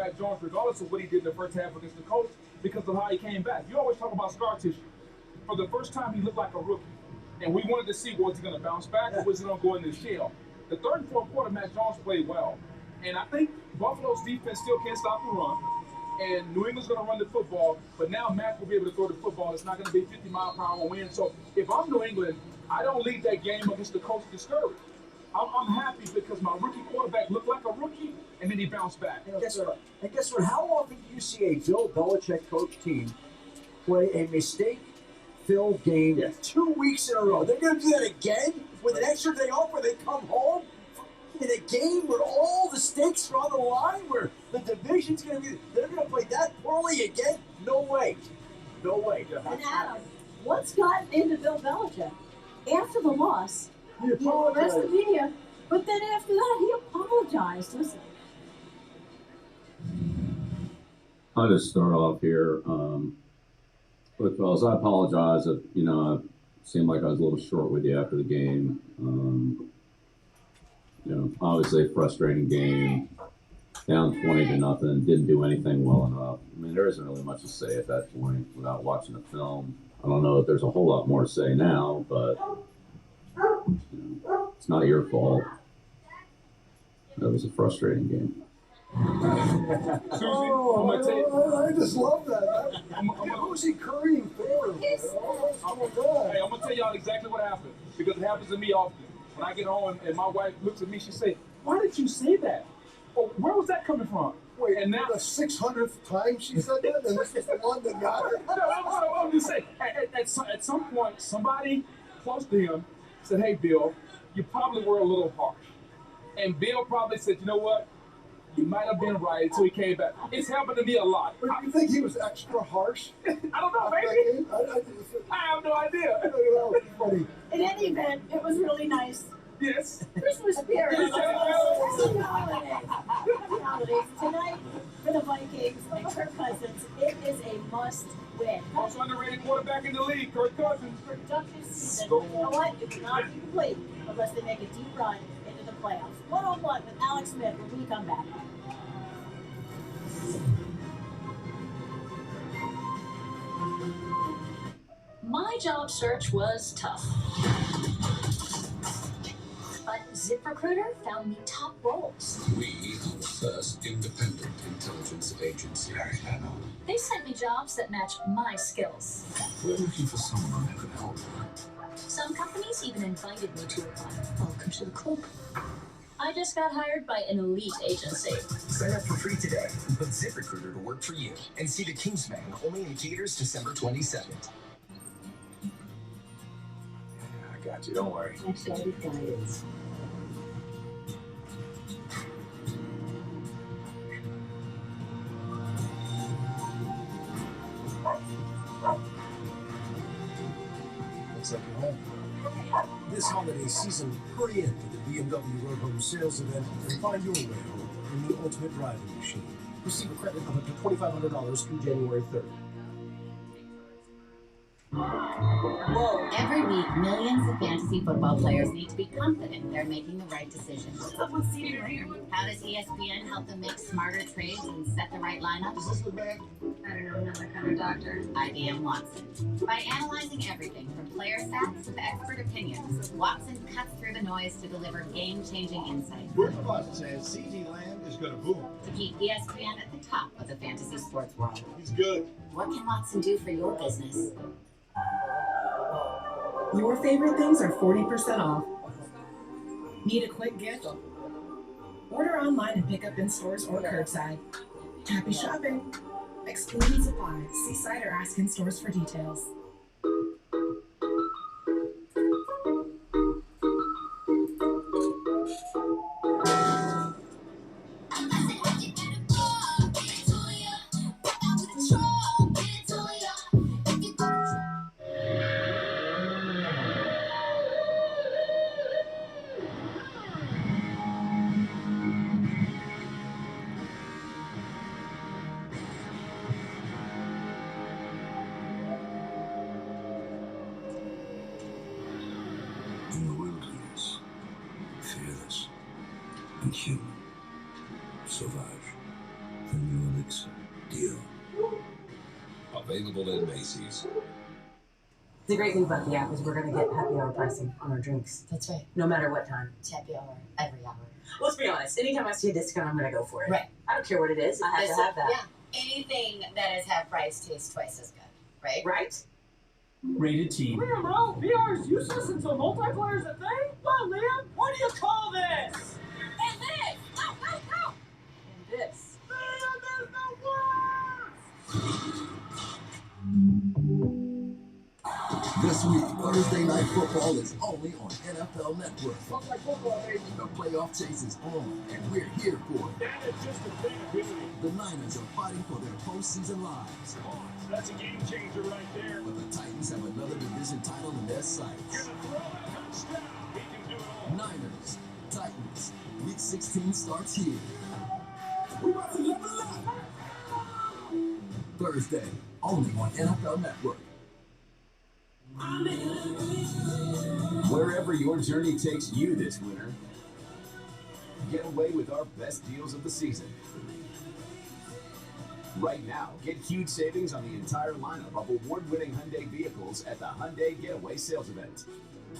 Matt Jones, regardless of what he did in the first half against the Colts, because of how he came back. You always talk about scar tissue. For the first time, he looked like a rookie. And we wanted to see, was he going to bounce back or was he going to go in the shell? The third and fourth quarter, Matt Jones played well. And I think Buffalo's defense still can't stop the run. And New England's going to run the football, but now Matt will be able to throw the football. It's not going to be 50-mile-per-hour wind. So if I'm New England, I don't leave that game against the Colts discouraged. I'm happy because my rookie quarterback looked like a rookie, and then he bounced back. And guess what? How often do you see a Bill Belichick coach team play a mistake-filled game 2 weeks in a row? They're going to do that again with an extra day off where they come home in a game where all the stakes are on the line, where the division's going to be. They're going to play that poorly again? No way. No way. And Adam, what's gotten into Bill Belichick? After the loss, he addressed the media, but then after that, he apologized. Listen. I'll just start off here. Look, fellas, I apologize if, it seemed like I was a little short with you after the game. Obviously a frustrating game, down 20-0, didn't do anything well enough. I mean, there isn't really much to say at that point without watching the film. I don't know if there's a whole lot more to say now, but it's not your fault. That was a frustrating game. Susie, I just love that. Who's he currying for? I'm going to tell y'all exactly what happened, because it happens to me often. When I get home and my wife looks at me, she says, "Why did you say that? Oh, where was that coming from?" Wait, and now the 600th time she said that, and this is the one that got her? No, I'm just saying, at some point, somebody close to him said, "Hey, Bill, you probably were a little harsh." And Bill probably said, "You know what? You might have been right," until he came back. It's happened to me a lot. But you think he was extra harsh? I don't know, maybe. I have no idea. Funny. In any event, it was really nice. Yes. Christmas spirit. Happy holidays. Tonight for the Vikings and Kirk Cousins, it is a must-win. Most underrated quarterback in the league, Kirk Cousins. Productive season. You know what? It cannot be complete unless they make a deep run into the playoffs. One-on-one with Alex Smith when we come back. My job search was tough. But ZipRecruiter found me top roles. We are the first independent intelligence agency. They sent me jobs that match my skills. We're looking for someone who can help. Some companies even invited me to apply. Welcome to the club. I just got hired by an elite agency. Sign up for free today and put ZipRecruiter to work for you. And see the CHIvsMIN only in theaters December 22nd. I got you. Don't worry. Actually, guidance. Looks like you're home. This holiday season, hurry in to the BMW Road Home Sales Event and find your way home in the ultimate driving machine. Receive a credit of up to $2,500 through January 3rd. Every week, millions of fantasy football players need to be confident they're making the right decisions. What's up with CeeDee Lamb? How does ESPN help them make smarter trades and set the right lineups? Is this the bag? I don't know, another kind of doctor. IBM Watson. By analyzing everything from player stats to expert opinions, Watson cuts through the noise to deliver game-changing insight. BookBus says CeeDee Lamb is going to boom. To keep ESPN at the top of the fantasy sports world. He's good. What can Watson do for your business? Your favorite things are 40% off. Need a quick gift? Order online and pick up in stores or curbside. Happy shopping! Excluding supplies. See site or ask in stores for details. In the wilderness, fearless and human, Sauvage, the new Vikings. Deal. Available at Macy's. The great thing about the app is we're going to get happy hour pricing on our drinks. That's right. No matter what time. It's happy hour every hour. Let's be honest. Anytime I see a discount, I'm going to go for it. Right. I don't care what it is. I have to have that. Yeah. Anything that is half price tastes twice as good. Right? Right? Rated T. Liam, bro, VR is useless until multiplayer's a thing? What, Liam? What do you call this? And this! Go, go, go! And this. Liam, there's no words! This week, Thursday Night Football is only on NFL Network. Looks like football, baby. The playoff chase is on, and we're here for it. That is just a thing of beauty. The Niners are fighting for their postseason lives. That's a game changer right there. But the Titans have another division title in their sights. Gonna throw a touchdown. He can do it all. Niners, Titans, Week 16 starts here. We about to level up. Thursday, only on NFL Network. Wherever your journey takes you this winter, get away with our best deals of the season. Right now, get huge savings on the entire lineup of award-winning Hyundai vehicles at the Hyundai Getaway Sales Event.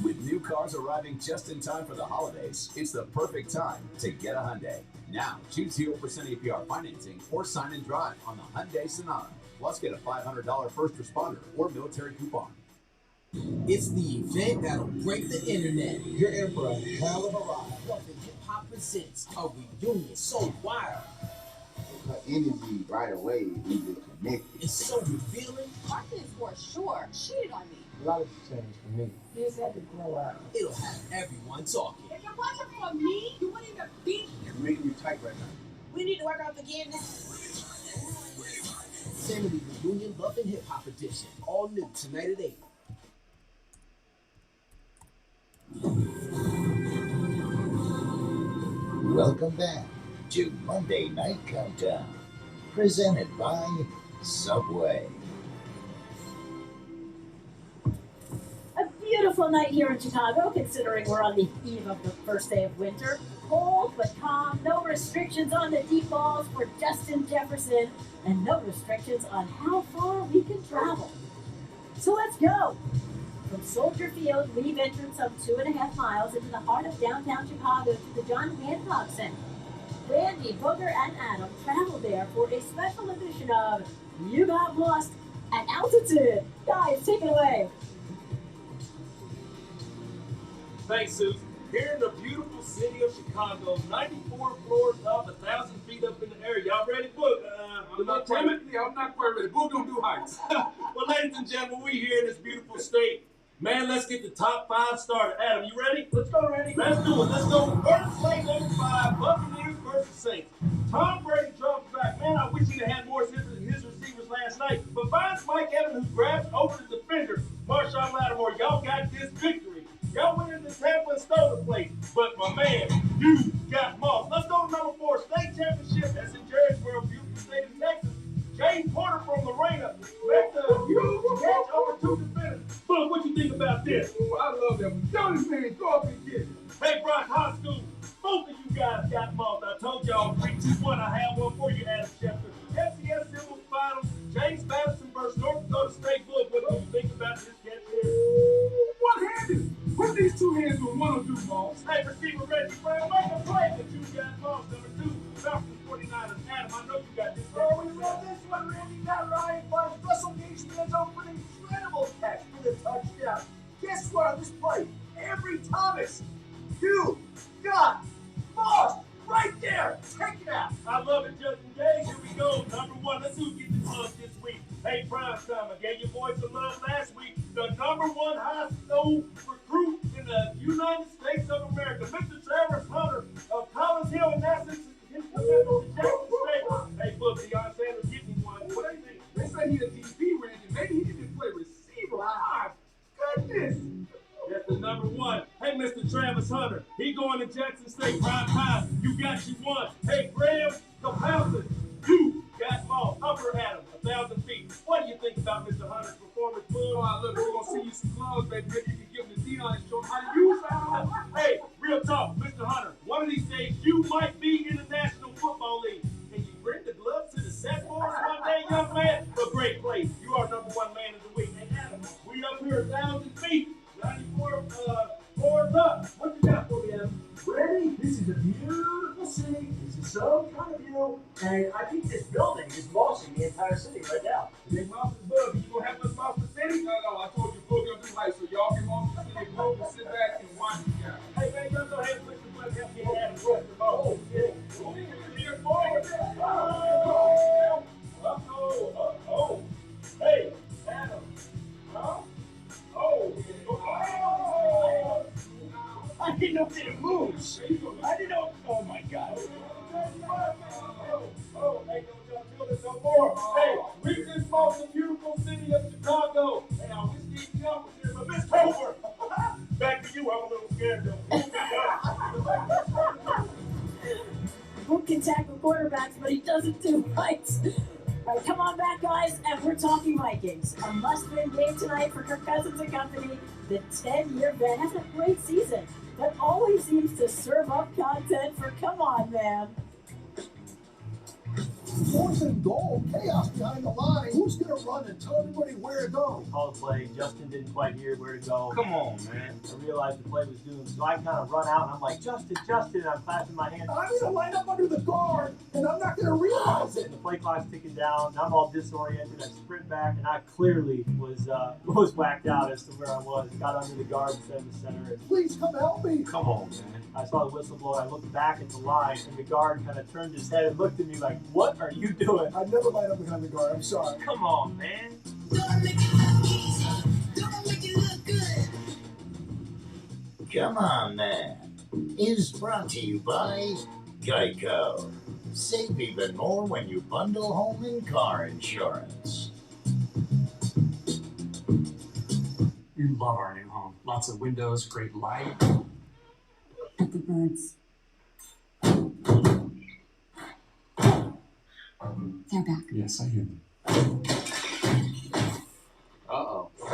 With new cars arriving just in time for the holidays, it's the perfect time to get a Hyundai. Now, choose 0% APR financing or sign and drive on the Hyundai Sonata. Plus, get a $500 first responder or military coupon. It's the event that'll break the internet. You're in for a hell of a ride. Love and Hip Hop presents a reunion so wild. Her energy right away, we just connected. It's so revealing. Martin is for sure cheated on me. A lot of change for me. You just had to grow up. It'll have everyone talking. If it wasn't for me, you wouldn't even be. You're making me tight right now. We need to work on forgiveness. Family Reunion Love and Hip Hop Edition. All new tonight at 8. Welcome back to Monday Night Countdown, presented by Subway. A beautiful night here in Chicago, considering we're on the eve of the first day of winter. Cold but calm, no restrictions on the deep balls for Justin Jefferson, and no restrictions on how far we can travel. So let's go! From Soldier Field, we ventured some 2.5 miles into the heart of downtown Chicago to the John Hancock Center. Randy, Booger, and Adam traveled there for a special edition of You Got Lost at Altitude. Guys, take it away. Thanks, Susan. Here in the beautiful city of Chicago, 94 floors up, 1,000 feet up in the air. Y'all ready, Boog? I'm not quite ready. Boog don't do heights. Well, ladies and gentlemen, we here in this beautiful state. Man, let's get the top 5 started. Adam, you ready? Let's go, Randy. Let's do it. Let's go. First leg number 5, Buccaneers versus Saints. Tom Brady drops back. Man, I wish he'd have had more his receivers last night. But finds Mike Evans, who grabs over the defender, Marshawn Lattimore. Y'all got this victory. Y'all went into Tampa and stole the place. But my man, you got Moss. Let's go to number 4, state championship. That's in Jarrettsburg, beautiful state of Texas. James Porter from Lorena makes a huge catch over 2 defenders. But what you think about this? Ooh, I love that one. Johnny, man, go up and get it. Hey, Brock High School, both of you guys got Moss. I told y'all 3, 2, 1. I have one for you, Adam Schefter. FCS Civil Finals, James Madison versus North Dakota State Bulls. What do you think about this catch here? One-handed. Put these 2 hands where one will do, Moss. Hey, receiver Reggie Brown, make a play that you got Moss. Number 2, Falcons 49ers. Adam, I know you got this. Oh, we love this one, Randy. Got Ryan Clark. Russell Gage stands over for an incredible catch for the touchdown. Guess what on this play? Avery Thomas. You got Moss right there. Take it out. I love it, Justin Gage. Here we go. Number 1. Let's see who gets the love this week. Hey, prime time. I gave your boys some love last week. The number 1 high school recruit in the United States of America, Mr. Travis Hunter of Collins Hill and Nassau, his commitment to Jackson State. Hey, look, Deion Sanders, give me one. What do you think? They say he's a DB, Randy. Maybe he didn't play receiver. My goodness. That's the number 1. Hey, Mr. Travis Hunter. He going to Jackson State prime time. You got you one. Hey, Graham Capelson. You got Moss. Upper Adam, 1,000 feet. What do you think about Mr. Hunter's performance? Oh, I love it. We're going to see you some gloves, baby. Maybe you can give him the Deion and show him how to use that. Hey, real talk, Mr. Hunter. One of these days, you might be in the National Football League. Can you bring the gloves to the 7? young man, a great play. You are number one man of the week. And Adam, we up here 1,000 feet, 94 floors up. What you got for me, Adam? Ready? This is a beautiful city. This is so kind of you. And I think this building is bossing the entire city right now. Big Mouse is bug. You gonna help us mouse the city? No, I told you Bug gonna do light, so y'all can mouse the city, go and sit back and watch the guy. Hey man, y'all go ahead and put the money up here and Adam rush the ball. Here forward. Uh-oh. Hey, Adam. Huh? Oh. I didn't know that it moves. I didn't know. Oh my God. Oh, hey, don't y'all tell us no more. Hey, we just bought the beautiful city of Chicago. Hey, I wish these young was here, but Miss Cooper. Back to you, I'm a little scared though. Who can tackle quarterbacks, but he doesn't do right. All right, come on back, guys, and we're talking Vikings. A must-win game tonight for Kirk Cousins and company. The 10-year vet has a great season, but always seems to serve up content for come on, man. 4th and goal, chaos behind the line. Who's going to run and tell everybody where to go? Call the play. Justin didn't quite hear where to go. Come on, man. I realized the play was doomed, so I kind of run out and I'm like, Justin, and I'm clapping my hands. I'm going to line up under the guard, and I'm not going to realize it. And the play clock's ticking down. I'm all disoriented. I sprint back, and I clearly was whacked out as to where I was. Got under the guard instead of the center. And please come help me. Come on, man. I saw the whistle blow. I looked back at the line, and the guard kind of turned his head and looked at me like, "What are you doing?" I'd never line up behind the guard. I'm sorry. Come on, man. Don't make it look easy. Don't make it look good. Come on, man. Is brought to you by Geico. Save even more when you bundle home and car insurance. We love our new home. Lots of windows, great light. At the birds. They're back. Yes, I hear them. Uh-oh. Why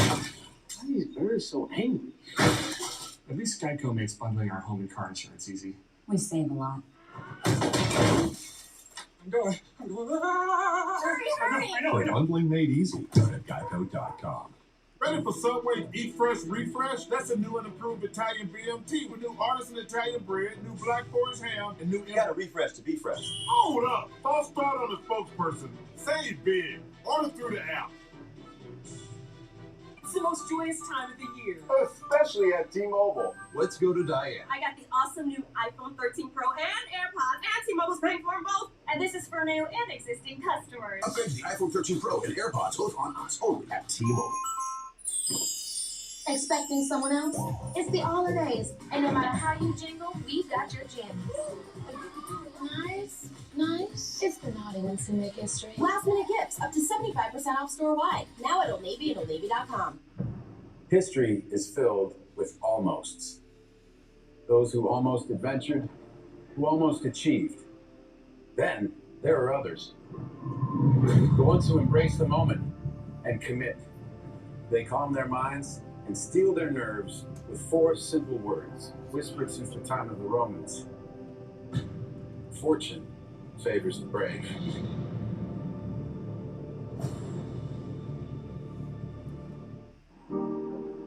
are these birds so angry? At least Geico makes bundling our home and car insurance easy. We save a lot. I'm going. Hurry! I know. Bundling made easy. Go to geico.com. Ready for Subway's Eat Fresh Refresh? That's a new and improved Italian BMT with new artisan Italian bread, new Black Forest ham, and new... You gotta refresh to be fresh. Hold up! False start on the spokesperson. Save big. Order through the app. It's the most joyous time of the year. Especially at T-Mobile. Let's go to Diane. I got the awesome new iPhone 13 Pro and AirPods, and T-Mobile's paying for them both. And this is for new and existing customers. Upgrade to the iPhone 13 Pro and AirPods both on us only at T-Mobile. Expecting someone else? It's the holidays, and no matter how you jingle, we've got your jammies. Nice. It's the naughty ones who make history. Last minute gifts, up to 75% off store-wide. Now at Old Navy and OldNavy.com. History is filled with almosts. Those who almost adventured, who almost achieved. Then there are others. The ones who embrace the moment and commit. They calm their minds and steel their nerves with 4 simple words, whispered since the time of the Romans. Fortune favors the brave.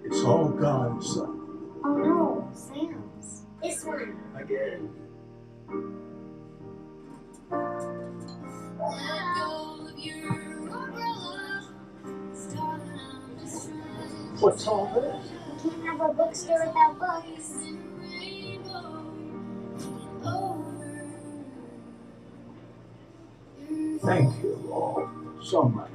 It's all gone, son. Oh no, Sam's. This one. Again. Let go of your umbrella. What's all this? We can't have a bookstore without books. Thank you all so much.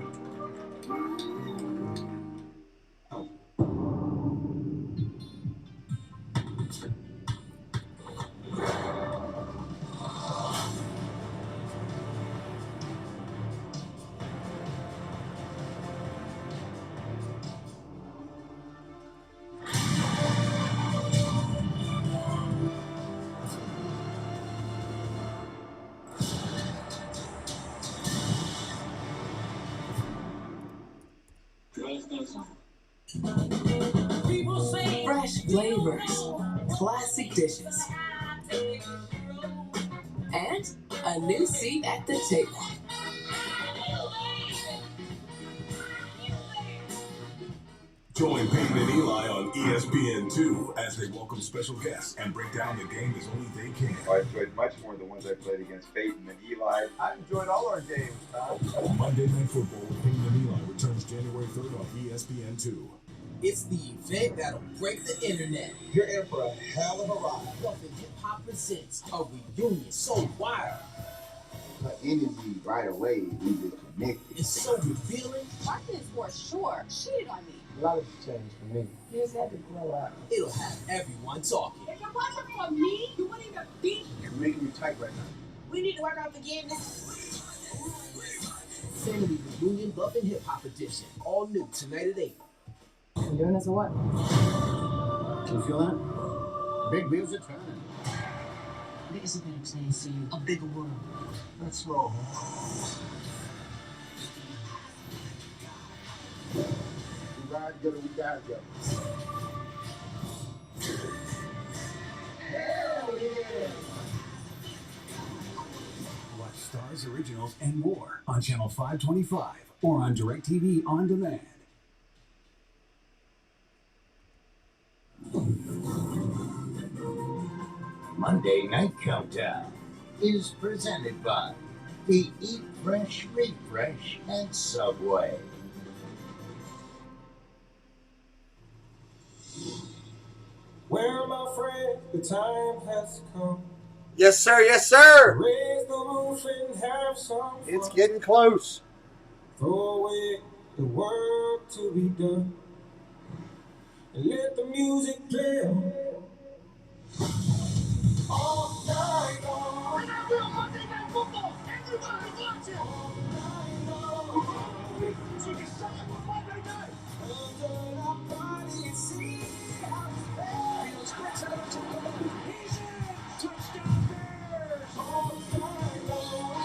Fresh flavors, classic dishes, and a new seat at the table. Join Peyton and Eli on ESPN2 as they welcome special guests and break down the game as only they can. I enjoyed much more the ones I played against Peyton and Eli. I enjoyed all our games, Tom. Monday Night Football with Peyton and Eli returns January 3rd on ESPN2. It's the event that'll break the internet. You're in for a hell of a ride. Love and Hip Hop presents a reunion so wild. The energy right away, we just connected. It's so revealing. Marcus for sure cheated on me. A lot has changed for me. You just had to grow up. It'll have everyone talking. If it wasn't for me, you wouldn't even be. You're making me tight right now. We need to work out forgiveness. Family Reunion Love and Hip Hop edition. All new tonight at 8. You doing this or what? You feel that? Big wheels are turning. There's a better place for you, a bigger world. Let's roll. We ride together, we die together. Hell yeah! Watch Stars Originals and more on Channel 525 or on DirecTV On Demand. Monday Night Countdown is presented by the Eat Fresh, Refresh, and Subway. Well, my friend, the time has come. Yes, sir. Yes, sir. Raise the roof and have some fun. It's getting close. Throw away the work to be done. And let the music play on. All night long. We're not real Monday Night Football. Everybody watch it. All night long. So you start with Monday night. Under our body and see how it's bad. He's in. Touchdown Bears. All night long.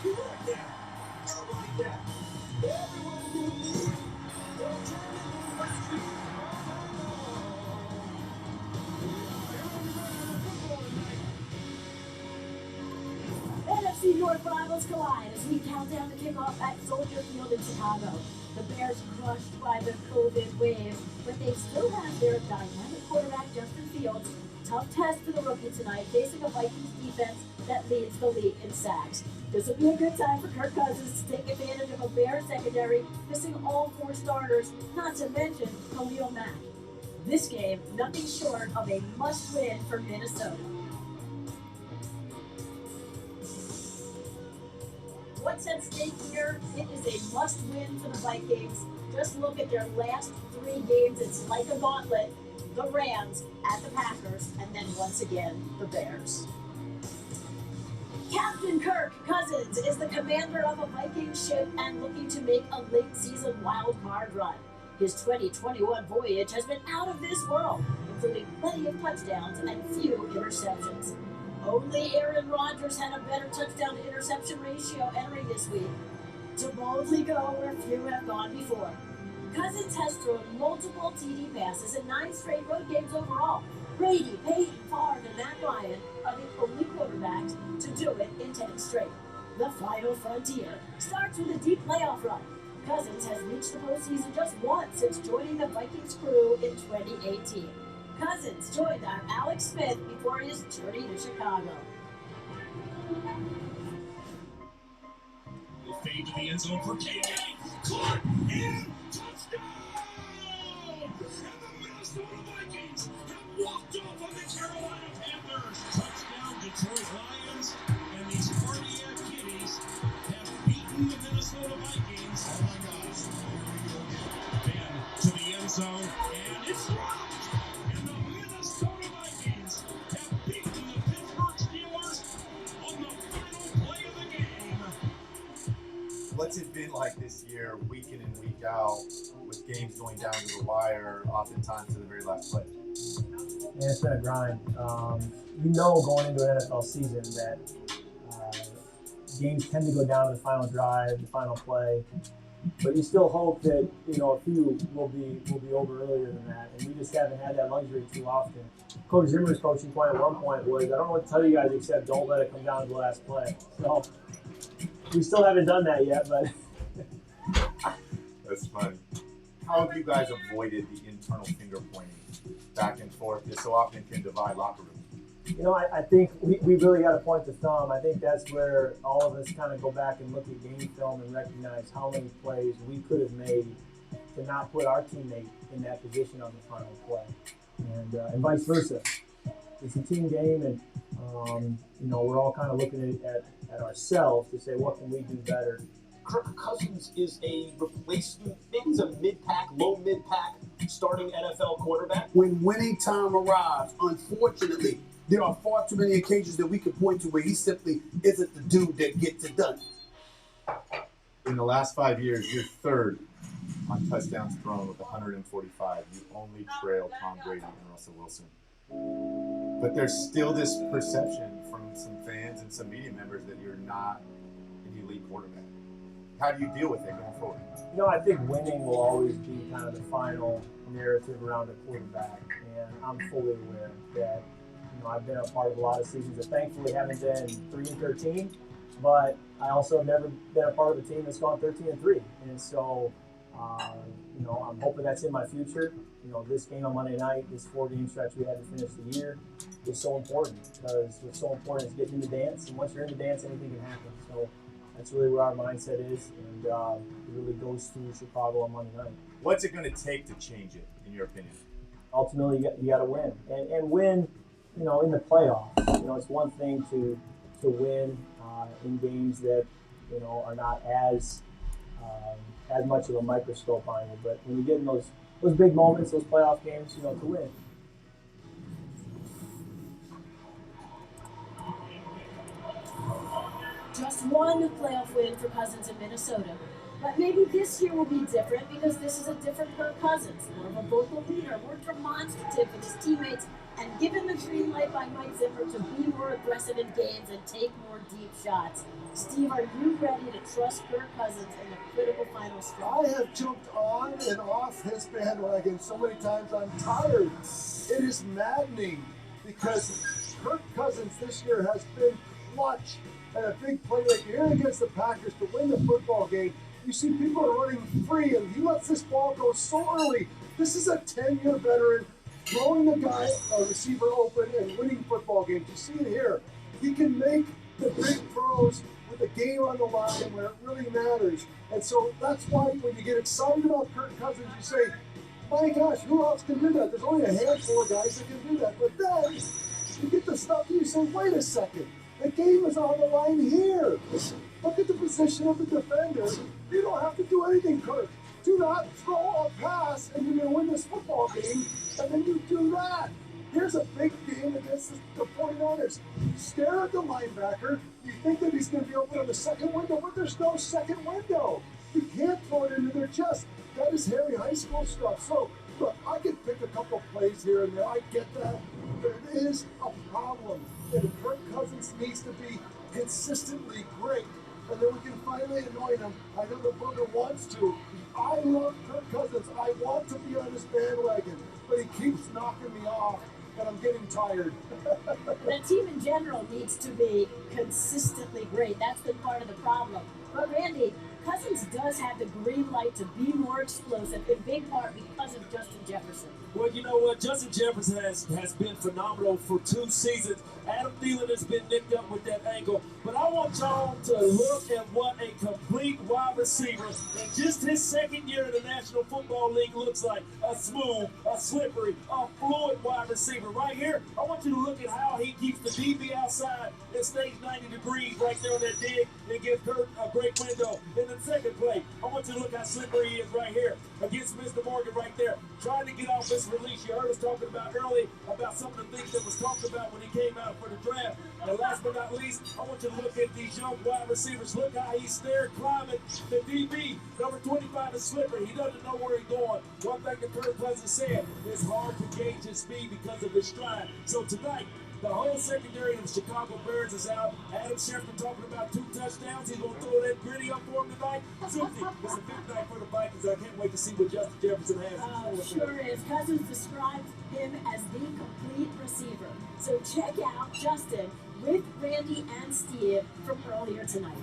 You like that? You like that? Everyone do this. Don't turn it over. NFC North rivals collide as we count down the kickoff at Soldier Field in Chicago. The Bears crushed by the COVID wave, but they still have their dynamic quarterback Justin Fields. Tough test for the rookie tonight, facing a Vikings defense that leads the league in sacks. This will be a good time for Kirk Cousins to take advantage of a Bears secondary missing all 4 starters, not to mention Khalil Mack. This game, nothing short of a must-win for Minnesota. What's at stake here? It is a must-win for the Vikings. Just look at their last 3 games. It's like a gauntlet. The Rams, at the Packers, and then once again, the Bears. Captain Kirk Cousins is the commander of a Viking ship and looking to make a late-season wild card run. His 2021 voyage has been out of this world, including plenty of touchdowns and few interceptions. Only Aaron Rodgers had a better touchdown-to-interception ratio entering this week. To boldly go where few have gone before. Cousins has thrown multiple TD passes in 9 straight road games overall. Brady, Peyton, Favre, and Matt Ryan are the only quarterbacks to do it in 10 straight. The final frontier starts with a deep playoff run. Cousins has reached the postseason just once since joining the Vikings crew in 2018. Cousins joined our Alex Smith before his journey to Chicago. Fade to the end zone for KK. Caught in touchdown! And the Minnesota Vikings have walked off on the Carolina Panthers. Touchdown Detroit Lions, and these cardiac kitties have beaten the Minnesota Vikings. Oh my gosh. Then to the end zone, and it's dropped! And the Minnesota Vikings have beaten the Pittsburgh Steelers on the final play of the game. What's it been like this year, week in and week out, with games going down to the wire, oftentimes to the very last play? Yeah, it's been a grind. You know going into an NFL season that games tend to go down to the final drive, the final play, but you still hope that a few will be over earlier than that, and we just haven't had that luxury too often. Coach Zimmer's coaching point at one point was, I don't know what to tell you guys except don't let it come down to the last play. So we still haven't done that yet, but That's funny. How have you guys avoided the internal finger pointing back and forth that so often can divide locker rooms? You know, I think we really got to point the thumb. I think that's where all of us kind of go back and look at game film and recognize how many plays we could have made to not put our teammate in that position on the final play, and vice versa. It's a team game, and you know, we're all kind of looking at ourselves to say, what can we do better? Kirk Cousins is a replacement, maybe he's a mid-pack, low mid-pack starting NFL quarterback. When winning time arrives, unfortunately, there are far too many occasions that we can point to where he simply isn't the dude that gets it done. In the last 5 years, you're third on touchdowns thrown with 145. You only trail Tom Brady and Russell Wilson. But there's still this perception from some fans and some media members that you're not an elite quarterback. How do you deal with it going forward? You know, I think winning will always be kind of the final narrative around a quarterback, and I'm fully aware that, you know, I've been a part of a lot of seasons that thankfully haven't been 3-13, but I also have never been a part of a team that's gone 13-3, and so you know, I'm hoping that's in my future. You know, this game on Monday night, this 4-game stretch we had to finish the year, is so important, because what's so important is getting in the dance, and once you're in the dance, anything can happen. So that's really where our mindset is, and it really goes through Chicago on Monday night. What's it going to take to change it, in your opinion? Ultimately, you got to win, and win, you know, in the playoffs. You know, it's one thing to win in games that, you know, are not as much of a microscope on you, but when you get in those big moments, those playoff games, you know, to win. Just one playoff win for Cousins in Minnesota. But maybe this year will be different because this is a different Kirk Cousins. More of a vocal leader, more demonstrative with his teammates, and given the green light by Mike Zimmer to be more aggressive in games and take more deep shots. Steve, are you ready to trust Kirk Cousins in the critical final stretch? I have jumped on and off his bandwagon so many times I'm tired. It is maddening because Kirk Cousins this year has been clutch and a big play like here against the Packers to win the football game. You see people are running free, and he lets this ball go so early. This is a 10-year veteran throwing the guy, a receiver open, and winning football games. You see it here. He can make the big throws with the game on the line where it really matters. And so that's why when you get excited about Kirk Cousins, you say, my gosh, who else can do that? There's only a handful of guys that can do that. But then you get the stuff and you say, wait a second. The game is on the line here. Look at the position of the defender. You don't have to do anything, Kirk. Do not throw a pass and you're going to win this football game, and then you do that. Here's a big game against the 49ers. You stare at the linebacker. You think that he's going to be open on the second window, but there's no second window. You can't throw it into their chest. That is Harry High School stuff. So, look, I can pick a couple plays here and there. I get that. But it is a problem. And Kirk Cousins needs to be consistently great. And then we can finally anoint him. I know the Booger wants to. I love Kirk Cousins. I want to be on his bandwagon. But he keeps knocking me off. And I'm getting tired. The team in general needs to be consistently great. That's been part of the problem. But Randy, Cousins does have the green light to be more explosive, in big part because of Justin Jefferson. Well, you know what? Justin Jefferson has been phenomenal for 2 seasons. Adam Thielen has been nicked up with that ankle. But I want y'all to look at what a complete wide receiver in just his second year in the National Football League looks like. A smooth, a slippery, a fluid wide receiver. Right here, I want you to look at how he keeps the DB outside and stays 90 degrees right there on that dig and gives Kurt a great window. In the second play, I want you to look how slippery he is right here against Mr. Morgan right there, trying to get off his release. You heard us talking about early about some of the things that was talked about when he came out for the draft. And last but not least, I want you to look at these young wide receivers. Look how he's staring, climbing the DB. Number 25 is slippery. He doesn't know where he's going. One thing that Kirk Cousins said, it's hard to gauge his speed because of his stride. So tonight, the whole secondary of the Chicago Bears is out. Adam Schefter talking about 2 touchdowns. He's going to throw that gritty up for him tonight. Susie, it's a big night for the Vikings. I can't wait to see what Justin Jefferson has. Oh, sure is. Cousins described him as the complete receiver. So check out Justin with Randy and Steve from earlier tonight.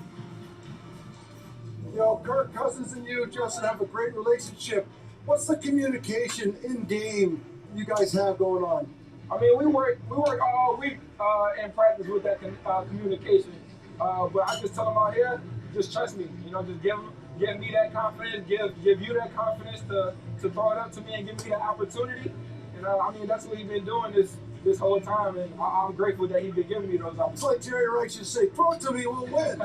You know, Kirk Cousins and you, Justin, have a great relationship. What's the communication in game you guys have going on? I mean, we work all week in practice with that communication. But I just tell them out here, just trust me. You know, just give me that confidence, give you that confidence to throw it up to me and give me that opportunity. And I mean, that's what he's been doing this whole time, and I'm grateful that he's been giving me those opportunities. It's like Jerry Rice used to say, throw it to me, we'll win.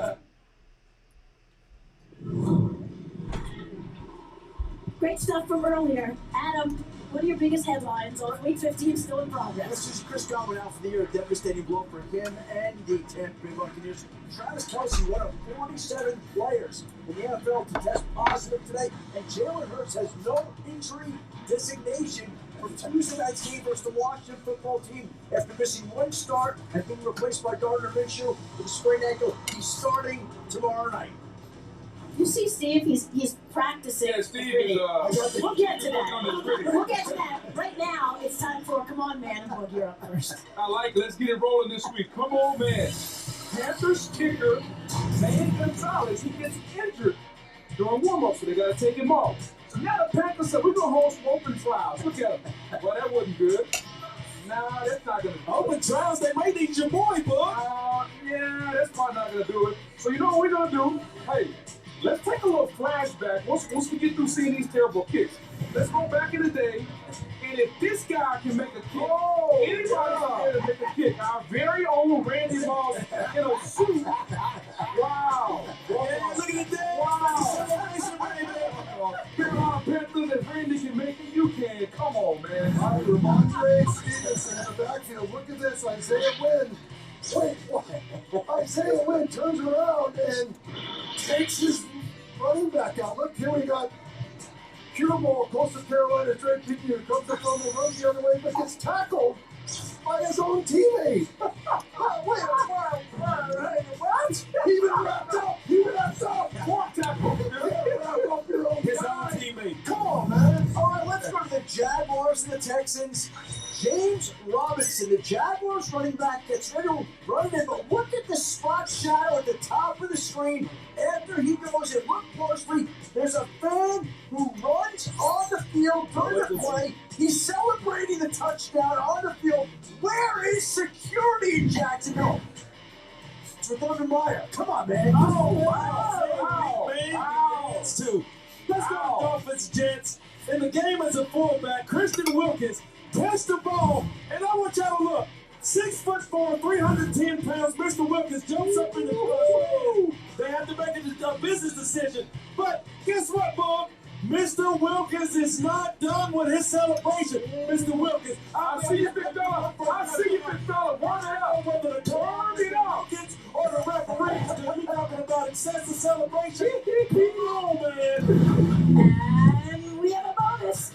Great stuff from earlier. Adam, what are your biggest headlines on Week 15 still in progress? This is Chris Godwin out for the year. A devastating blow for him and the Tampa Bay Buccaneers. Travis Kelce, one of 47 players in the NFL to test positive today, and Jalen Hurts has no injury designation for Tuesday night's game versus the Washington football team after missing one start and being replaced by Gardner Minshew with a sprained ankle. He's starting tomorrow night. You see Steve, he's practicing. Yeah, Steve is, we'll get to that. We'll get to that. Right now, it's time for Come On Man, and Bug, you're up first. I like it. Let's get it rolling this week. Come on, man. Panthers kicker, Zane Gonzalez, he gets injured during warm-up, so they got to take him off. So now the Panthers said, we're going to hold some open trials. Look at him. Well, that wasn't good. Nah, that's not going to do it. Open trials, they might need your boy, Bug. Yeah, that's probably not going to do it. So you know what we're going to do? Hey, let's take a little flashback once we get through seeing these terrible kicks. Let's go back in the day, and if this guy can make a kick, anybody can make a kick. Our very own Randy Moss in a suit. Wow. Yeah, look at the day. Wow. Carolina Panthers, if Randy can make it, you can. Come on, man. All right, Ramondre Stevenson in the backfield. Look at this, Isaiah Wynn. Wait, what? Isaiah Wynn turns around and takes his running back out. Look, here we got pure ball, Coastal Carolina, Drake Pickney comes up on the run the other way, but gets tackled by his own teammate. Wait, what? He been wrapped up. What tackle? Wrap up your own His guy. own teammate. Come on, man. All right, let's go to the Jaguars and the Texans. James Robinson, the Jaguars running back, gets ready to run in, but look at the spot shadow at the top of the screen. After he goes and look closely, there's a fan who runs on the field during the play. He's celebrating the touchdown on the field. Where is security in Jacksonville? It's with Urban Meyer. Come on, man. Oh, wow. Let's go, Dolphins, Jets. In the game as a fullback, Christian Wilkins catch the ball, and I want y'all to look. 6'4", 310 pounds. Mr. Wilkins jumps up in the crossface. They have to make a business decision. But guess what, Bob? Mr. Wilkins is not done with his celebration. Mr. Wilkins, I see you, big fella. Warm it up. Whether the Wilkins or the referees, because we're talking about excessive celebration. Keep on, man. And we have a bonus.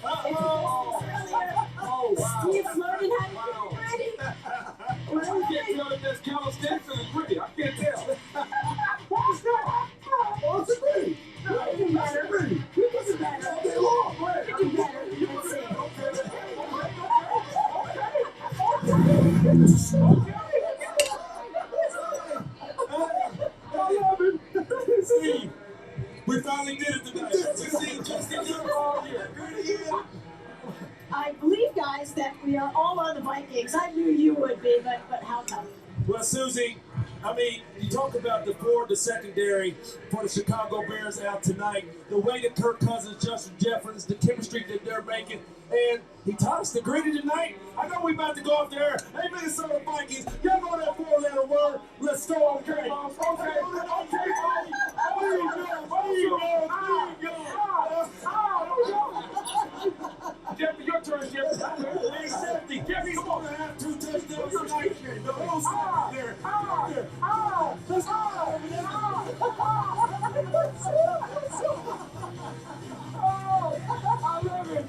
Steve's learning how to get ready. I can't tell if that's calisthenics or gritty. I can't tell. What is that? Oh, it's a gritty. It doesn't matter. It doesn't matter. All day long. It doesn't matter. You can see it. I love it. Steve, we finally did it tonight. I believe, guys, that we are all on the Vikings. I knew you would be, but how come? Well, Susie, I mean, you talk about the secondary for the Chicago Bears out tonight. The way that Kirk Cousins, Justin Jefferson, the chemistry that they're making, and he taught us the gritty tonight. I know we about to go off there. Hey, Minnesota Vikings, y'all know that four-letter word. Let's go. Okay. There you go. Jeffy, your turn, Jeffy. Jeffy, come on. Have 2 touchdowns tonight. Let's go. I love it.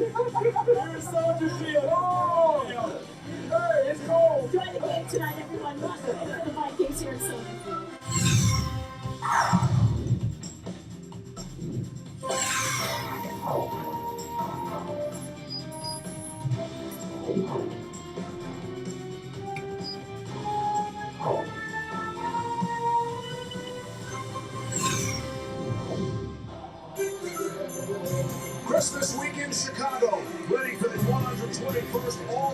Here's Soldier Field. Hey, it's cold. Enjoy the game tonight, everyone. Look for the Vikings here in Soldier Field.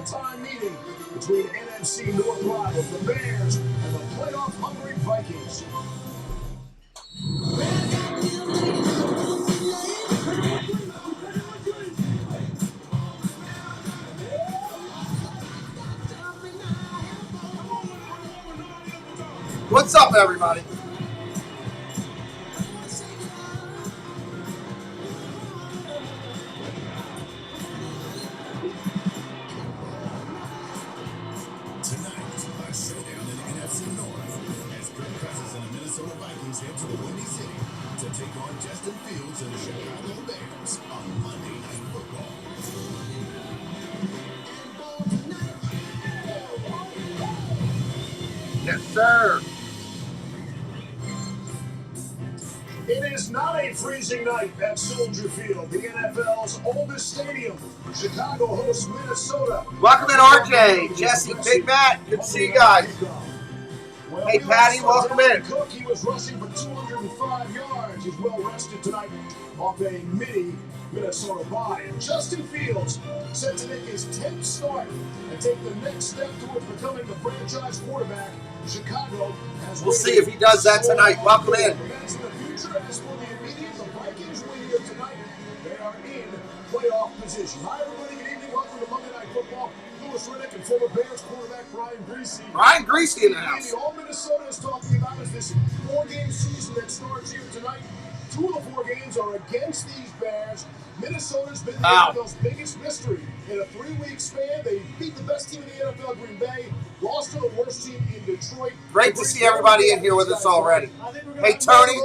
primetime meeting between NFC North rivals, the Bears, and the playoff-hungry Vikings. What's up, everybody? Tonight, a showdown in NFC North as Kirk Cousins and the Minnesota Vikings head to the Windy City to take on Justin Fields and the Chicago Bears on Monday Night Football. Yes, sir. It is not a freezing night at Soldier Field, the NFL's oldest stadium. Chicago hosts Minnesota. Welcome in, RJ, Jesse, Big Matt. Good to see you guys. Hey, Patty, welcome in. Cook, he was rushing for 205 yards. He's well rested tonight off a mini Minnesota bye. And Justin Fields set to make his 10th start and take the next step towards becoming the franchise quarterback. Chicago has. We'll see if he does that tonight. Welcome in. As for the immediate, the Vikings win here tonight. They are in playoff position. Hi, everybody. Good evening. Welcome to Monday Night Football. Lewis Riddick and former Bears quarterback Brian Greasy. Brian Greasy in the house. All Minnesota is talking about is this 4-game season that starts here tonight. 2 of the 4 games are against these Bears. Minnesota's been the NFL's biggest mystery. In a 3-week span, they beat the best team in the NFL, Green Bay, lost to the worst team in Detroit. Great to see everybody in here with us already. Hey, Tony,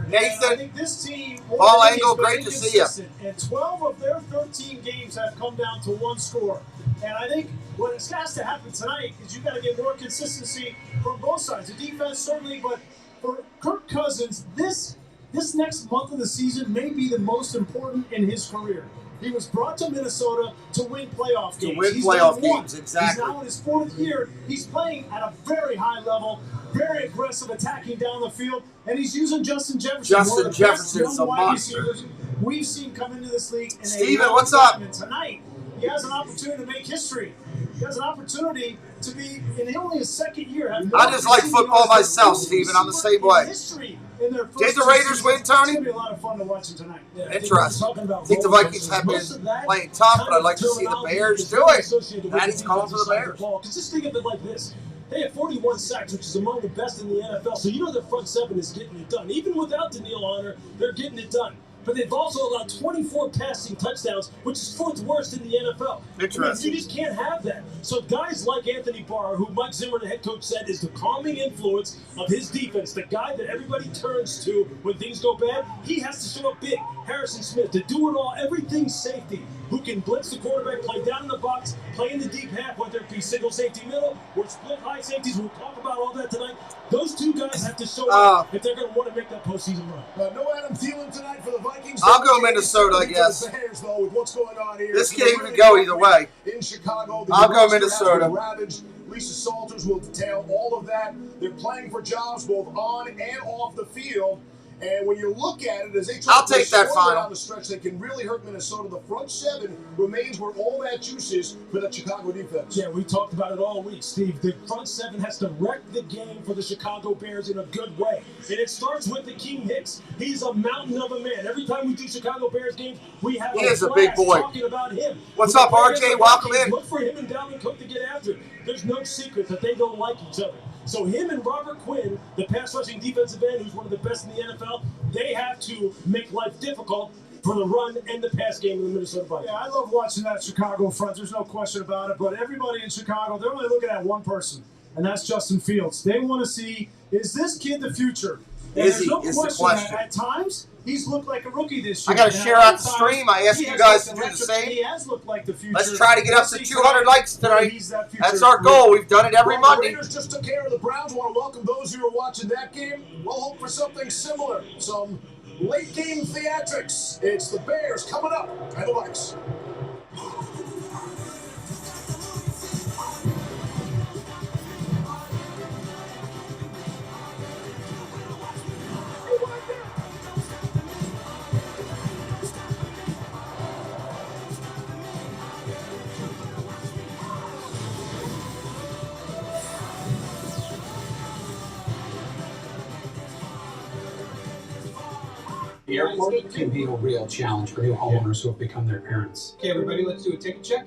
Nathan, this team, Paul Engel, great to see you. And 12 of their 13 games have come down to 1 score. And I think what has to happen tonight is you got to get more consistency from both sides. The defense certainly, but for Kirk Cousins, this next month of the season may be the most important in his career. He was brought to Minnesota to win playoff games. To win playoff games, exactly. He's now in his 4th year. He's playing at a very high level, very aggressive, attacking down the field, and he's using Justin Jefferson. Justin Jefferson's a monster. We've seen come into this league. Steven, what's up? And tonight, he has an opportunity to make history. He has an opportunity to be in only his 2nd year. I just like football myself, Steven. I'm the same way. Did the Raiders win, Tony? It's going to be a lot of fun to watch him tonight. Interesting. I think the Vikings have been playing tough, but I'd like to see the Bears do it. Patty's calling for the Bears. Because just think of it like this. They have 41 sacks, which is among the best in the NFL. So you know their front 7 is getting it done. Even without Daniil Hunter, they're getting it done. But they've also allowed 24 passing touchdowns, which is 4th worst in the NFL. Interesting. You just can't have that. So guys like Anthony Barr, who Mike Zimmer, the head coach, said is the calming influence of his defense, the guy that everybody turns to when things go bad, he has to show up big. Harrison Smith, to do it all, everything safety, who can blitz the quarterback, play down in the box, play in the deep half, whether it be single safety middle or split high safeties. We'll talk about all that tonight. Those 2 guys have to show up if they're going to want to make that postseason run. No Adam Thielen tonight for the Vikings. I'll go Minnesota, I guess. Bears, though, with what's going on here. This game could go either way. In Chicago, I'll go Minnesota. Ravaged. Lisa Salters will detail all of that. They're playing for jobs both on and off the field. And when you look at it, as they try to take that final down the stretch, they can really hurt Minnesota. The front 7 remains where all that juice is for the Chicago defense. Yeah, we talked about it all week, Steve. The front 7 has to wreck the game for the Chicago Bears in a good way. And it starts with the King Hicks. He's a mountain of a man. Every time we do Chicago Bears games, we have a big boy. Talking about him. What's up, RJ? Welcome in. Look for him and Dalvin Cook to get after it. There's no secret that they don't like each other. So him and Robert Quinn, the pass rushing defensive end, who's one of the best in the NFL, they have to make life difficult for the run and the pass game of the Minnesota Vikings. Yeah, I love watching that Chicago front. There's no question about it. But everybody in Chicago, they're only looking at one person, and that's Justin Fields. They want to see, is this kid the future? And Is he? no Is the question question. that at times, he's looked like a rookie this year. I got to And share at out other the stream. I times, ask he you has guys to looked do the electric. same. He has looked like the future. Let's try to get up to Let's see 200 likes tonight. he's that future. That's our goal. We've done it every Well, Monday. The Raiders just took care of the Browns. Want to welcome those who are watching that game. We'll hope for something similar. Some late game theatrics. It's the Bears coming up and the Vikes. The airport can be a real challenge for new homeowners who have become their parents. Okay, everybody, let's do a ticket check.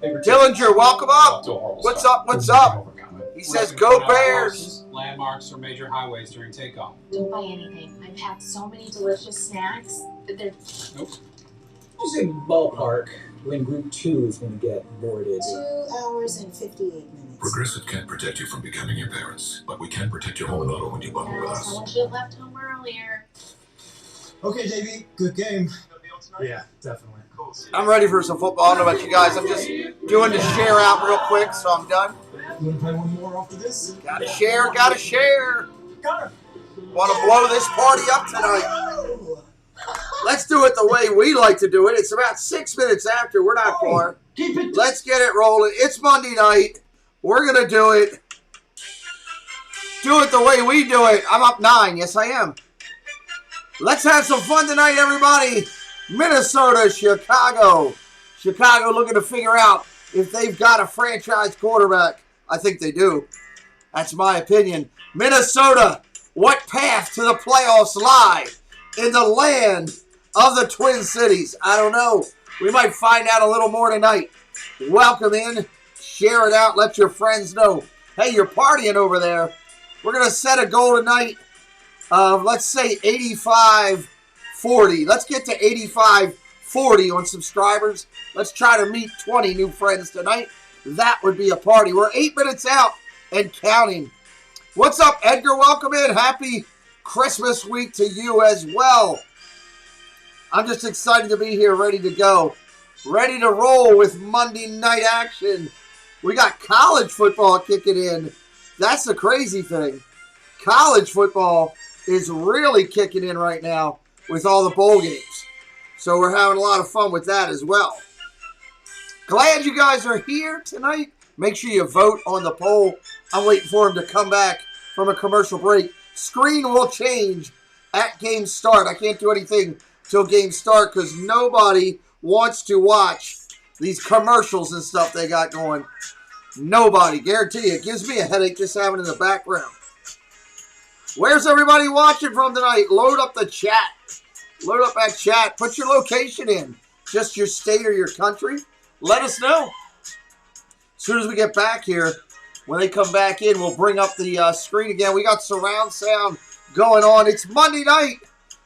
Dillinger, welcome up. What's up? What's up? He says, "Go Bears." Landmarks or major highways during takeoff. Don't buy anything. I packed so many delicious snacks that they're... Nope. Just in ballpark when Group 2 is going to get boarded. 2 hours and 58 minutes. Progressive can't protect you from becoming your parents, but we can protect your home and auto when you bundle with us. Someone should have left home earlier. Okay, JB, good game. Yeah, definitely. I'm ready for some football. I don't know about you guys. I'm just doing the share out real quick, so I'm done. You want to play one more after this? Gotta share, gotta share. Want to blow this party up tonight. Let's do it the way we like to do it. It's about 6 minutes after. We're not far. Let's get it rolling. It's Monday night. We're going to do it. Do it the way we do it. I'm up 9. Yes, I am. Let's have some fun tonight, everybody. Minnesota, Chicago. Chicago looking to figure out if they've got a franchise quarterback. I think they do. That's my opinion. Minnesota, what path to the playoffs lie in the land of the Twin Cities? I don't know. We might find out a little more tonight. Welcome in. Share it out. Let your friends know. Hey, you're partying over there. We're going to set a goal tonight of, let's say, 85-40. Let's get to 85-40 on subscribers. Let's try to meet 20 new friends tonight. That would be a party. We're 8 minutes out and counting. What's up, Edgar? Welcome in. Happy Christmas week to you as well. I'm just excited to be here, ready to go. Ready to roll with Monday night action. We got college football kicking in. That's the crazy thing. College football is really kicking in right now with all the bowl games. So we're having a lot of fun with that as well. Glad you guys are here tonight. Make sure you vote on the poll. I'm waiting for him to come back from a commercial break. Screen will change at game start. I can't do anything till game start because nobody wants to watch these commercials and stuff they got going. Nobody. Guarantee you. It gives me a headache just having it in the background. Where's everybody watching from tonight? Load up the chat. Load up that chat. Put your location in. Just your state or your country. Let us know. As soon as we get back here, when they come back in, we'll bring up the screen again. We got surround sound going on. It's Monday night.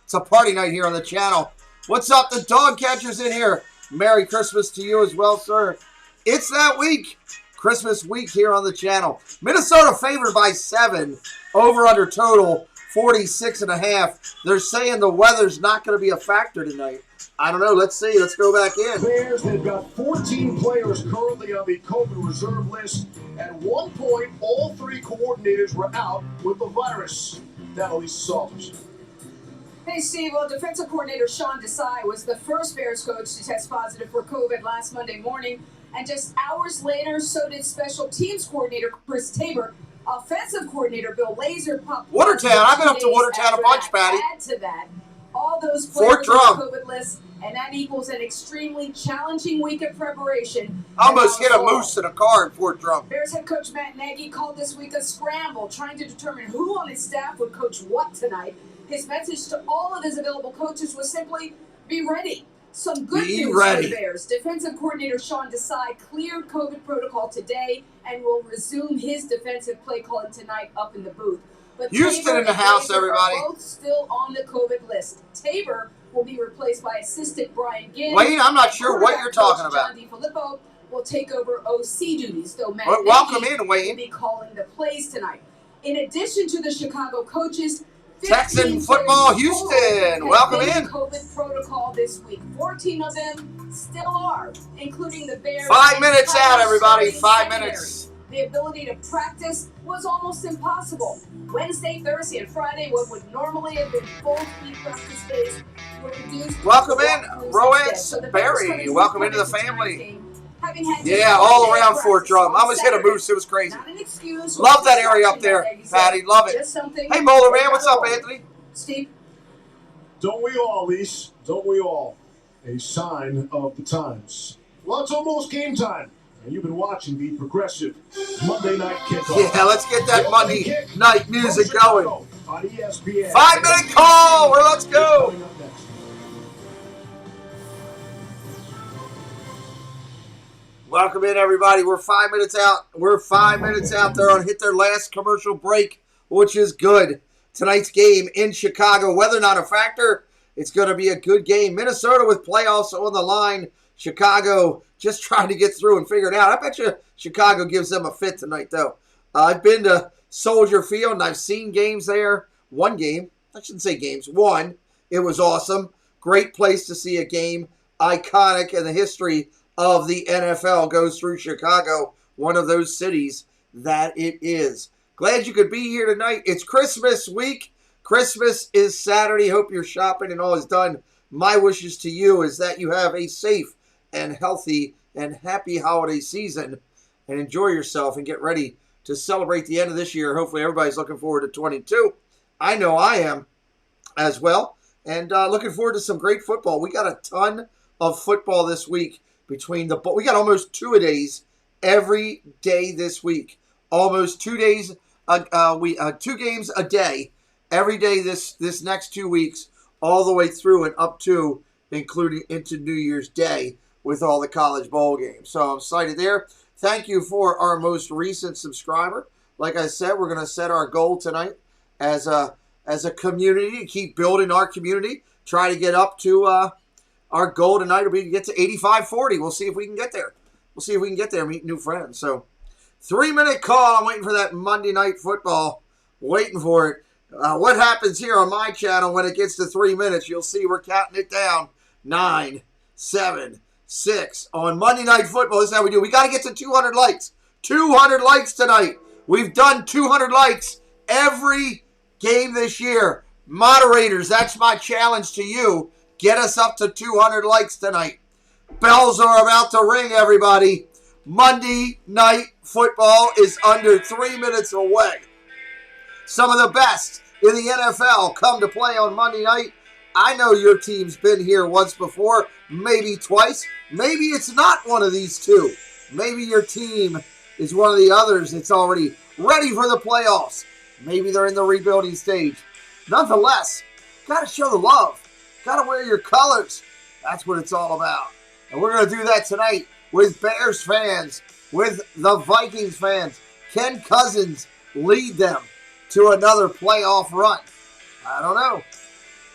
It's a party night here on the channel. What's up? The dog catcher's in here. Merry Christmas to you as well, sir. It's that week. Christmas week here on the channel. Minnesota favored by 7. Over under total 46.5. They're saying the weather's not going to be a factor tonight. I don't know. Let's see. Let's go back in. Bears, they've got 14 players currently on the COVID reserve list. At one point, all 3 coordinators were out with the virus. Now, Lisa Salters. Hey, Steve. Well, defensive coordinator Sean Desai was the first Bears coach to test positive for COVID last Monday morning. And just hours later, so did special teams coordinator Chris Tabor. Offensive coordinator Bill Lazor popped Watertown. I've been up to Watertown a bunch, Patty. Add to that, all those players on the COVID list, and that equals an extremely challenging week of preparation. Almost hit a moose in a car in Fort Drum. Bears head coach Matt Nagy called this week a scramble, trying to determine who on his staff would coach what tonight. His message to all of his available coaches was simply, be ready. Some good news for the Bears. Defensive coordinator Sean Desai cleared COVID protocol today and will resume his defensive play calling tonight up in the booth. But Houston Tabor in the house, Lazor everybody. are both still on the COVID list. Tabor will be replaced by assistant Brian Ginn. Wayne, I'm not sure what you're talking about. John DiFilippo will take over OC duties, though Matt welcome Nagy in, Wayne. will be calling the plays tonight. In addition to the Chicago coaches, Texan football, Houston. Welcome in. COVID protocol this week. 14 of them still are, including the Bears. 5 minutes out, everybody. 5 minutes. The ability to practice was almost impossible. Wednesday, Thursday, and Friday, what would normally have been full speed practice days, were reduced. Welcome in, Roex Berry. Welcome into the family. Yeah, all around Fort Drum. I almost hit a moose. It was crazy. Love that area up there, Patty. Love it. Hey, Bowler Man. What's up, Anthony? Steve. Don't we all, Lise? Don't we all? A sign of the times. Well, it's almost game time. And you've been watching the Progressive Monday Night Kickoff. Yeah, let's get that Monday night music going. on ESPN. 5-minute call. Well, let's go. Welcome in, everybody. We're 5 minutes out. We're 5 minutes out. They're on hit their last commercial break, which is good. Tonight's game in Chicago, weather not a factor. It's going to be a good game. Minnesota with playoffs on the line. Chicago just trying to get through and figure it out. I bet you Chicago gives them a fit tonight, though. I've been to Soldier Field, and I've seen games there. One game. I shouldn't say games. One. It was awesome. Great place to see a game. Iconic in the history of the NFL goes through Chicago, one of those cities that it is. Glad you could be here tonight. It's Christmas week. Christmas is Saturday. Hope you're shopping and all is done. My wishes to you is that you have a safe and healthy and happy holiday season and enjoy yourself and get ready to celebrate the end of this year. Hopefully everybody's looking forward to 22. I know I am as well. And looking forward to some great football. We got a ton of football this week. We got almost 2-a-days every day this week. Almost 2 days, 2 games a day every day this next 2 weeks, all the way through and up to, including into New Year's Day with all the college bowl games. So I'm excited there. Thank you for our most recent subscriber. Like I said, we're going to set our goal tonight as a community to keep building our community. Try to get up to our goal tonight will be to get to 85-40. We'll see if we can get there. We'll see if we can get there, meet new friends. So 3-minute call. I'm waiting for that Monday Night Football. Waiting for it. What happens here on my channel when it gets to 3 minutes? You'll see we're counting it down. 9, 7, 6. On Monday Night Football, this is how we do. We got to get to 200 likes. 200 likes tonight. We've done 200 likes every game this year. Moderators, that's my challenge to you. Get us up to 200 likes tonight. Bells are about to ring, everybody. Monday Night Football is under 3 minutes away. Some of the best in the NFL come to play on Monday night. I know your team's been here once before, maybe twice. Maybe it's not one of these two. Maybe your team is one of the others that's already ready for the playoffs. Maybe they're in the rebuilding stage. Nonetheless, got to show the love. Got to wear your colors. That's what it's all about. And we're going to do that tonight with Bears fans, with the Vikings fans. Can Cousins lead them to another playoff run? I don't know.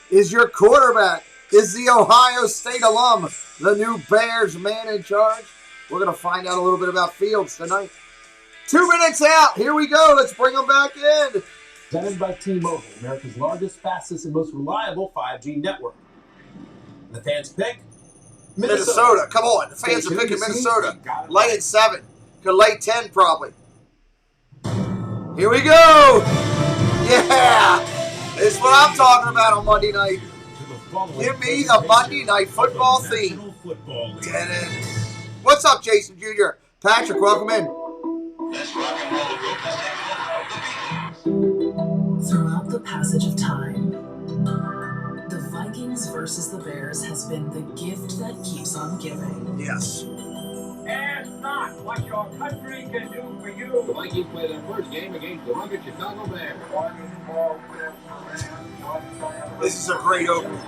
Is your quarterback, is the Ohio State alum, the new Bears man in charge? We're going to find out a little bit about Fields tonight. 2 minutes out. Here we go. Let's bring them back in. Presented by T-Mobile, America's largest, fastest, and most reliable 5G network. And the fans pick Minnesota. Come on. The fans are picking Minnesota. Laying 7. Could lay 10 probably. Here we go. Yeah. This is what I'm talking about on Monday night. Give me the Monday Night Football theme. What's up, Jason Jr.? Patrick, welcome in. Throughout the passage of time, the Vikings versus the Bears has been the gift that keeps on giving. Yes. Ask not what your country can do for you. The Vikings play their first game against the rugged Chicago Bears. This is a great opening.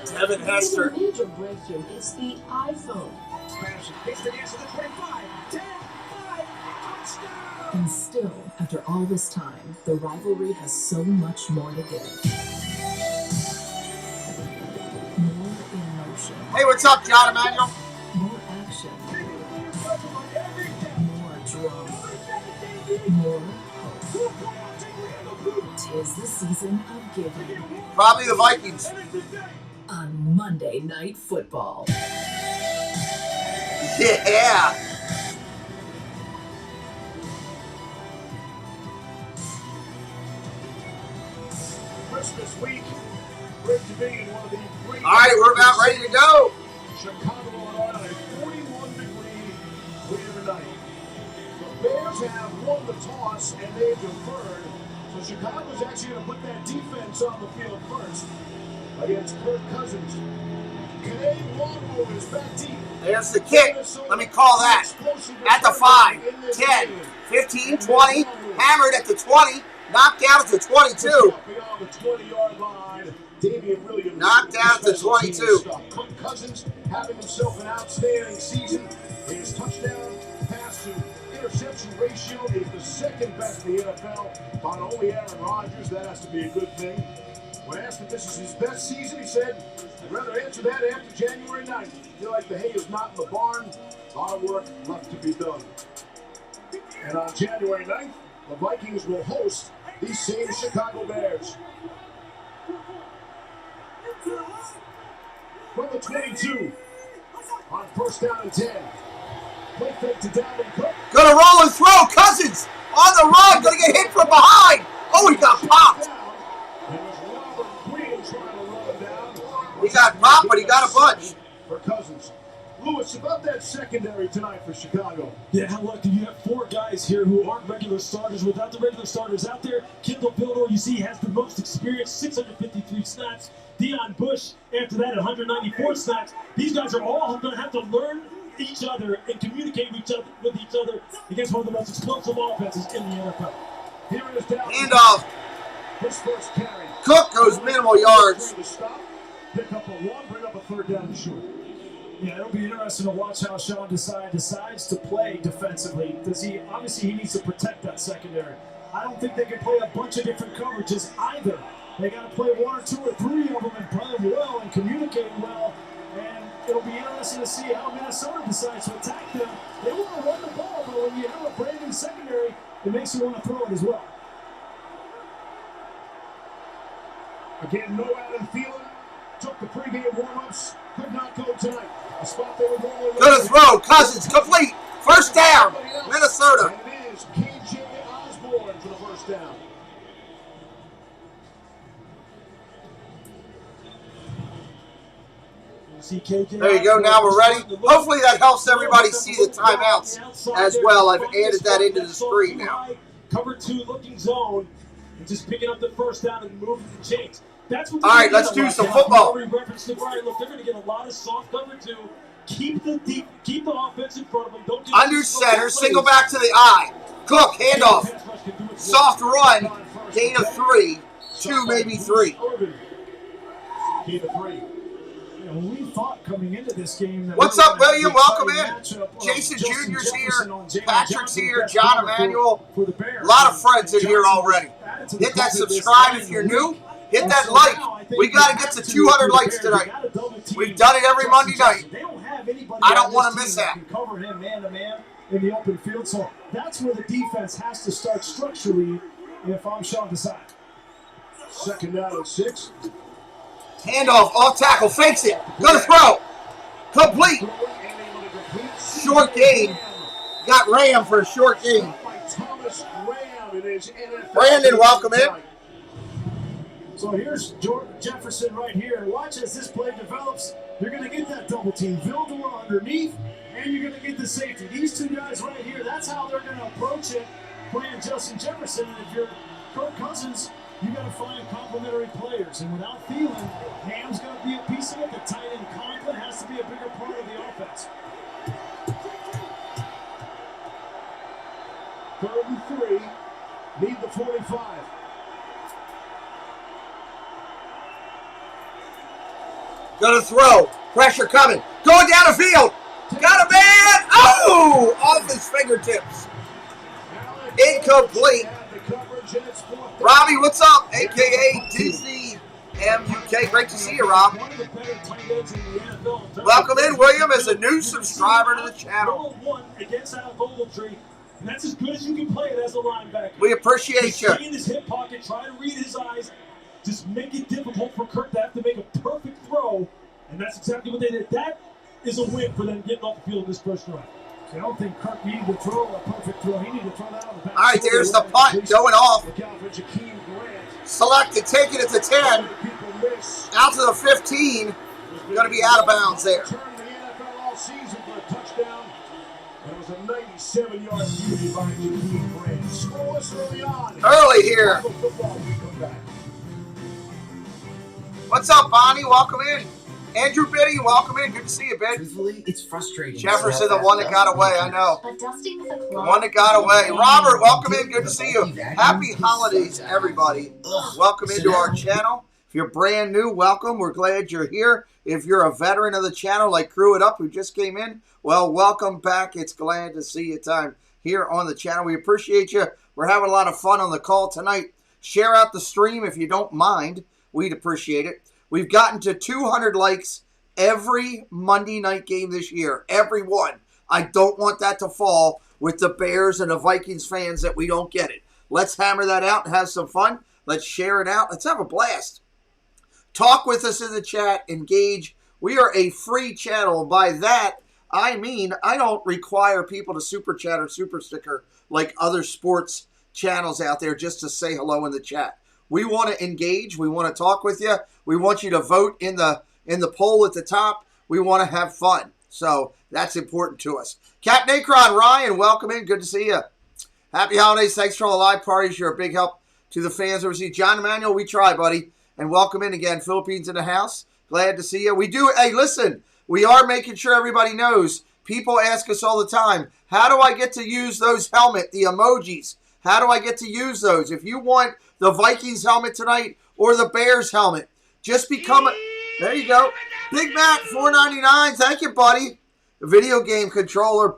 Devin Hester. The major breakthrough is the iPhone. And still, after all this time, the rivalry has so much more to give. More emotion. Hey, what's up, John Emanuel? More action. More drama. More hope. 'Tis the season of giving. Probably the Vikings. On Monday Night Football. Yeah. Christmas week. Great to be in one of the great. All right, we're about ready to go. Chicago, Illinois, on a 41-degree winter night. The Bears have won the toss and they've deferred to So Chicago's actually going to put that defense on the field first against Kirk Cousins. Canadian Longbow is back deep. There's the kick. Let me call that. At the 5, 10, 15, 20. Hammered at the 20. Knocked out at the 22. Beyond the 20-yard line, Damian Williams. Knocked out at the 22. Kirk Cousins having himself an outstanding season. His touchdown pass to interception ratio is the second best in the NFL. On only Aaron Rodgers. That has to be a good thing. When asked if this is his best season, he said, I'd rather answer that after January 9th. I feel like the hay is not in the barn. A lot of work left to be done. And on January 9th, the Vikings will host these same Chicago Bears. From the 22, on first down and 10. Play fake to Dalvin Cook. Gonna roll and throw. Cousins on the run. Gonna get hit from behind. Oh, he got popped. He got popped, but he got a bunch. For Cousins. Lewis, about that secondary tonight for Chicago. Yeah, how lucky you have 4 guys here who aren't regular starters. Without the regular starters out there, Kendall Vildor, you see, has the most experience, 653 snaps. Deion Bush, after that, 194 snaps. These guys are all going to have to learn each other and communicate with each other against one of the most explosive offenses in the NFL. Here it is down. Handoff. His first carry. Cook goes minimal yards. Pick up a 1, bring up a 3rd down and short. Yeah, it'll be interesting to watch how Sean decides to play defensively. Obviously he needs to protect that secondary. I don't think they can play a bunch of different coverages either. They got to play 1 or 2 or 3 of them and play well and communicate well. And it'll be interesting to see how Minnesota decides to attack them. They want to run the ball, but when you have a brand new secondary, it makes you want to throw it as well. Again, no Adam Thielen. Took the pregame warm-ups. Could not go tonight. A spot they were going Gonna throw. Cousins complete. First down. Minnesota. And it is KJ Osborne for the first down. There you go. Now we're ready. Hopefully that helps everybody see the timeouts as well. I've added that into the screen now. Cover 2 looking zone and just picking up the first down and moving the chains. That's what. All right, let's do some football. Reference to Brian. Look, they're going to get a lot of soft cover 2. Keep the offense in front of them. Don't under center, single back to the eye. Cook, handoff. Soft run. Gain of 3. 2, maybe 3. Gain of 3. When we thought coming into this game that what's up, William? Welcome in. Jason Jr.'s here. Patrick's here. John Emanuel. A lot of friends in here already. Hit that subscribe if you're new. Hit that like. We got to get to 200 likes tonight. We've done it every Monday night. I don't want to miss that. Cover him man to man in the open field. So that's where the defense has to start structurally if I'm Sean Desai. 2nd down and 6. Handoff, off tackle, fakes it. Gonna throw. Complete. Short game. Got Ram for a short game. Brandon, welcome in. So here's Jefferson right here. Watch as this play develops. You're going to get that double team. Vildor underneath, and you're going to get the safety. These 2 guys right here, that's how they're going to approach it, playing Justin Jefferson. And if you're Kirk Cousins, you got to find complementary players. And without Thielen, Ham's going to be a piece of it. The tight end Conklin has to be a bigger part of the offense. 3rd and 3. Need the 45. Gonna throw. Pressure coming. Going down the field. Got a man. Oh! Off his fingertips. Incomplete. Robbie, what's up? AKA DZMUK. Great to see you, Rob. Welcome in, William, as a new subscriber to the channel. Against Al Ogletree, and that's as good as you can play it as a linebacker. We appreciate you. Stay in his hip pocket, try to read his eyes. Just make it difficult for Kirk to have to make a perfect throw, and that's exactly what they did. That is a win for them getting off the field in this first drive. I don't think Kirk needed to throw a perfect throw. He needed to throw that on the back. All right, there's the punt going off. Selected, taking it to 10. Out to the 15. Going to be out of bounds there. It was a 97-yard beauty by Jakeem Grant. Scoreless starts early on. Early here. Football, we come back. What's up, Bonnie? Welcome in. Andrew Biddy, welcome in. Good to see you, Bid. Truthfully, it's frustrating. Jefferson, the one that got away, I know. But dusting with a The cloth. one that got away. Robert, welcome in. Good to see you. Happy holidays, everybody. Welcome into our channel. If you're brand new, welcome. We're glad you're here. If you're a veteran of the channel like Crew It Up who just came in, well, welcome back. It's glad to see you time here on the channel. We appreciate you. We're having a lot of fun on the call tonight. Share out the stream if you don't mind. We'd appreciate it. We've gotten to 200 likes every Monday night game this year. Every one. I don't want that to fall with the Bears and the Vikings fans that we don't get it. Let's hammer that out and have some fun. Let's share it out. Let's have a blast. Talk with us in the chat. Engage. We are a free channel. By that, I mean I don't require people to super chat or super sticker like other sports channels out there just to say hello in the chat. We want to engage. We want to talk with you. We want you to vote in the poll at the top. We want to have fun. So that's important to us. Captain Akron, Ryan, welcome in. Good to see you. Happy holidays. Thanks for all the live parties. You're a big help to the fans overseas. John Emanuel, we try, buddy. And welcome in again. Philippines in the house. Glad to see you. We do. Hey, listen. We are making sure everybody knows. People ask us all the time, how do I get to use those helmet, the emojis? How do I get to use those? If you want the Vikings helmet tonight or the Bears helmet, just become a... There you go. Big Matt, $4.99. Thank you, buddy. Video game controller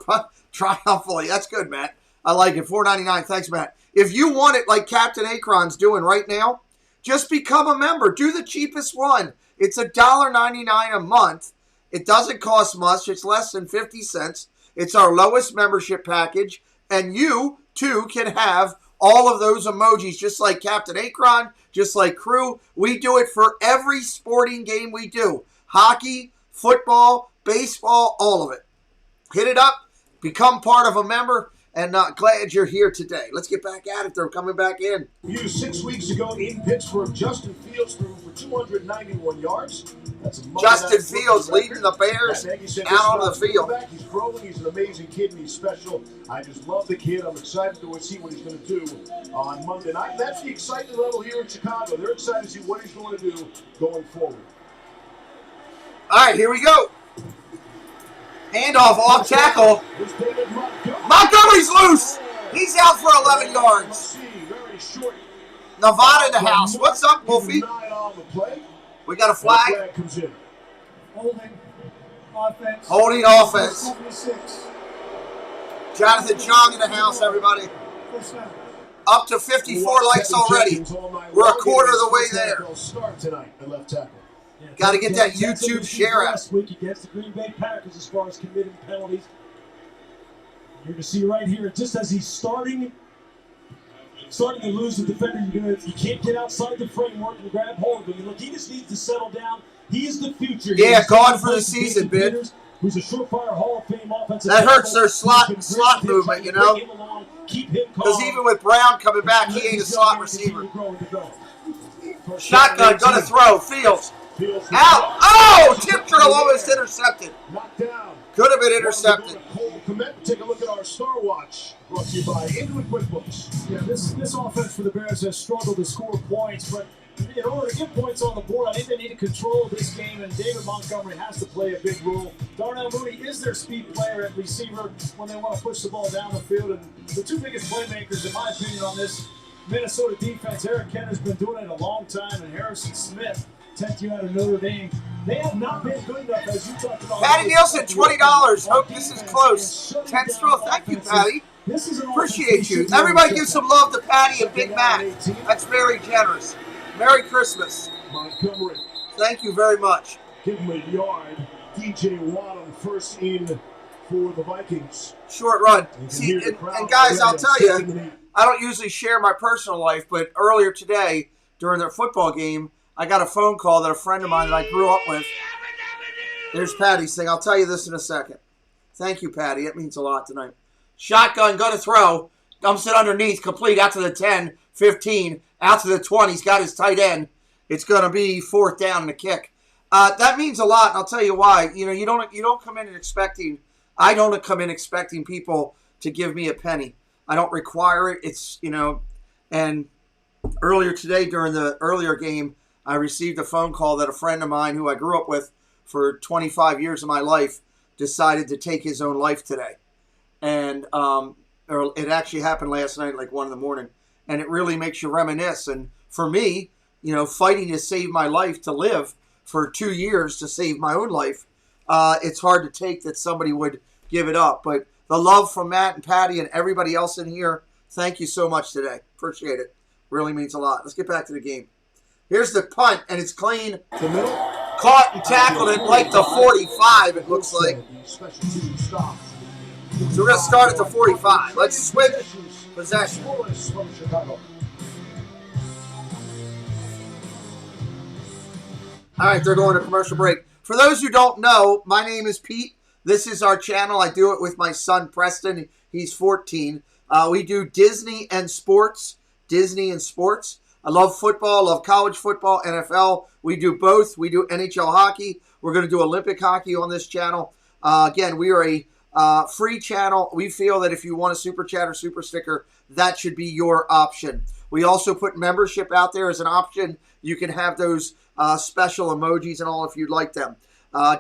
triumphantly. That's good, Matt. I like it. $4.99. Thanks, Matt. If you want it like Captain Akron's doing right now, just become a member. Do the cheapest one. It's $1.99 a month. It doesn't cost much. It's less than 50 cents. It's our lowest membership package. And you, too, can have all of those emojis, just like Captain Akron, just like Crew. We do it for every sporting game we do. Hockey, football, baseball, all of it. Hit it up. Become part of a member. And glad you're here today. Let's get back at it. They're coming back in. You 6 weeks ago in Pittsburgh, Justin Fields threw for 291 yards. That's a Justin Fields leading the Bears out on the field. He's growing. He's an amazing kid, and he's special. I just love the kid. I'm excited to see what he's going to do on Monday night. That's the excitement level here in Chicago. They're excited to see what he's going to do going forward. All right, here we go. Handoff off tackle. Montgomery's loose. He's out for 11 yards. Nevada in the house. What's up, Wolfie? We got a flag. Holding offense. Jonathan Chong in the house, everybody. Up to 54 likes already. We're a quarter of the way there. Start tonight at left tackle. Got to get that YouTube share out. Last week against the Green Bay Packers as far as committing penalties. You're going to see right here, just as he's starting to lose the defender, you can't get outside the framework and grab hold of him. Look, he just needs to settle down. He's the future. Yeah, gone for the season, Ben. Who's a surefire Hall of Fame offensive that hurts their slot movement, you know? Because even with Brown coming back, he ain't a slot receiver. Shotgun, gonna throw. Fields. Out. Oh, tip drill almost intercepted. Could have been intercepted. Take a look at our Star Watch, brought to you by Intuit QuickBooks. Yeah, this offense for the Bears has struggled to score points, but in order to get points on the board, I think they need to control this game, and David Montgomery has to play a big role. Darnell Mooney is their speed player at receiver when they want to push the ball down the field, and the two biggest playmakers, in my opinion, on this Minnesota defense, Eric Kent has been doing it a long time, and Harrison Smith, 10th year out of Notre Dame. They have not been good enough, as you talked about. Patty Nielsen, $20. Hope this is close. 10 straw. Thank you, Patty. Appreciate you. Everybody give some love to Patty and Big Mac. That's very generous. Merry Christmas. Montgomery. Thank you very much. Give him a yard. DJ Waddle first in for the Vikings. Short run. See, and guys, I'll tell you, I don't usually share my personal life, but earlier today, during their football game, I got a phone call that a friend of mine that I grew up with. There's Patty's thing. I'll tell you this in a second. Thank you, Patty. That means a lot tonight. Shotgun, going to throw. Dumps it underneath, complete out to the 10, 15, out to the 20. He's got his tight end. It's going to be 4th down and a kick. That means a lot, and I'll tell you why. You know, you don't come in and expecting. I don't come in expecting people to give me a penny. I don't require it. It's, and earlier today during the earlier game, I received a phone call that a friend of mine who I grew up with for 25 years of my life decided to take his own life today. And or it actually happened last night, like 1 in the morning. And it really makes you reminisce. And for me, fighting to save my life, to live for 2 years to save my own life, it's hard to take that somebody would give it up. But the love from Matt and Patty and everybody else in here, thank you so much today. Appreciate it. Really means a lot. Let's get back to the game. Here's the punt, and it's clean. The middle. Caught and tackled it like the 45, it looks like. So we're going to start at the 45. Let's switch possession. All right, they're going to commercial break. For those who don't know, my name is Pete. This is our channel. I do it with my son, Preston. He's 14. We do Disney and sports. I love football, love college football, NFL. We do both. We do NHL hockey. We're going to do Olympic hockey on this channel. Again, we are a free channel. We feel that if you want a super chat or super sticker, that should be your option. We also put membership out there as an option. You can have those special emojis and all if you'd like them.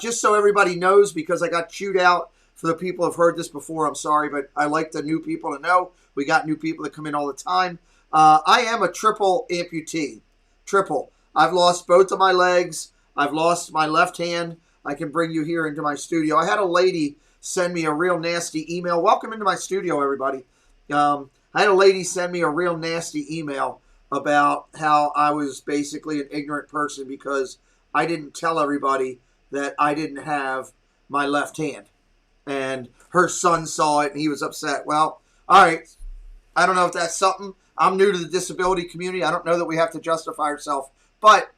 Just so everybody knows, because I got chewed out for the people who have heard this before, I'm sorry, but I like the new people to know. We got new people that come in all the time. I am a triple amputee. Triple. I've lost both of my legs. I've lost my left hand. I can bring you here into my studio. I had a lady send me a real nasty email. Welcome into my studio, everybody. I had a lady send me a real nasty email about how I was basically an ignorant person because I didn't tell everybody that I didn't have my left hand. And her son saw it and he was upset. Well, all right. I don't know if that's something. I'm new to the disability community. I don't know that we have to justify ourselves. But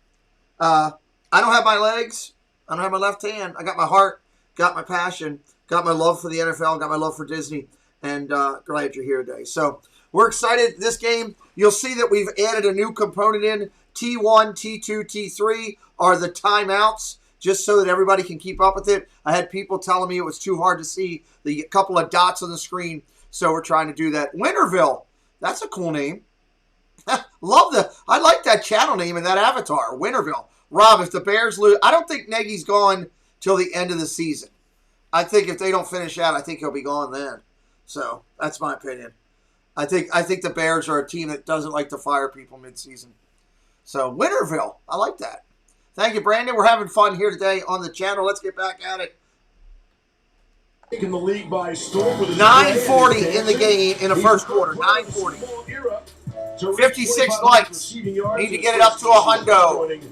I don't have my legs. I don't have my left hand. I got my heart, got my passion, got my love for the NFL, got my love for Disney, and glad you're here today. So we're excited. This game, you'll see that we've added a new component in. T1, T2, T3 are the timeouts, just so that everybody can keep up with it. I had people telling me it was too hard to see the couple of dots on the screen, so we're trying to do that. Winterville. That's a cool name. I like that channel name and that avatar, Winterville. Rob, if the Bears lose, I don't think Nagy's gone till the end of the season. I think if they don't finish out, I think he'll be gone then. So that's my opinion. I think the Bears are a team that doesn't like to fire people mid-season. So Winterville, I like that. Thank you, Brandon. We're having fun here today on the channel. Let's get back at it. In the league by storm with 9:40 in the game in the first quarter. 9:40. 56 likes. Need to get it up to a hundo.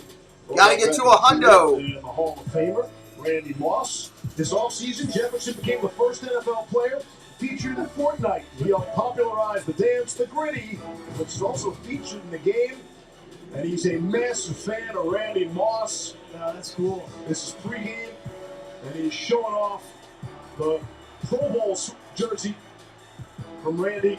Got to get to a hundo. The Hall of Famer, Randy Moss. This offseason, Jefferson became the first NFL player featured in Fortnite. He helped popularize the dance, the gritty, which is also featured in the game. And he's a massive fan of Randy Moss. That's cool. This is pregame, and he's showing off the Pro Bowl jersey from Randy.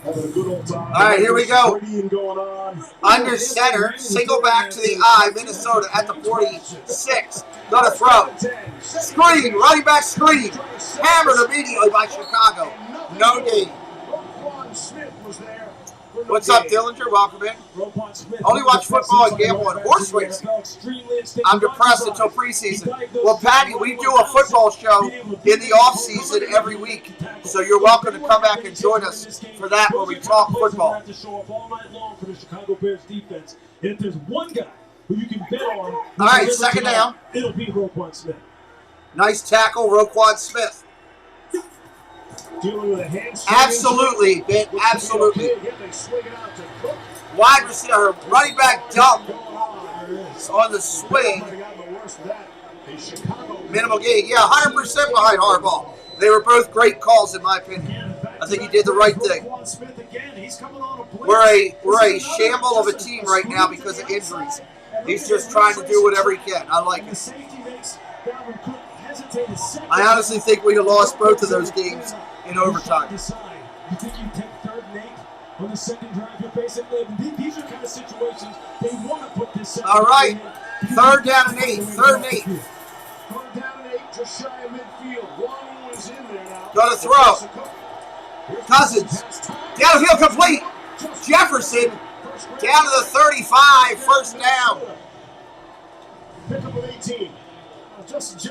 Having a good old time. All right, here we go. Going on. Under center, single back to the eye, Minnesota at the 46. Gonna throw. Screen, running back screen. Hammered immediately by Chicago. No D. What's up, Dillinger? Welcome in. Only watch football and gamble on horse racing. I'm depressed until preseason. Well, Patty, we do a football show in the off season every week, so you're welcome to come back and join us for that where we talk football. If there's one guy who you can bet on, all right, second down. It'll be Roquan Smith. Nice tackle, Roquan Smith. Dealing with a hand absolutely, Ben. Absolutely. Wide receiver, running back dump on the swing. Minimal gain. Yeah, 100% behind Harbaugh. They were both great calls, in my opinion. I think he did the right thing. We're a shamble of a team right now because of injuries. He's just trying to do whatever he can. I like it. I honestly think we lost both of those games in overtime. You think you take third and 8 on the second drive? You're basically, these are kind of situations they want to put this. All right, third down and 8. Third and 8. Third down and 8, just shy of midfield. One is in there now. Got to throw. Cousins. Downfield complete. Jefferson down to the 35. First down. Pickup of 18.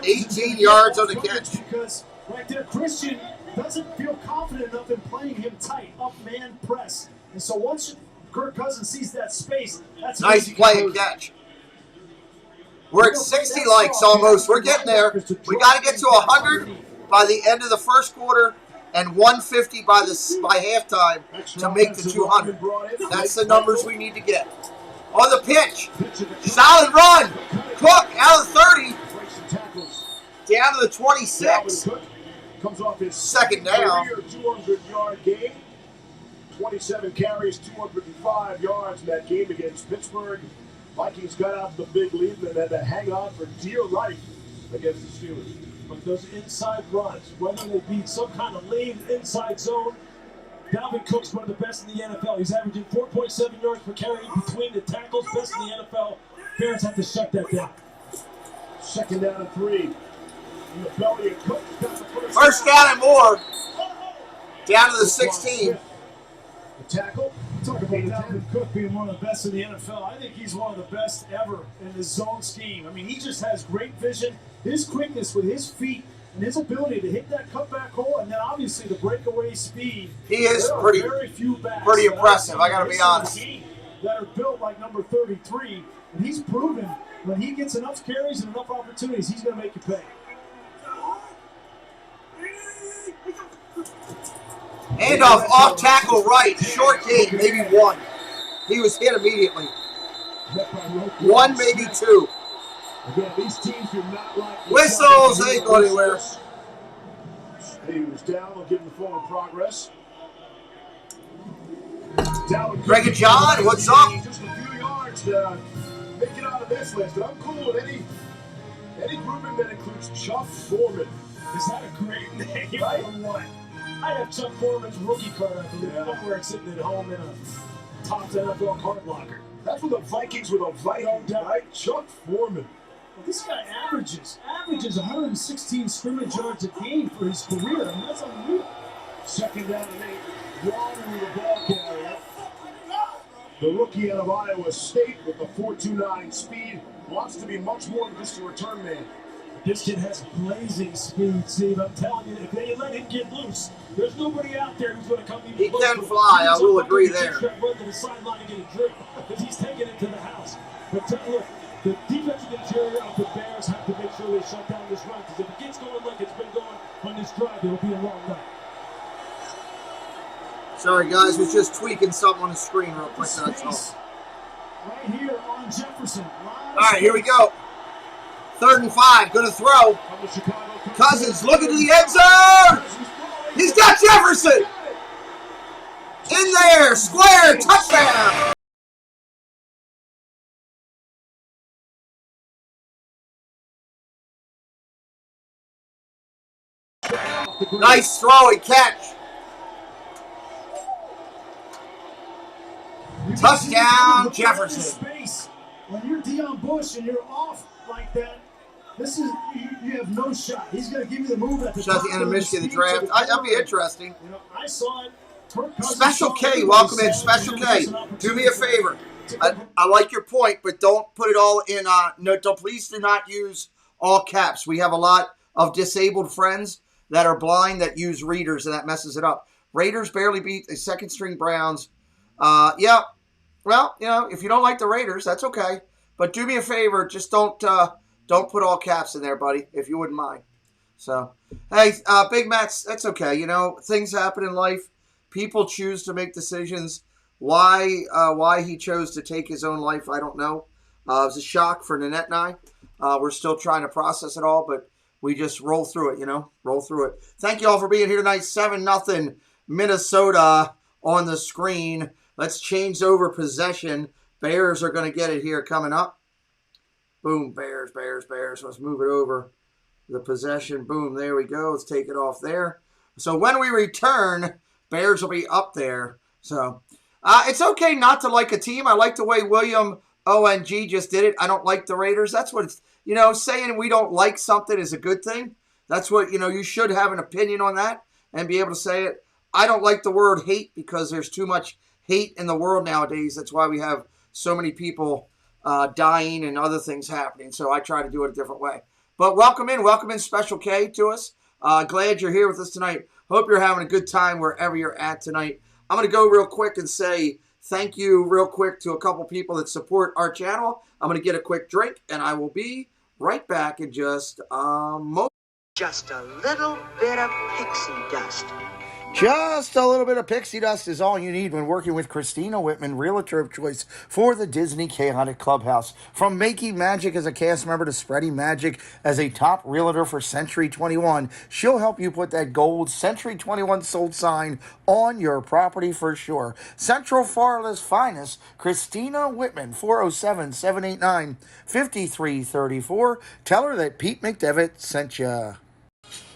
18 yards on the catch. Because right there, Christian doesn't feel confident enough in playing him tight, up man press. And so once Kirk Cousins sees that space, that's nice play and catch. We're at 60 likes almost. We're getting there. We got to get to 100 by the end of the first quarter and 150 by halftime to make the 200. That's the numbers we need to get. On the pitch, solid run. Cook out of the 30, down to the 26. Comes off his second down. 200-yard game. 27 carries, 205 yards in that game against Pittsburgh. Vikings got out the big lead and had to hang on for dear life against the Steelers. But those inside runs, whether they be some kind of lane inside zone, Dalvin Cook's one of the best in the NFL. He's averaging 4.7 yards per carry between the tackles, best in the NFL. Bears have to shut that down. Second down and 3. In the belly of Cook. First down and more. Down to the 16. The tackle. Talk about Dalvin Cook being one of the best in the NFL. I think he's one of the best ever in the zone scheme. I mean, he just has great vision. His quickness with his feet and his ability to hit that cutback hole, and then obviously the breakaway speed. He is pretty impressive, I got to be honest. That are built like number 33, and he's proven when he gets enough carries and enough opportunities, he's going to make you pay. Handoff off tackle right, short gain, maybe 1. He was hit immediately. 1, maybe 2. Again, these teams do not like whistles, they ain't going anywhere. He was down, they'll give him the forward progress. Greg and John, what's up? Just a few yards to make it out of this list. And I'm cool with any grouping that includes Chuck Foreman. Is that a great name? Right? What? I have Chuck Foreman's rookie card, I believe. Somewhere sitting at home in a top NFL card locker. That's what the Vikings with a vital right? Chuck Foreman. Well, this guy averages 116 scrimmage yards a game for his career. I mean, that's unreal. Second down and 8. Wandering the ball carrier. The rookie out of Iowa State with the 4.29 speed wants to be much more than just a return man. This kid has blazing speed, Steve. I'm telling you, if they let him get loose, there's nobody out there who's going to come even He close. can fly, I will agree there. Run to the sideline and get a drip because he's taking it to the house. But look, the defensive interior of the Bears have to make sure they shut down this run because if it gets going like it's been going on this drive, it'll be a long night. Sorry, guys, was just tweaking something on the screen real quick. That's all. Right here on Jefferson. All right, here we go. 3rd and 5, going to throw. Cousins looking to the end zone. He's got Jefferson. In there, square, touchdown. Nice throw and catch. Touchdown, Jefferson. When you're Deion Bush and you're off like that, this is you have no shot. He's going to give you the move at the top. At the end of Michigan, the draft. That'll be interesting. You know, I saw it. Special K, welcome in. Special K, do me a favor. I like your point, but don't put it all in. Please do not use all caps. We have a lot of disabled friends that are blind that use readers, and that messes it up. Raiders barely beat the second-string Browns. Yeah. Well, you know, if you don't like the Raiders, that's okay. But do me a favor, just don't put all caps in there, buddy, if you wouldn't mind. So, hey, Big Matt's, that's okay. You know, things happen in life. People choose to make decisions. Why he chose to take his own life, I don't know. It was a shock for Nanette and I. We're still trying to process it all, but we just roll through it, you know, roll through it. Thank you all for being here tonight. 7-0 Minnesota on the screen. Let's change over possession. Bears are going to get it here coming up. Boom, Bears. Let's move it over. The possession, boom, there we go. Let's take it off there. So when we return, Bears will be up there. So it's okay not to like a team. I like the way William ONG just did it. I don't like the Raiders. That's what it's, you know, saying we don't like something is a good thing. That's what, you know, you should have an opinion on that and be able to say it. I don't like the word hate because there's too much hate in the world nowadays. That's why we have so many people dying and other things happening. So I try to do it a different way. But welcome in Special K to us. Glad you're here with us tonight. Hope you're having a good time wherever you're at tonight. I'm going to go real quick and say thank you real quick to a couple people that support our channel. I'm going to get a quick drink, and I will be right back in just a moment. Just a little bit of pixie dust. Just a little bit of pixie dust is all you need when working with Christina Whitman, realtor of choice for the Disney Chaotic Clubhouse. From making magic as a cast member to spreading magic as a top realtor for Century 21, she'll help you put that gold Century 21 sold sign on your property for sure. Central Florida's finest, Christina Whitman, 407-789-5334. Tell her that Pete McDevitt sent you.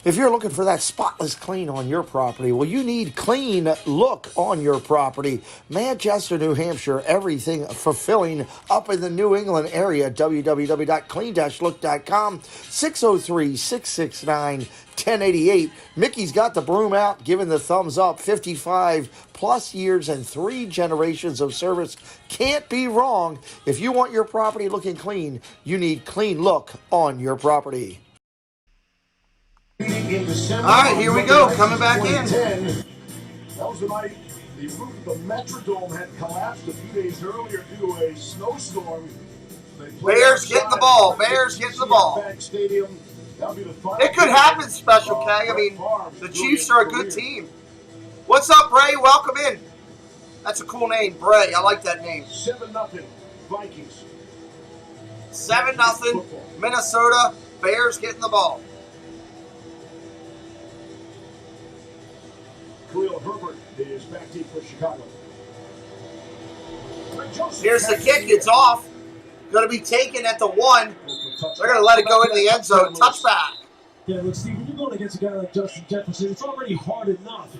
If you're looking for that spotless clean on your property, well, you need clean look on your property. Manchester, New Hampshire, everything fulfilling up in the New England area. www.clean-look.com, 603-669-1088. Mickey's got the broom out, giving the thumbs up. 55 plus years and 3 generations of service. Can't be wrong. If you want your property looking clean, you need clean look on your property. All right, here we go. Coming back in. That was the night the roof of the Metrodome had collapsed a few days earlier due to a snowstorm. Bears getting the ball. Bears getting the ball. It could happen, Special K. I mean, the Chiefs are a good team. What's up, Bray? Welcome in. That's a cool name, Bray. I like that name. 7-0 Vikings. 7-0 Minnesota. Bears getting the ball. Khalil Herbert is back deep for Chicago. Here's the kick. It's off. Going to be taken at the 1. They're going to let it go into the end zone. Touchback. Yeah, look, Steve, when you're going against a guy like Justin Jefferson, it's already hard enough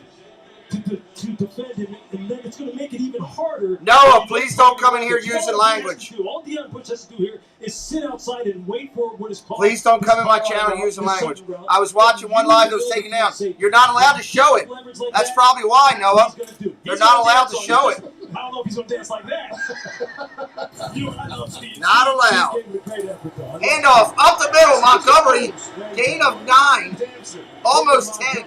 to defend him, and then it's going to make it even harder. Noah, please don't come in here using language. All Deion Bush has to do here is sit outside and wait for what is called. Please don't come in my channel using language. I was watching one live that was taken down. You're not allowed to show it. That's probably why, Noah. They're not allowed to show it. I don't know if he's going to dance like that. Not allowed. Handoff up the middle. Montgomery, gain of 9. Almost 10.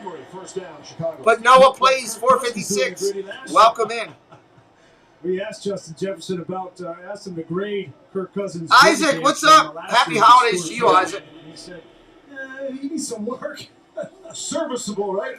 But Noah plays 4:56. Welcome in. We asked Justin Jefferson about, asked him to grade Kirk Cousins. Isaac, what's up? Happy holidays to you, Isaac. He said, he needs some work. Serviceable, right?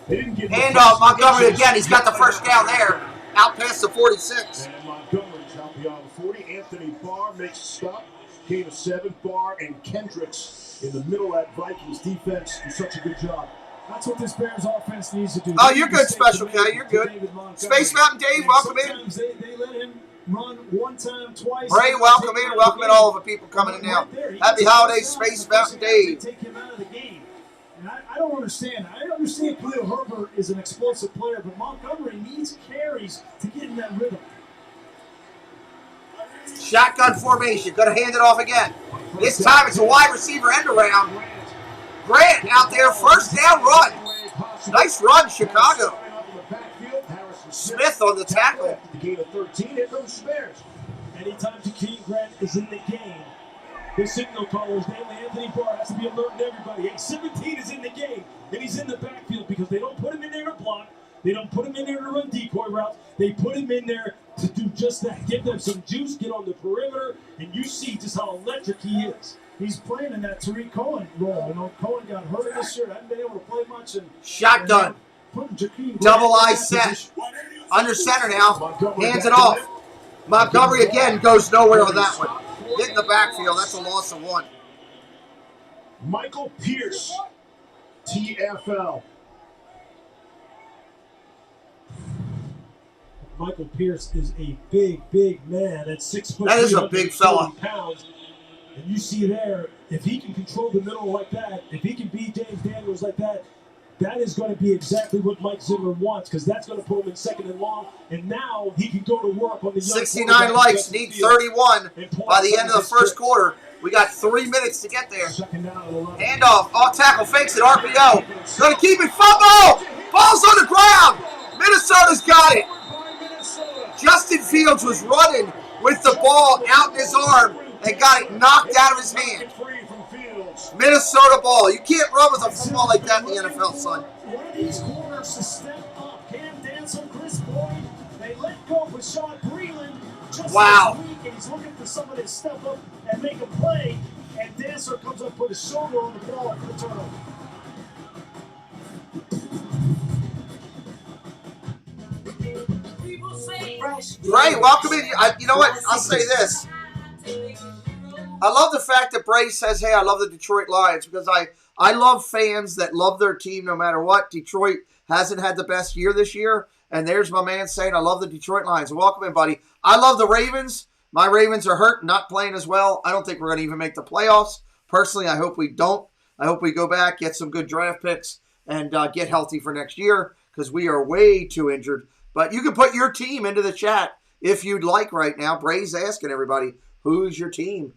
Handoff, Montgomery again. He's got the first down there. Out past the 46. And Montgomery's out beyond the 40. Anthony Barr makes a stop. Gain of 7. Barr and Kendricks in the middle of that Vikings defense do such a good job. That's what this Bears offense needs to do. Oh, you're good, Special K. You're good. Space Mountain Dave, welcome in. They let him run one time, twice. Ray, welcome in. Welcome in all of the people coming in now. Happy holidays, Space Mountain Dave. Take him out of the game. And I don't understand. I understand Khalil Herbert is an explosive player, but Montgomery needs carries to get in that rhythm. Shotgun formation. Going to hand it off again. This time it's a wide receiver end around. Grant out there. First down run. Nice run, Chicago. Smith on the tackle. The gain of 13. Here comes Bears. Anytime Jakeem Grant is in the game, the signal caller's name, Anthony Barr, has to be alerting everybody. Hey, 17 is in the game, and he's in the backfield because they don't put him in there to block. They don't put him in there to run decoy routes. They put him in there to do just that. Give them some juice, get on the perimeter, and you see just how electric he is. He's playing in that Tariq Cohen role. You know, Cohen got hurt this year. Hasn't been able to play much. Shotgun. Double eye set. Under center now. Hands it off. Montgomery again goes nowhere with that one. Hit in the backfield. That's a loss of 1. Michael Pierce, TFL. Michael Pierce is a big, big man. At 6 foot. That is a big fella. Pounds. And you see there, if he can control the middle like that, if he can beat James Daniels like that, that is going to be exactly what Mike Zimmer wants, because that's going to put him in 2nd and long. And now he can go to work on the young 69 likes, need 31 by the end of the first quarter. We got 3 minutes to get there. Handoff, off tackle, fakes it, RPO. Going to keep it, fumble! Ball's on the ground. Minnesota's got it. Justin Fields was running with the ball out in his arm and got it knocked out of his hand. Minnesota ball. You can't run with a football like that in the NFL, son. One of these corners to step up. Cam Dantzler, Chris Boyd. They let go of Sean Breland just this week, and he's looking for somebody to step up and make a play. And Dantzler comes up with his shoulder on the ball for the turnover. Bray, welcome in. You know what? I'll say this. I love the fact that Bray says, hey, I love the Detroit Lions, because I love fans that love their team no matter what. Detroit hasn't had the best year this year, and there's my man saying, I love the Detroit Lions. Welcome in, buddy. I love the Ravens. My Ravens are hurt, not playing as well. I don't think we're going to even make the playoffs. Personally, I hope we don't. I hope we go back, get some good draft picks, and get healthy for next year, because we are way too injured. But you can put your team into the chat if you'd like right now. Bray's asking everybody, who's your team?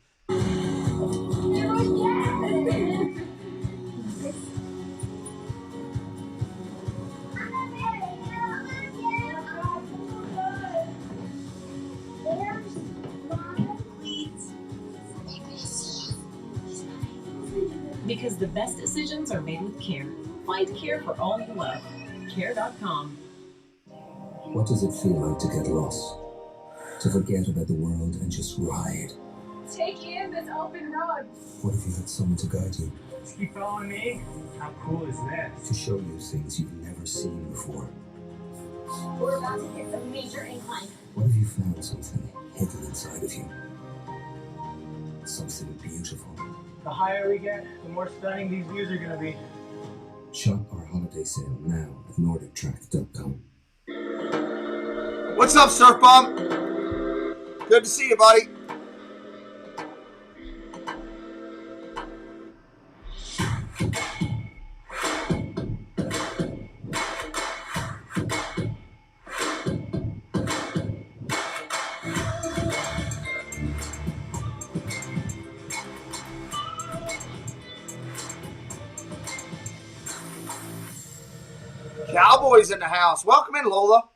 Because the best decisions are made with care. Find care for all you love. Care.com. What does it feel like to get lost? To forget about the world and just ride? Take in this open road. What if you had someone to guide you? Keep following me? How cool is this? To show you things you've never seen before? We're about to hit some major incline. What if you found something hidden inside of you? Something beautiful. The higher we get, the more stunning these views are going to be. Shop our holiday sale now at NordicTrack.com. What's up, Surf Bomb? Good to see you, buddy. Cowboys in the house. Welcome in, Lola.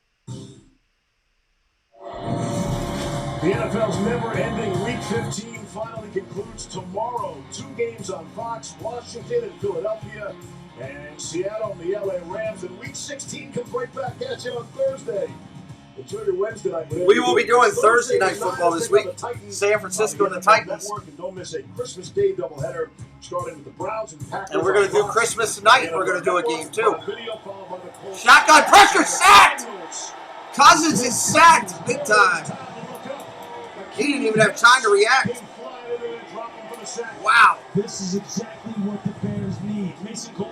The NFL's never-ending Week 15 finally concludes tomorrow. 2 games on Fox, Washington and Philadelphia, and Seattle and the LA Rams. And Week 16 comes right back at you on Thursday. Enjoy your Wednesday night. We will be doing Thursday night football this week. San Francisco and the Titans. And don't miss a Christmas Day doubleheader starting with the Browns and Packers. And we're going to do Christmas night. We're going to do a game too. Shotgun pressure, sacked! Cousins is sacked big time. He didn't even have time to react. Wow. This is exactly what the Bears need.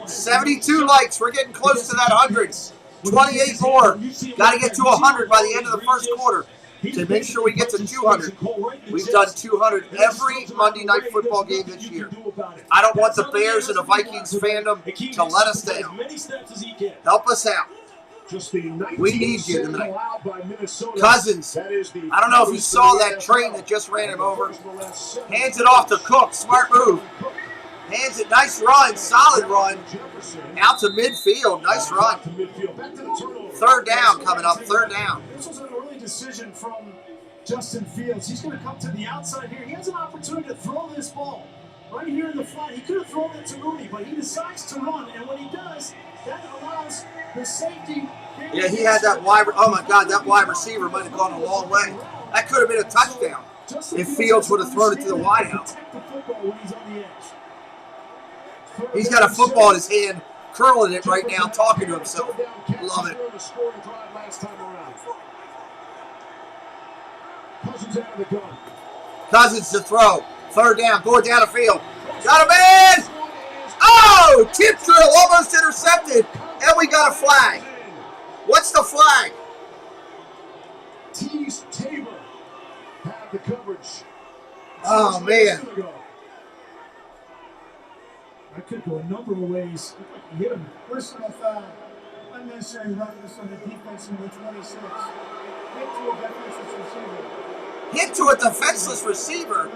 72 likes. We're getting close to that 100. 28 more. Got to get to 100 by the end of the first quarter to make sure we get to 200. We've done 200 every Monday night football game this year. I don't want the Bears and the Vikings fandom to let us down. Help us out. We need you tonight. Cousins, I don't know if you saw that train that just ran him over. Hands it off to Cook. Smart move. Hands it. Nice run. Solid run. Out to midfield. Nice run. 3rd down coming up. 3rd down. This was an early decision from Justin Fields. He's going to come to the outside here. He has an opportunity to throw this ball right here in the flat. He could have thrown it to Mooney, but he decides to run. And when he does, that allows the safety. Yeah, he had that wide. Oh my God, that wide receiver might have gone a long way. That could have been a touchdown if Fields would have thrown it to the wide out. He's got a football in his hand, curling it right now, talking to himself. Love it. Cousins to throw. 3rd down, going down the field. Got him in! Oh! Tip drill, almost intercepted, and we got a flag. What's the flag? Tease Tabor had the coverage. Oh, man. I could go a number of ways. Hit him. Personal foul. Unnecessary roughness on the defense in the 26. Hit to a defenseless receiver. Hit to a defenseless receiver?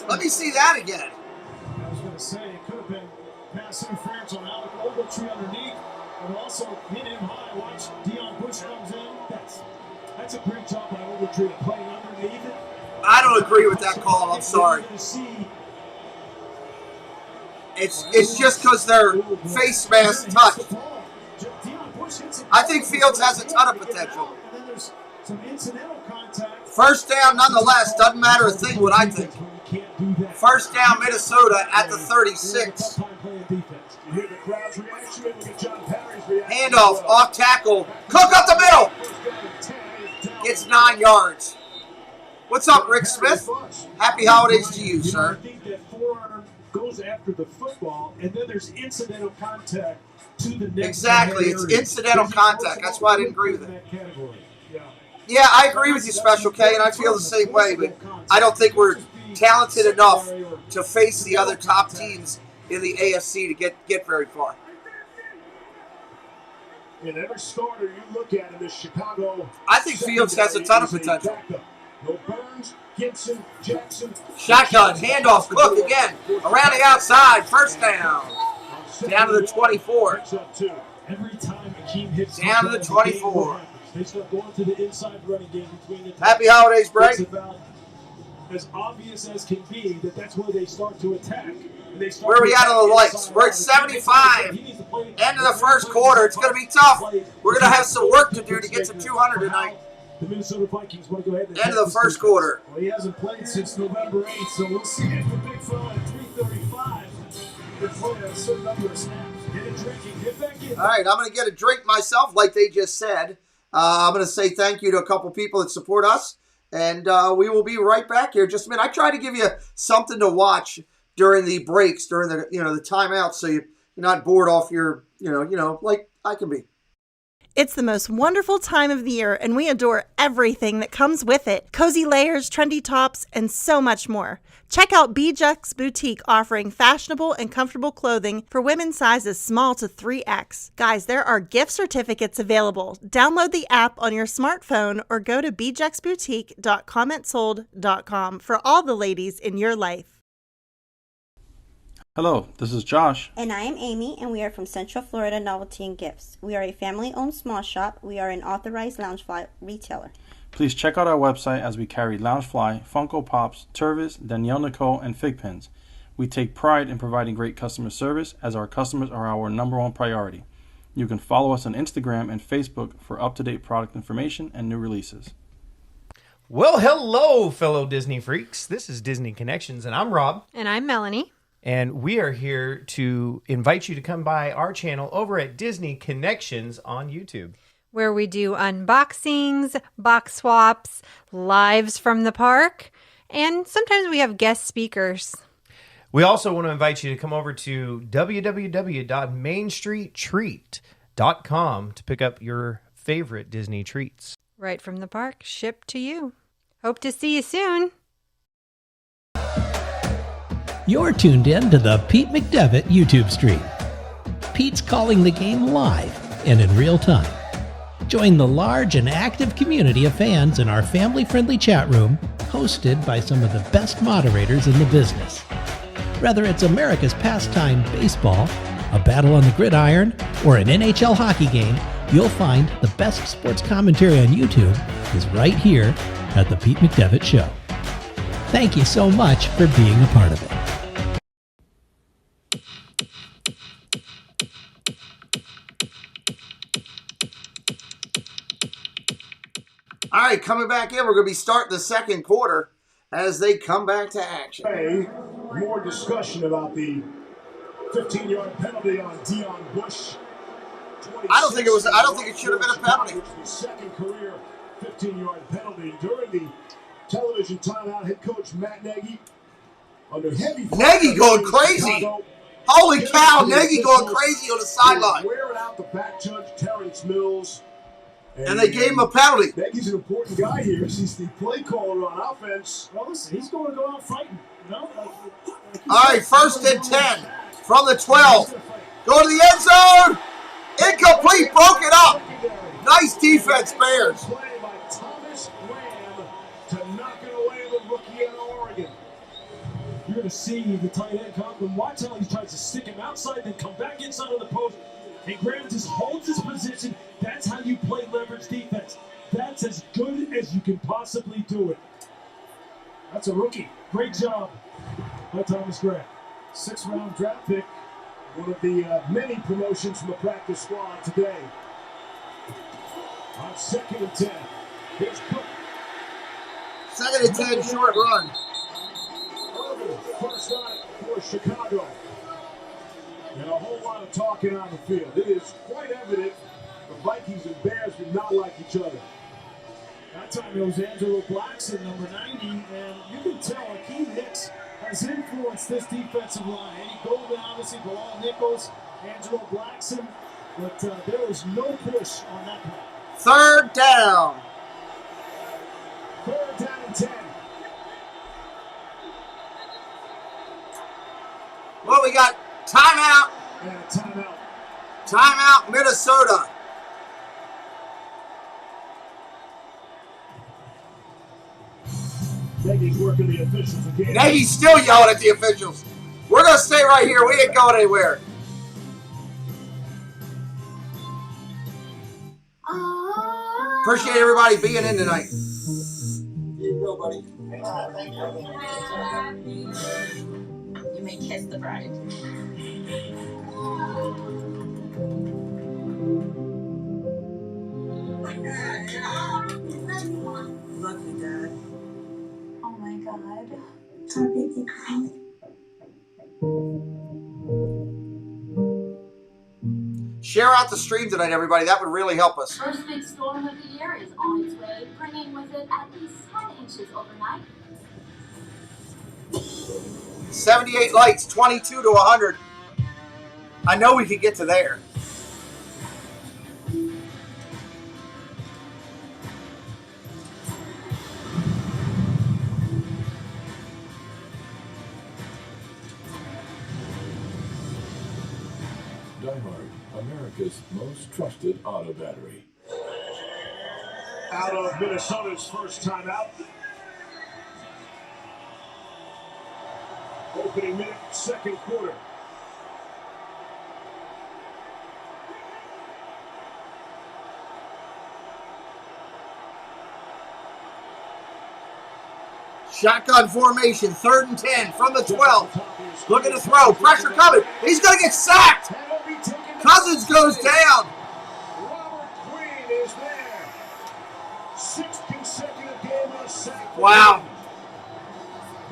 Let me see that again. I was going to say, it could have been pass interference on Alec Ogletree underneath. And also hit him high. Watch Deion Bush comes in. That's a great job by Ogletree playing underneath it. I don't agree with that call. I'm sorry. It's just because their face mask touched. I think Fields has a ton of potential. First down nonetheless. Doesn't matter a thing what I think. First down Minnesota at the 36. Handoff, off tackle. Cook up the middle. Gets 9 yards. What's up, Rick Smith? Happy holidays to you, sir. I think that forearm goes after the football, and then there's incidental contact to the next. Exactly, it's incidental contact. That's why I didn't agree with it. Yeah, I agree with you, Special K, and I feel the same way, but I don't think we're talented enough to face the other top teams in the AFC to get very far. In every starter you look at in this Chicago, I think Fields has a ton of potential. No Burns, Gibson, Jackson. Shotgun, handoff, Cook again. Around the outside, first down. Down to the 24. Every time Akeem hits down to the 24. They start going to the inside running game between the. Happy holidays, Brett. It's about as obvious as can be that that's where they start to attack. Where are we at on the lights? We're at 75. End of the first quarter. It's going to be tough. We're going to have some work to do to get to 200 tonight. The Minnesota Vikings want to go ahead and end of the first quarter. Well, he hasn't played since November 8th, so we'll see if the big fella at 3:35 can play a certain number of snaps. Get a drinking, get back in. All right, I'm going to get a drink myself, like they just said. I'm going to say thank you to a couple people that support us, and we will be right back here. Just a minute. I try to give you something to watch during the breaks, during the the timeouts, so you're not bored off your like I can be. It's the most wonderful time of the year, and we adore everything that comes with it. Cozy layers, trendy tops, and so much more. Check out MINvsCHI Boutique, offering fashionable and comfortable clothing for women's sizes small to 3X. Guys, there are gift certificates available. Download the app on your smartphone or go to bjexboutique.commentsold.com for all the ladies in your life. Hello, this is Josh. And I am Amy, and we are from Central Florida Novelty and Gifts. We are a family-owned small shop. We are an authorized Loungefly retailer. Please check out our website as we carry Loungefly, Funko Pops, Tervis, Danielle Nicole, and Fig Pins. We take pride in providing great customer service as our customers are our number one priority. You can follow us on Instagram and Facebook for up-to-date product information and new releases. Well, hello, fellow Disney freaks. This is Disney Connections, and I'm Rob. And I'm Melanie. And we are here to invite you to come by our channel over at Disney Connections on YouTube, where we do unboxings, box swaps, lives from the park, and sometimes we have guest speakers. We also want to invite you to come over to www.mainstreettreat.com to pick up your favorite Disney treats. Right from the park, shipped to you. Hope to see you soon. You're tuned in to the Pete McDevitt YouTube stream. Pete's calling the game live and in real time. Join the large and active community of fans in our family-friendly chat room, hosted by some of the best moderators in the business. Whether it's America's pastime baseball, a battle on the gridiron, or an NHL hockey game, you'll find the best sports commentary on YouTube is right here at the Pete McDevitt Show. Thank you so much for being a part of it. All right, coming back in, we're going to be starting the second quarter as they come back to action. Hey, more discussion about the 15-yard penalty on Deion Bush. I don't think it should have been a penalty. The second career 15-yard penalty during the television timeout. Head coach Matt Nagy under heavy Nagy going crazy. Holy cow, Nagy going crazy on the sideline. Wearing out the back judge, Terrence Mills. And they gave him a penalty. Nagy's an important guy here. He's the play caller on offense. Well, listen, he's going to go out fighting. All right, 1st and 10 from the 12. Go to the end zone. Incomplete, broken up. Nice defense, Bears. Play by Thomas Graham to knock it away, the rookie out of Oregon. You're going to see the tight end come and watch how he tries to stick him outside, then come back inside of the post. And Graham just holds his position. That's how you play leverage defense. That's as good as you can possibly do it. That's a rookie. Great job by Thomas Graham. 6th-round draft pick. One of the many promotions from the practice squad today. On 2nd and 10. Here's Cook. 2nd and 10, short run. First on for Chicago. And a whole lot of talking on the field. It is quite evident the Vikings and Bears do not like each other. That time it was Angelo Blackson, number 90, and you can tell Akeem Hicks has influenced this defensive line. Eddie Goldman, obviously, Bilal Nichols, Angelo Blackson, but there was no push on that play. 3rd down. 3rd down and 10. Well, we got timeout. And a timeout. Timeout, Minnesota. Nagy's working the officials again. Nagy's still yelling at the officials. We're going to stay right here. We ain't going anywhere. Appreciate everybody being in tonight. You go, buddy. You may kiss the bride. Love you, Dad. Oh my God. Our baby girl. Share out the stream tonight, everybody. That would really help us. First big storm of the year is on its way, bringing with it at least 10 inches overnight. 78 lights, 22 to 100. I know we could get to there. Diehard, America's most trusted auto battery. Out of Minnesota's first timeout. Opening minute, 2nd quarter. Shotgun formation, 3rd and 10 from the 12. Looking to throw. Pressure coming. He's going to get sacked. Cousins goes down. Robert Quinn is there. 6th consecutive game of sack. Wow.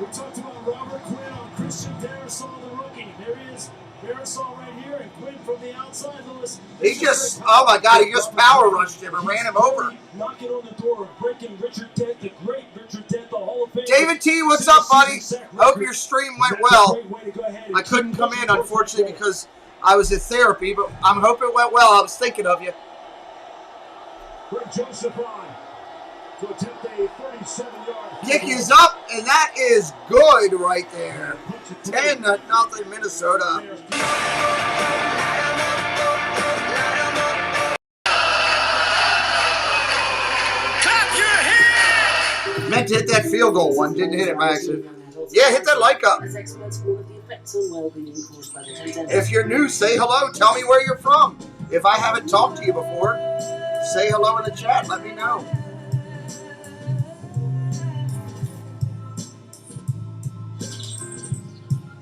We talked about Robert Quinn on Christian Darrisaw, the rookie. There he is. Darrisaw right here, and Quinn from the outside, Lewis. He just, oh my God, he just power rushed him and ran him over. Knocking on the door, breaking Richard Dent, the great Richard Dent, the Hall of Fame. David T, what's up, buddy? Hope your stream went well. I couldn't come in, unfortunately, because I was in therapy, but I'm hoping it went well. I was thinking of you. Greg Joseph on to attempt a 37-yard. Kick is up, and that is good right there. 10-0 Minnesota. Meant to hit that field goal one, didn't hit it by accident. Yeah, hit that like up. If you're new, say hello. Tell me where you're from. If I haven't talked to you before, say hello in the chat. Let me know.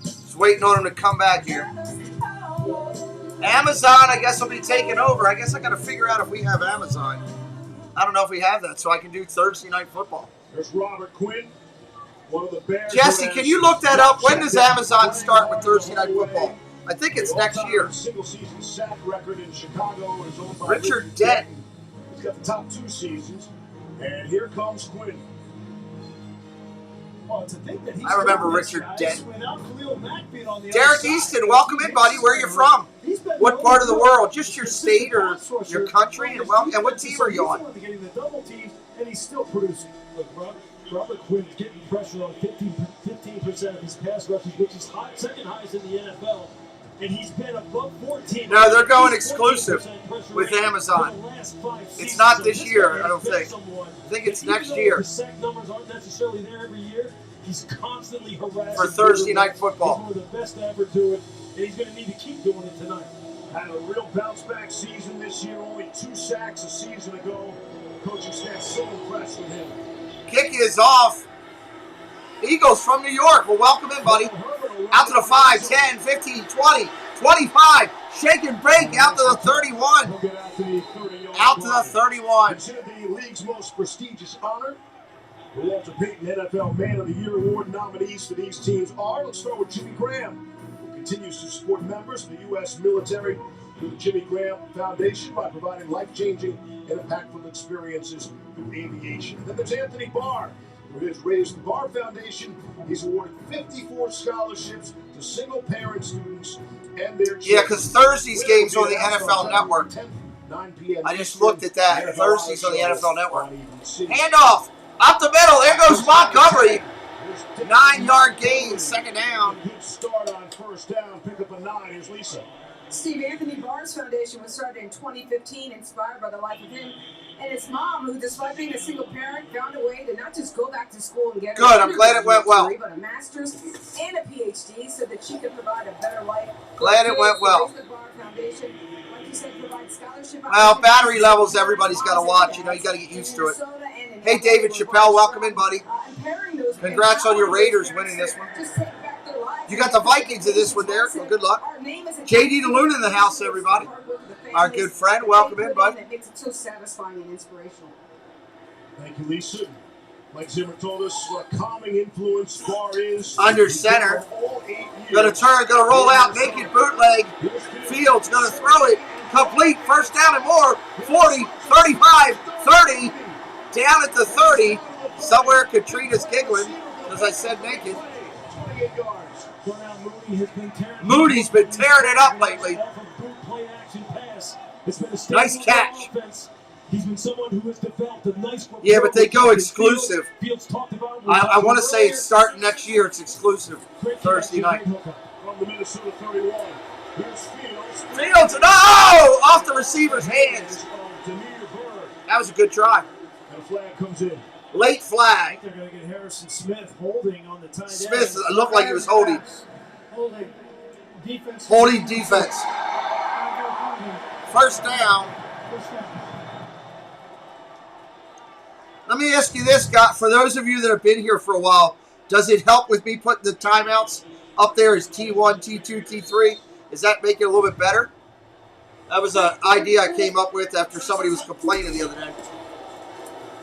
Just waiting on him to come back here. Amazon, I guess, will be taking over. I guess I got to figure out if we have Amazon. I don't know if we have that, so I can do Thursday Night Football. There's Robert Quinn, one of the Bears. Jesse, can you look that up? When does Amazon start with Thursday Night Football? I think it's next year. Single-season sack record in Chicago is owned by Richard Dent. He's got the top 2 seasons, and here comes Quinn. Oh, to think that he's I remember Richard Dent. without Khalil Mack being on the Derek other Easton, side. welcome in, buddy. Where are you from? What part of the world? Just your state or your country? And what team are you on? Getting the double teams, and he's still producing. Look, Robert Quinn's getting pressure on 15% of his pass rushes, which is high, second highest in the NFL. And he's been above 14. No, they're going exclusive with Amazon. It's not this year, I don't think. I think it's next year. The sack numbers aren't necessarily there every year. He's constantly harassing for Thursday Night Football. He's one of the best to ever do it, and he's going to need to keep doing it tonight. Had a real bounce-back season this year, only 2 sacks a season ago. Coaching staff so impressed with him. Kick is off. Eagles from New York. Well, welcome in, buddy. Out to the 5, 10, 15, 20, 25. Shake and break out to the 31. Out to the 31. Considered the league's most prestigious honor. The Walter Payton NFL Man of the Year Award nominees for these teams are, let's start with Jimmy Graham, who continues to support members of the U.S. military through the Jimmy Graham Foundation by providing life-changing and impactful experiences through aviation. Then there's Anthony Barr, who has raised the Barr Foundation. He's awarded 54 scholarships to single-parent students and their children. Yeah, because Thursday's game's on the NFL Network. 9 p.m. I just looked at that. Thursday's on the NFL Network. Handoff. Up the middle. There goes Montgomery. 9-yard gain. Second down. Good start on first down. Pick up a 9. Here's Lisa. Steve, Anthony Barr's Foundation was started in 2015, inspired by the life of him and his mom, who, despite being a single parent, found a way to not just go back to school and get Good, I'm glad it went well. but a master's and a PhD so that she could provide a better life. Glad it went well. The Barr Foundation, like you said, provides scholarship. Well, battery levels everybody's got to watch. You know, you got to get used to it. Hey, David Chappelle, welcome in, buddy. Congrats on your Raiders winning this one. You got the Vikings in this one, Derek. Well, good luck. JD DeLuna in the house, everybody. Our good friend, welcome in, bud. That makes it so satisfying and inspirational. Thank you, Lisa. Like Zimmer told us, what a calming influence Barr is. Under center. Going to turn, going to roll out, naked bootleg. Fields going to throw it. Complete, first down and more. 40, 35, 30. Down at the 30. Somewhere Katrina's giggling, as I said, naked. Moody's been tearing it up lately. Nice catch. He's been someone who has developed a nice. Yeah, but they go exclusive. I want to say it's starting next year. It's exclusive Thursday night. From the Minnesota 31. Here's Fields, no! Off the receiver's hands. That was a good try. And a flag comes in. Late flag. They're going to get Harrison Smith holding on the tight end. Smith looked like he was holding. Holding defense. Holding defense. First down. Let me ask you this, Scott. For those of you that have been here for a while, does it help with me putting the timeouts up there as T1, T2, T3? Does that make it a little bit better? That was an idea I came up with after somebody was complaining the other day.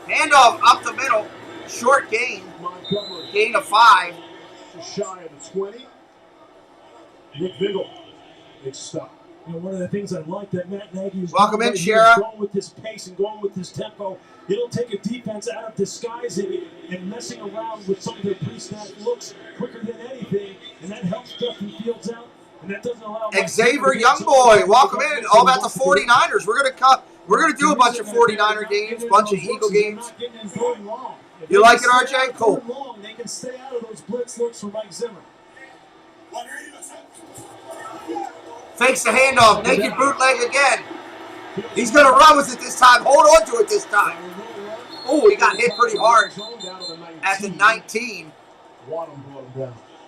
Handoff up the middle. Short gain. Gain of 5. Just shy of the 20. Nick Vigil. Big stop. You know, one of the things I like that Matt Nagy is welcome in, right Shara. Going with this pace and going with this tempo. It'll take a defense out of disguising it and messing around with some of their pre-snap looks quicker than anything, and that helps Justin Fields out. And that doesn't allow Xavier Youngboy, welcome in. All about the 49ers. We're gonna do a bunch of 49er games, a bunch of Eagle games. You like it, RJ? Cool. They can stay out of those blitz looks from Mike Zimmer. Fakes the handoff. Naked bootleg again. He's going to run with it this time. Hold on to it this time. Oh, he got hit pretty hard at the 19.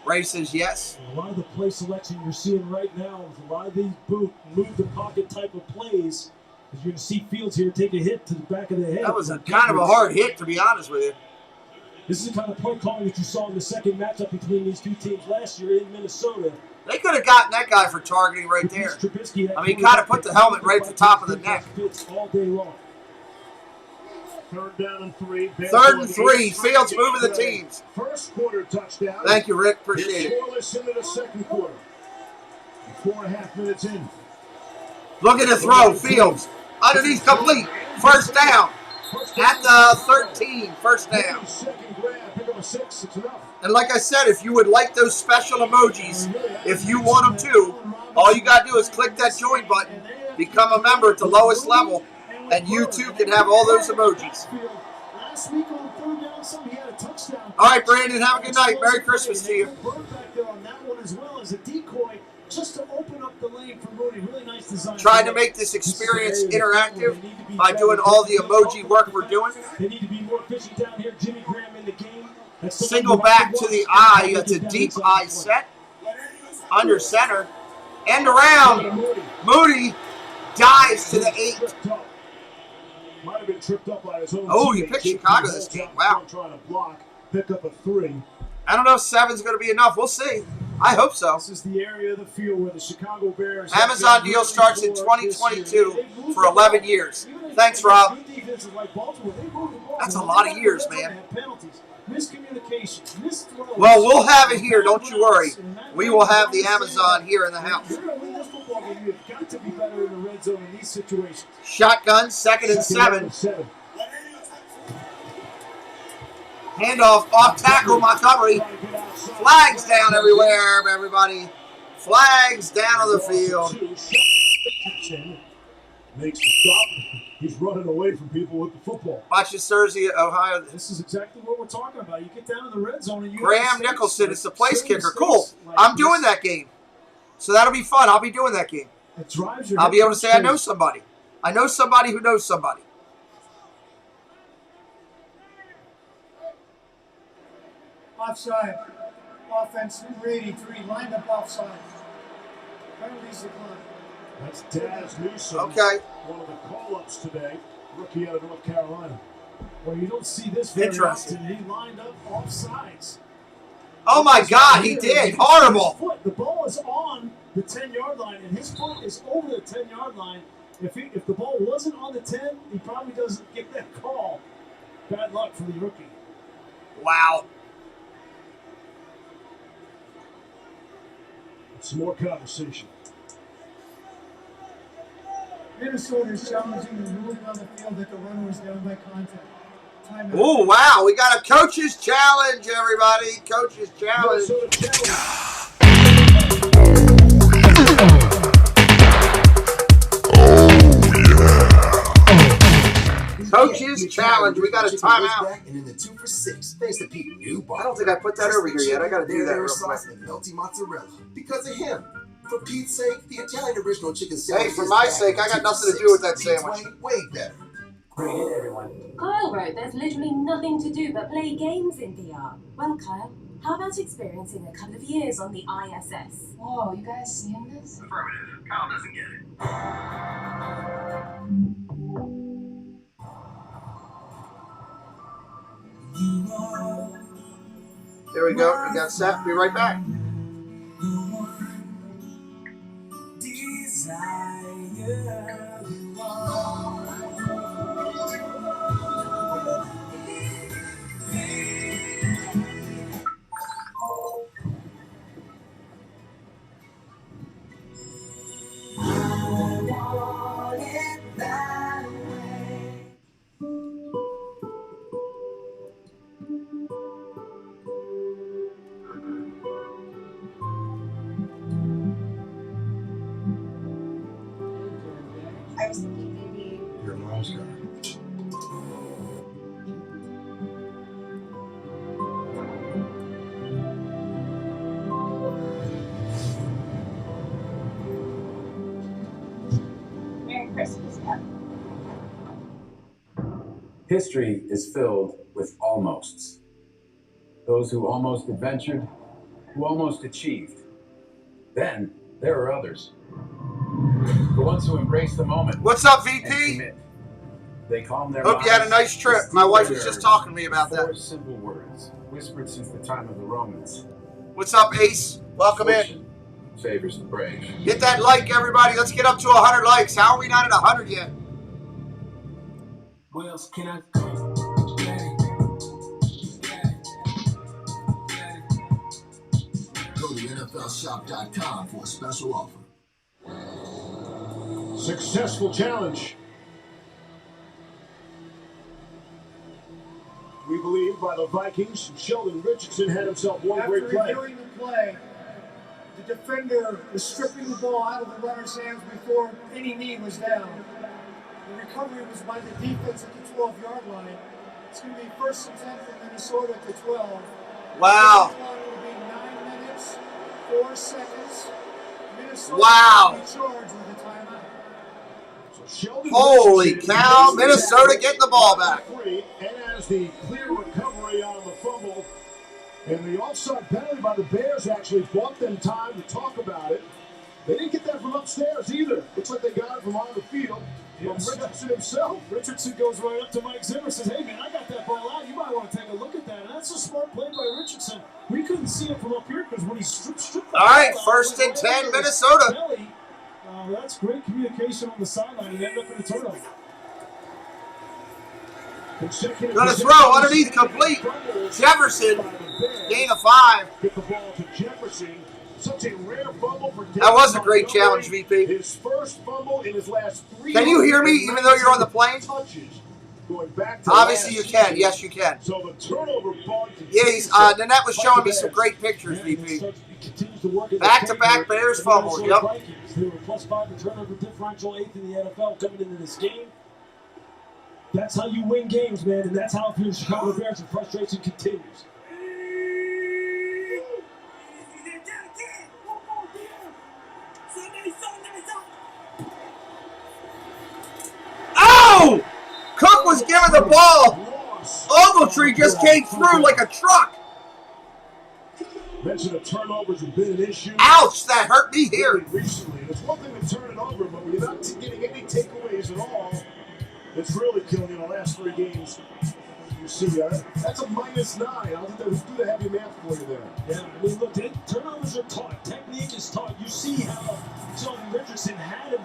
Ray says yes. A lot of the play selection you're seeing right now is a lot of these move the pocket type of plays. You're going to see Fields here take a hit to the back of the head. That was kind of a hard hit, to be honest with you. This is the kind of play calling that you saw in the second matchup between these two teams last year in Minnesota. They could have gotten that guy for targeting right there. I mean, he kind of put the helmet right at the top of the neck. All day long. Third down and 3. Third and 3. Fields moving the teams. First quarter touchdown. Thank you, Rick. Appreciate it. Scoreless into the second quarter. 4.5 minutes in. Look at the throw. Fields. Underneath complete. First down. At the 13. First down. Second grab. Pick up a 6. It's enough. And like I said, if you would like those special emojis, if you want them too, all you got to do is click that join button, become a member at the lowest level, and you too can have all those emojis. Last week on third down, somebody had a touchdown. All right, Brandon, have a good night. Merry Christmas to you. Back there on that one as well as a decoy, just to open up the lane for Mooney. Really nice design. Trying to make this experience interactive by doing all the emoji work we're doing. They need to be more efficient down here. Jimmy Graham in the game. Single back to the eye. That's a deep eye set. Under center. End around. Moody dives to the 8. Might have been tripped up by his own. Oh, you picked Chicago this game. Wow. Trying to block, pick up a 3. I don't know if 7's going to be enough. We'll see. I hope so. This is the area of the field where the Chicago Bears. Amazon deal starts in 2022 for 11 years. Thanks, Rob. That's a lot of years, man. Well, we'll have it here. Don't you worry. We will have the Amazon here in the house. Shotgun, 2nd and 7. Handoff, off tackle, Montgomery. Flags down everywhere, everybody. Flags down on the field. Makes the stop. He's running away from people with the football. Watch this Thursday, Ohio. This is exactly what we're talking about. You get down in the red zone and you. Graham Nicholson is the place kicker. Cool. I'm doing that game. So that'll be fun. I'll be doing that game. I'll be able to say I know somebody. I know somebody who knows somebody. Offside. Offense, number 83, lined up offside. Penalties decline. That's Daz Newsome. Okay. One of the call-ups today. Rookie out of North Carolina. Well, you don't see this very often. He lined up offsides. Oh, my God, he did. Horrible. The ball is on the 10-yard line, and his foot is over the 10-yard line. If the ball wasn't on the 10, he probably doesn't get that call. Bad luck for the rookie. Wow. Some more conversation. Minnesota is challenging the ruling on the field that the runner was down by contact. Oh, wow. We got a coach's challenge, everybody. Coach's challenge. Coach's challenge. We got a timeout. And in the 2 for 6, thanks to Pete New Bar. I don't think I put that over here yet. I got to do that real quick. And melty mozzarella. Because of him. For Pete's sake, the Italian original chicken sandwich. Hey, for my sake, I got nothing to do with that sandwich. Way better. Great, everyone. Kyle wrote there's literally nothing to do but play games in VR. Well, Kyle, how about experiencing a couple of years on the ISS? Whoa, you guys seeing this? Affirmative. Kyle doesn't get it. There we go. We got set. Be right back. I was thinking maybe. Your mom's car. Merry Christmas, Dad. History is filled with almosts. Those who almost adventured, who almost achieved. Then there are others. The ones who embrace the moment. What's up, VP? They calm their Hope you had a nice trip. My wife was just talking to me about that. 4 simple words, whispered since the time of the Romans. What's up, Ace? Welcome in. Favors the brave. Hit that like, everybody. Let's get up to 100 likes. How are we not at 100 yet? What else can I Go to NFLshop.com for a special offer. Successful challenge. We believe by the Vikings. Sheldon Richardson had himself one great play. After reviewing the play, the defender was stripping the ball out of the runner's hands before any knee was down. The recovery was by the defense at the 12-yard line. It's going to be first and 10 from Minnesota at the 12. Wow. The clock will be 9 minutes, 4 seconds. Minnesota Wow. will be charged with a timeout. Holy cow. Minnesota getting the ball back. And as the clear recovery on the fumble, and the offside penalty by the Bears actually bought them time to talk about it. They didn't get that from upstairs either. Looks like they got it from on the field. From Richardson himself. Richardson goes right up to Mike Zimmer, says, hey, man, I got that ball out. You might want to take a look at that. And that's a smart play by Richardson. We couldn't see it from up here because when he stripped the All right, ball out, first and 10, Minnesota. Belly. That's great communication on the sideline. He ended up in a turnover. Gonna throw underneath, complete. Jefferson, gain of 5. Get the ball to Jefferson. Such a rare fumble for That was a great challenge, VP. His first fumble in his last 3. Can you hear me even though you're on the plane? Going back to Obviously you can. Yes, you can. So the turnover ball. Yeah, Nanette was showing me some great pictures, VP. Back-to-back Bears fumbles. Yep. They were +5 in turnover differential, 8th in the NFL coming into this game. That's how you win games, man, and that's how if you're the Chicago Bears, the frustration continues. Oh! Cook was given the ball. Ogletree just came through like a truck. Mention of turnovers have been an issue. Ouch, that hurt me here. Recently, it's one thing to turn it over, but when you're not getting any takeaways at all, it's really killing you in the last 3 games. You see, that's a -9. I'll do the heavy math for you there. Yeah, I mean, look, turnovers are taught. Technique is taught. You see how Sheldon Richardson had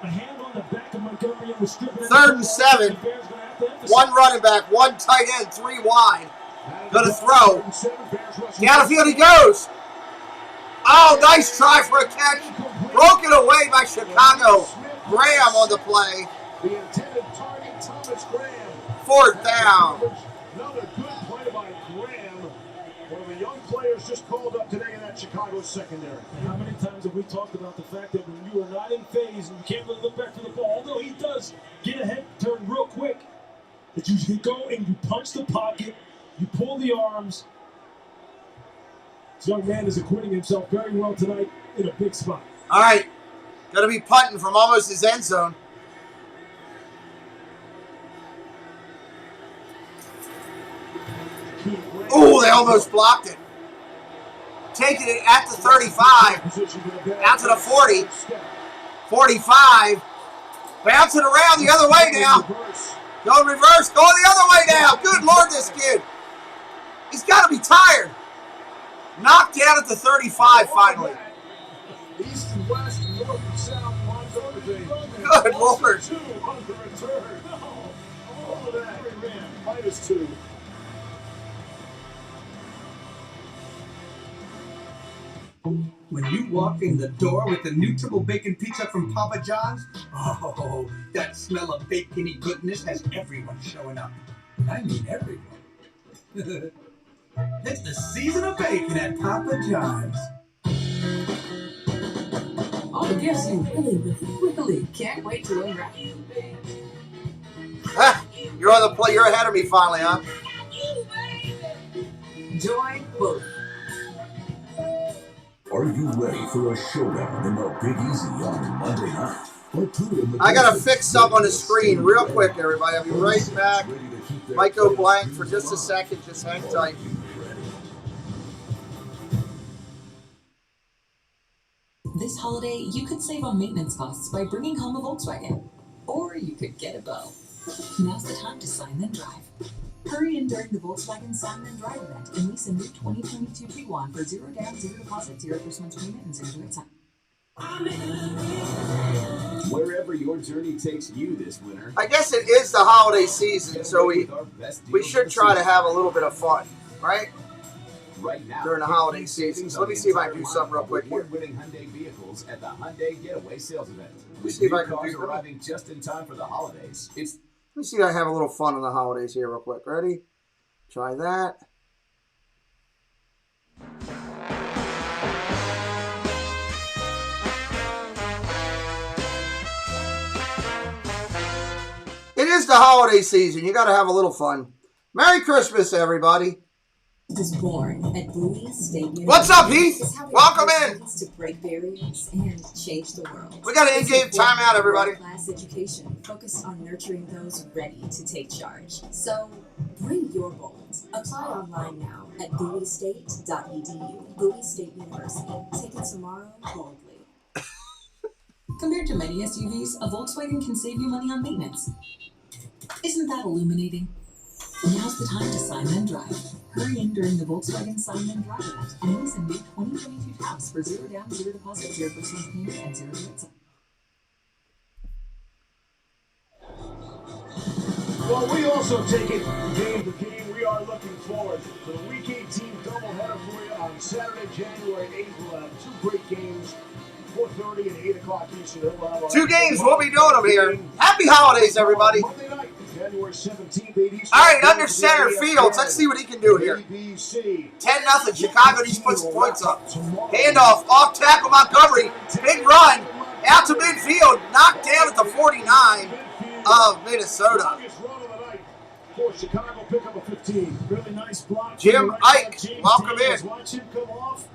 a hand on the back of Montgomery and was stripping it. 3rd and 7. 1 running back, 1 tight end, 3 wide. Gonna throw. Down the field he goes. Oh, nice try for a catch. Broken away by Chicago. Graham on the play. The intended target, Thomas Graham. 4th down. Another good play by Graham. One of the young players just called up today in that Chicago secondary. And how many times have we talked about the fact that when you are not in phase and you can't really look back for the ball, although he does get ahead, turn real quick, that you can go and you punch the pocket, you pull the arms. This young man is acquitting himself very well tonight in a big spot. All right. Going to be punting from almost his end zone. Oh, they almost blocked it. Taking it at the 35. Out to the 40. 45. Bouncing around the other way now. Go reverse. Go the other way now. Good Lord, this kid. He's got to be tired. Knocked down at the 35 finally. East and west, north and south, lines over the Good Lord. 2 on the return. All of that, -2. When you walk in the door with the new triple bacon pizza from Papa John's, oh, that smell of bacony goodness has everyone showing up. I mean everyone. It's the season of bacon at Papa John's. All the gifts you really can't wait to unwrap. You're on the play. You're ahead of me finally, huh? Join both. Are you ready for a showdown in the Big Easy on Monday night? I gotta fix something on the screen real quick, everybody. I'll be right back. Might go blank for just a second. Just hang tight. This holiday, you could save on maintenance costs by bringing home a Volkswagen. Or you could get a bow. Now's the time to sign then drive. Hurry in during the Volkswagen Sign then Drive event and lease a new 2022 Tiguan for 0 down, 0 deposit, 0 first month's payment, and 0 doing time. Wherever your journey takes you this winter. I guess it is the holiday season, so we should try to have a little bit of fun, right? Right now, during the holiday season. So let me see if I can do something real quick here. Award-winning Hyundai vehicles at the Hyundai Getaway Sales Event. Let's see if I can cars do arriving just in time for the holidays. Let me see if I have a little fun on the holidays here real quick. Ready? Try that. It is the holiday season. You got to have a little fun. Merry Christmas, everybody. Was born at Bowie State University. What's up, Heath? Welcome in. To break barriers and change the world. We got an in-game timeout, everybody. Class education focused on nurturing those ready to take charge. So bring your bold. Apply online now at bowiestate.edu. Bowie State University. Take it tomorrow boldly. Compared to many SUVs, a Volkswagen can save you money on maintenance. Isn't that illuminating? Now's the time to sign then drive. Hurry in during the Volkswagen Sign then Drive event and lease a new 2022 Taos for 0 down, 0 deposit, 0% payment, and 0 rates. Well, we also take it game to game. We are looking forward to the Week 18 doubleheader for you on Saturday, January 8th. We'll have 2 great games, 4:30 and 8 o'clock Eastern. 2 games, we'll be doing them here. Happy holidays, everybody. Monday night, January 17th, 8 Eastern. All right, under center Fields. Let's see what he can do here. 10-0. Chicago needs to put some points up. Handoff, off tackle Montgomery. Big run. Out to midfield. Knocked down at the 49 of Minnesota. For Chicago, pick up a 15. Really nice block. Jim Ike, welcome in. Watch him come off.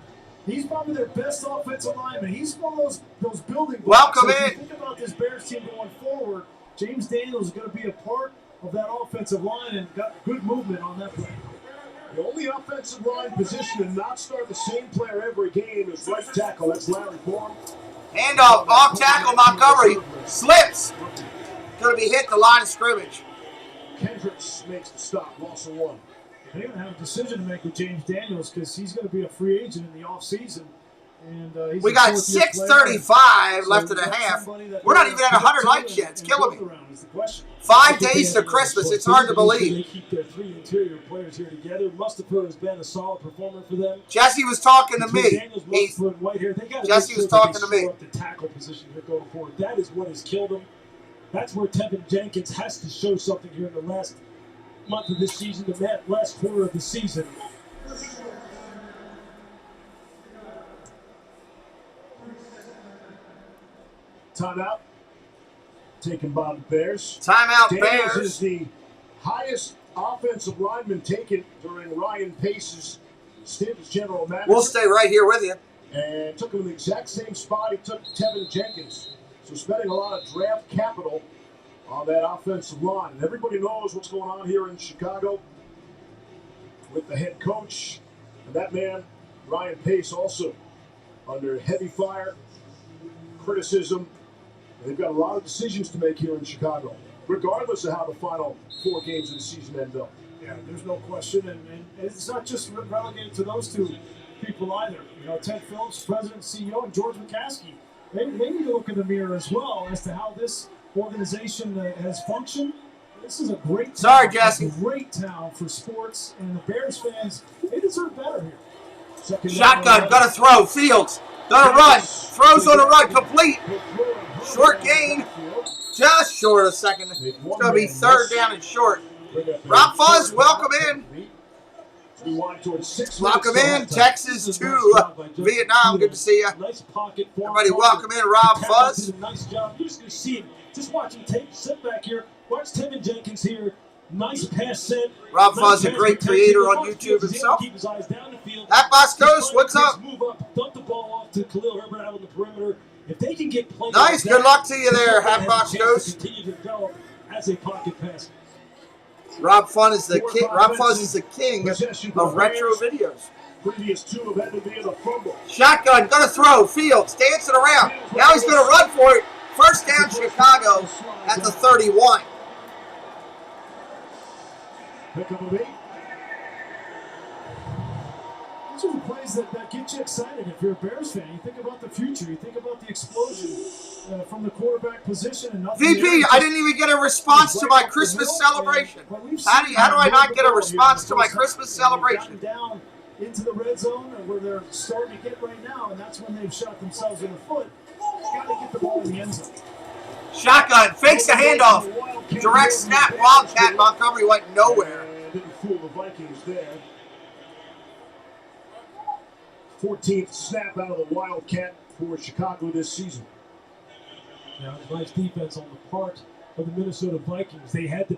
He's probably their best offensive lineman. He's one of those building Welcome blocks. So in. if you think about this Bears team going forward, James Daniels is going to be a part of that offensive line and got good movement on that play. The only offensive line position to not start the same player every game is right tackle. That's Larry Bourne. Handoff, off tackle Montgomery. Slips. Going to be hit the line of scrimmage. Kendricks makes the stop, loss of 1. They're going to have a decision to make with James Daniels because he's going to be a free agent in the offseason. And we got 6:35 left in the half. We're not even at 100 likes yet. It's killing me. 5 days to Christmas. It's hard to believe. They keep their 3 interior players here together. Mustapher has been a solid performer for them. Jesse was talking to me. Jesse was talking to me. The tackle position here going forward. That is what has killed them. That's where Tevin Jenkins has to show something here in the last month of this season, the last quarter of the season. Timeout taken by the Bears. Timeout Daniels Bears. Is the highest offensive lineman taken during Ryan Pace's stint as general manager. We'll stay right here with you. And took him in the exact same spot he took Tevin Jenkins. So spending a lot of draft capital on that offensive line. And everybody knows what's going on here in Chicago with the head coach. And that man, Ryan Pace, also under heavy fire, criticism. And they've got a lot of decisions to make here in Chicago, regardless of how the final 4 games of the season end up. Yeah, there's no question. And it's not just relegated to those 2 people either. You know, Ted Phillips, president, CEO, and George McCaskey. They need to look in the mirror as well as to how this organization has functioned. This is a great town. Sorry, Jesse. Great town for sports, and the Bears fans, they deserve better here. Shotgun, gonna throw. Fields, gonna run. Throws on a run, complete. Short gain, just short of second. It's gonna be 3rd down and short. Rob Fuzz, welcome in. Welcome in, Texas to Vietnam. Good to see you. Everybody, welcome in, Rob Fuzz. Nice job. You're just going to see him. Just watch him sit back here. Watch Tevin Jenkins here. Nice pass set. Rob Fuzz, a great creator on YouTube himself. Keep his eyes down the field. At Boscos, what's up? Move up, dump the ball off to Khalil Herbert out on the perimeter. If they can get played nice, good luck to you there, Hat Boscos. Continue to develop as a pocket passer. Rob Fuzz is the king. Rob Fuzz is the king of retro videos. Previous 2 have had to be in a fumble. Shotgun, gonna throw. Fields dancing around. Now he's gonna run for it. 1st down, Chicago at the 31. Pick up a 8. These are the plays that get you excited if you're a Bears fan. You think about the future. You think about the explosion from the quarterback position. And VP, I didn't even get a response to my Christmas celebration. How do I not get a response to my Christmas celebration? Down into the red zone where they're starting to get right now, and that's when they've shot themselves in the foot. Got to get the ball in the end zone. Shotgun, fakes the handoff. Direct snap, Wildcat. Montgomery went nowhere. Didn't fool the Vikings there. 14th snap out of the Wildcat for Chicago this season. Now, nice defense on the part of the Minnesota Vikings. They had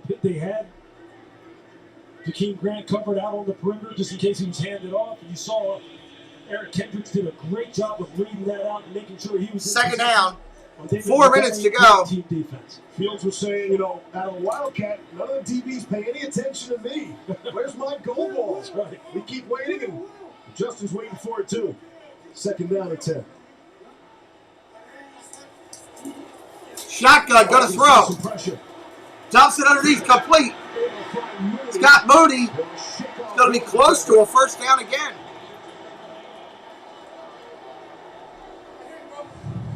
Jakeem Grant covered out on the perimeter just in case he was handed off. And you saw Eric Kendricks did a great job of reading that out and making sure he was 2nd down. 4 minutes to go. Team defense. Fields was saying, you know, out of the Wildcat, none of the DBs pay any attention to me. Where's my goal ball? That's right. We keep waiting, and Justin's waiting for it too. 2nd down and 10. Shotgun, gonna throw. Dumps it underneath, complete. Scott Moody. It's gonna be close to a first down again.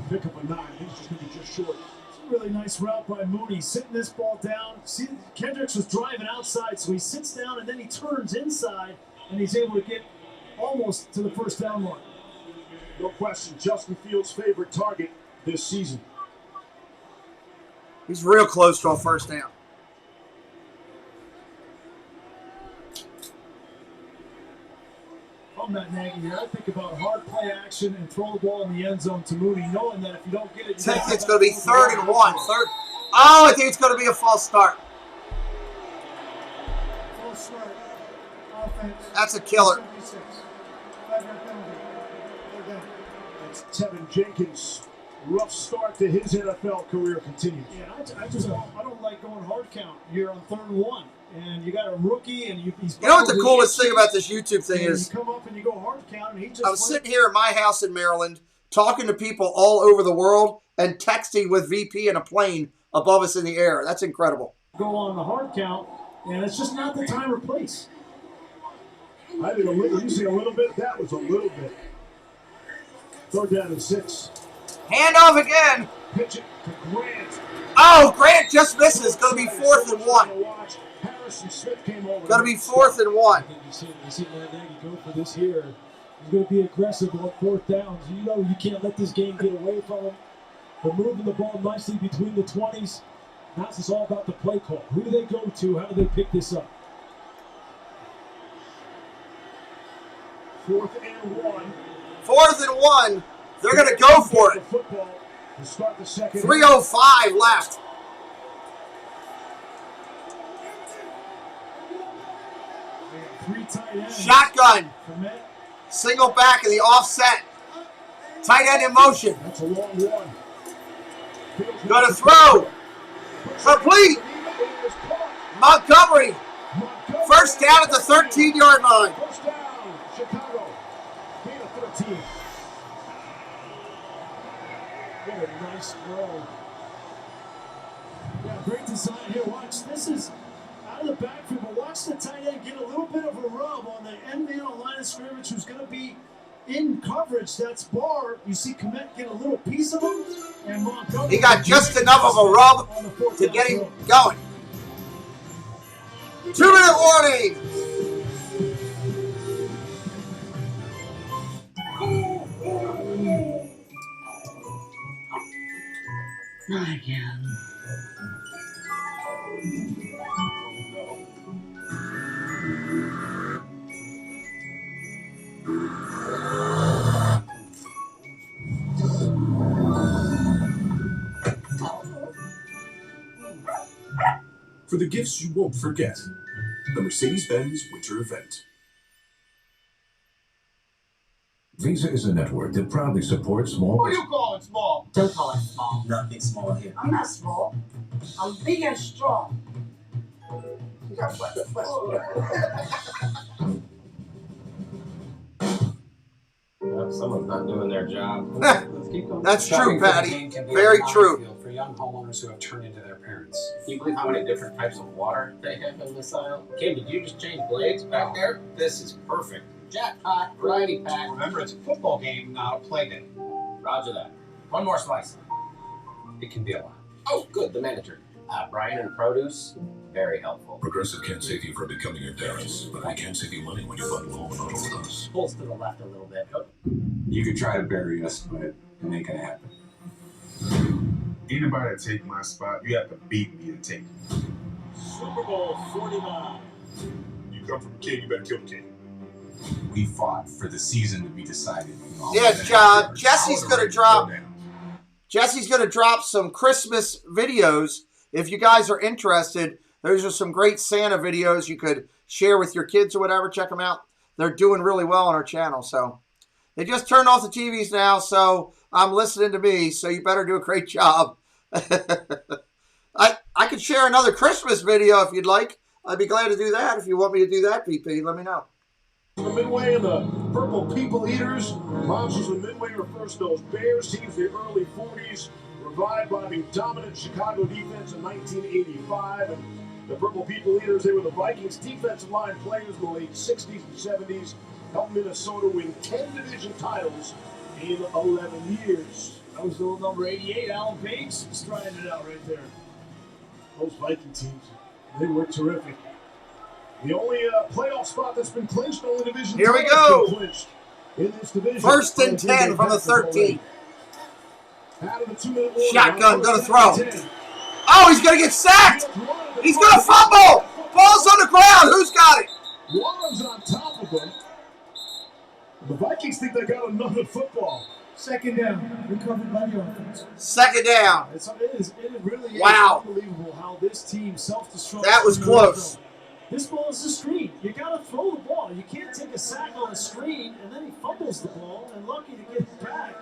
Pick up a 9. He's just going to be just short. It's a really nice route by Mooney. Sitting this ball down. See, Kendricks was driving outside, so he sits down and then he turns inside, and he's able to get almost to the first down mark. No question, Justin Fields' favorite target this season. He's real close to a first down. I'm not nagging here. I think about hard play action and throw the ball in the end zone to Mooney, knowing that if you don't get it, I think it's going to be 3rd and 1. Oh, I think it's going to be a false start. False start. Offense. That's a killer. 5-yard penalty. They're down. That's Tevin Jenkins. Rough start to his NFL career continues. Yeah, I don't like going hard count. You're on 3rd and 1. And you got a rookie, and he's. You know what the coolest thing about this YouTube thing is? You come up and you go hard count, and he just. I was sitting here in my house in Maryland, talking to people all over the world, and texting with VP in a plane above us in the air. That's incredible. Go on the hard count, and it's just not the time or place. I did you see a little bit. That was a little bit. 3rd down and 6. Handoff again. Pitch it to Grant. Oh, Grant just misses. Going to be 4th and 1. Going to be 4th and 1. You see Matt Nagy go for this here. He's going to be aggressive on 4th downs. You know you can't let this game get away from him. They're moving the ball nicely between the 20s. Now it's all about the play call. Who do they go to? How do they pick this up? 4th and 1. 4th and 1. They're going to go for it. 3:05 left. Shotgun. Single back in the offset. Tight end in motion. That's a long one. Going to throw. Complete. Montgomery. First down at the 13-yard line. First down, Chicago. Gain of 13. What a nice throw. Yeah, great design here. Watch, this is out of the backfield, but watch the tight end get a little bit of a rub on the end man on line of scrimmage who's going to be in coverage. That's Barr. You see Komet get a little piece of him, and Montgomery. He got just enough of a rub to get him going. 2-minute warning. Not again. For the gifts you won't forget, the Mercedes-Benz Winter Event. Visa is a network that proudly supports small. What are you calling small? Don't call it small. Nothing small here. I'm not small. I'm big and strong. You got flex. Someone's not doing their job. Let's keep going. That's true, Patty. Very true. For young homeowners who have turned into their parents. Can you believe how many different types of water they have in this aisle? Kim, did you just change blades back there? This is perfect. Jackpot, variety pack. Remember, it's a football game, not a play day. Roger that. One more slice. It can be a lot. Oh, good, the manager. Brian and produce, very helpful. Progressive can't save you from becoming your parents, but we can save you money when you bundle home and auto with us. Pulls to the left a little bit. Oh. You could try to bury us, but it ain't gonna happen. Anybody that take my spot, you have to beat me to take it. Super Bowl 49. You come from a king, you better kill the king. We fought for the season to be decided. Yeah, Jesse's gonna drop some Christmas videos. If you guys are interested, those are some great Santa videos you could share with your kids or whatever. Check them out. They're doing really well on our channel. So they just turned off the TVs now, so I'm listening to me. So you better do a great job. I could share another Christmas video if you'd like. I'd be glad to do that. If you want me to do that, PP, let me know. The Midway and the Purple People Eaters. Monsters of Midway refers to those Bears teams in the early 40s. revived by the dominant Chicago defense in 1985. And the Purple People leaders, they were the Vikings defensive line players in the late 60s and 70s, helped Minnesota win 10 division titles in 11 years. That was little number 88, Alan Bates, striding it out right there. Those Viking teams, they were terrific. The only playoff spot that's been clinched, only division. Here we go. In this division. First and 10 from the 13. Out of the 2-minute warning. Shotgun, gonna throw. Oh, he's gonna get sacked. He's gonna fumble. Ball's on the ground. Who's got it? Warren's on top of him. The Vikings think they got another football. Second down, recovered by the offense. Second down. It really is Wow. unbelievable how this team self-destructs. That was close. This ball is a screen. You got to throw the ball. You can't take a sack on a screen, and then he fumbles the ball, and lucky to get it back.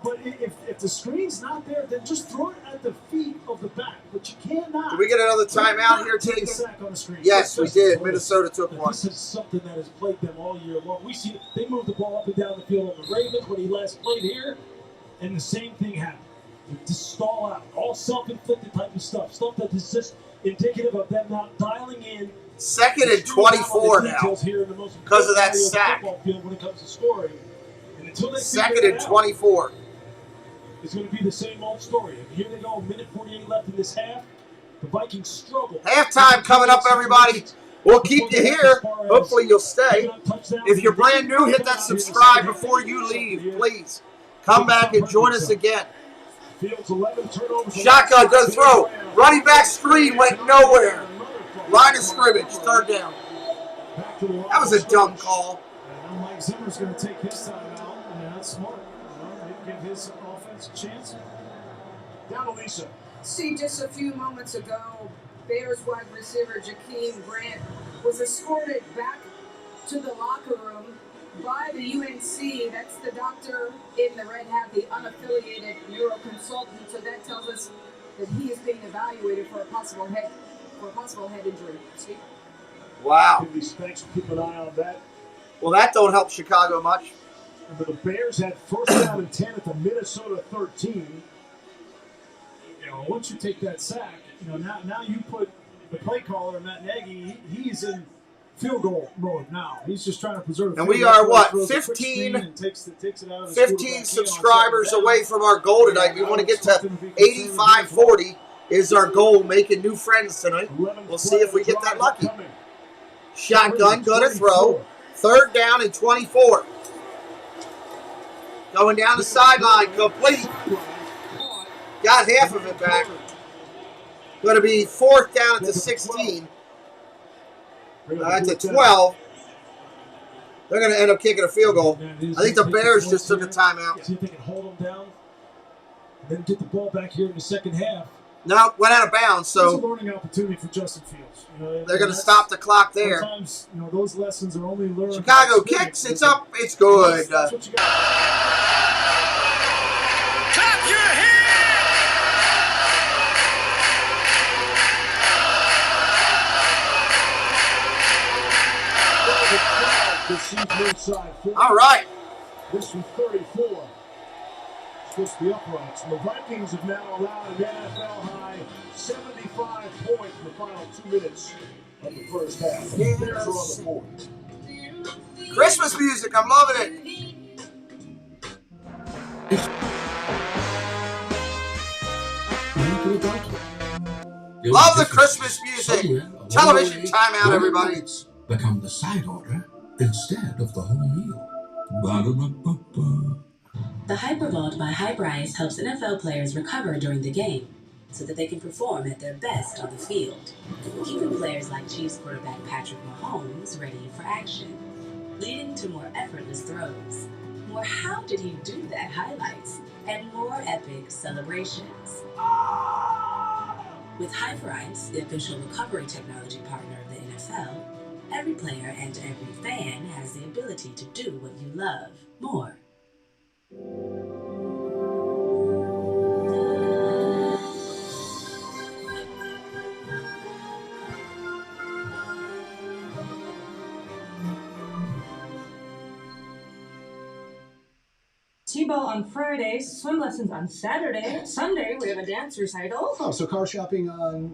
But if the screen's not there, then just throw it at the feet of the back. But you cannot. Did we get another timeout here, take Tegan? a sack on a screen. Yes, we did. Minnesota took one. This is something that has plagued them all year long. We see they move the ball up and down the field on the Ravens when he last played here, and the same thing happened. You just stall out. All self-inflicted type of stuff. Stuff that is just indicative of them not dialing in. Second and 24 now because of that sack. When it comes to scoring. And until they Second and 24. It's going to be the same old story. And here they go, minute 48 left in this half. The Vikings struggle. Halftime coming up, everybody. We'll keep you here. Hopefully you'll stay. If you're brand new, hit that subscribe before you leave, please. Come back and join us again. Shotgun, go throw. Running back screen went nowhere. Line of scrimmage, third down. That was a dumb call. And Mike Zimmer's going to take his time out, and that's smart. Give his offense a chance. Down to Lisa. See, just a few moments ago, Bears wide receiver Jakeem Grant was escorted back to the locker room by the UNC. That's the doctor in the red hat, the unaffiliated neuroconsultant. So that tells us that he is being evaluated for a possible head injury. Steve? Wow. Thanks. Keep an eye on that. Well, that don't help Chicago much. But the Bears had first down and 10 at the Minnesota 13. You know, once you take that sack, you know, now you put the play caller, Matt Nagy, he's in field goal mode now. He's just trying to preserve. And we are, what, 15 subscribers away from our goal tonight. We want to get to 8540 is our goal, making new friends tonight. We'll see if we get that lucky. Shotgun, gonna throw. Third down and 24. Going down the sideline, complete. Got half of it back. Going to be fourth down at the 16. At the 12. They're going to end up kicking a field goal. I think the Bears just took a timeout. See if they can hold them down and then get the ball back here in the second half. No, went out of bounds, so it's a learning opportunity for Justin Fields. You know, they're going to stop the clock there. Sometimes, you know, those lessons are only learned. Chicago kicks, it's up, it's good. That's what you got. All right. This was 34. Switch the uprights. The Vikings have now allowed an NFL high 75 points in the final 2 minutes of the first half. The Bears are on the board. Christmas music, I'm loving it. Love the Christmas music. Television timeout, everybody. Become the side order instead of the whole meal. Ba-da-ba-ba-ba. The Hypervault by Hyperice helps NFL players recover during the game so that they can perform at their best on the field, keeping players like Chiefs quarterback Patrick Mahomes ready for action, leading to more effortless throws, more how did he do that highlights, and more epic celebrations. With Hyperice, the official recovery technology partner of the NFL, every player and every fan has the ability to do what you love more. T-ball on Fridays, swim lessons on Saturday. Sunday, we have a dance recital. Oh, so car shopping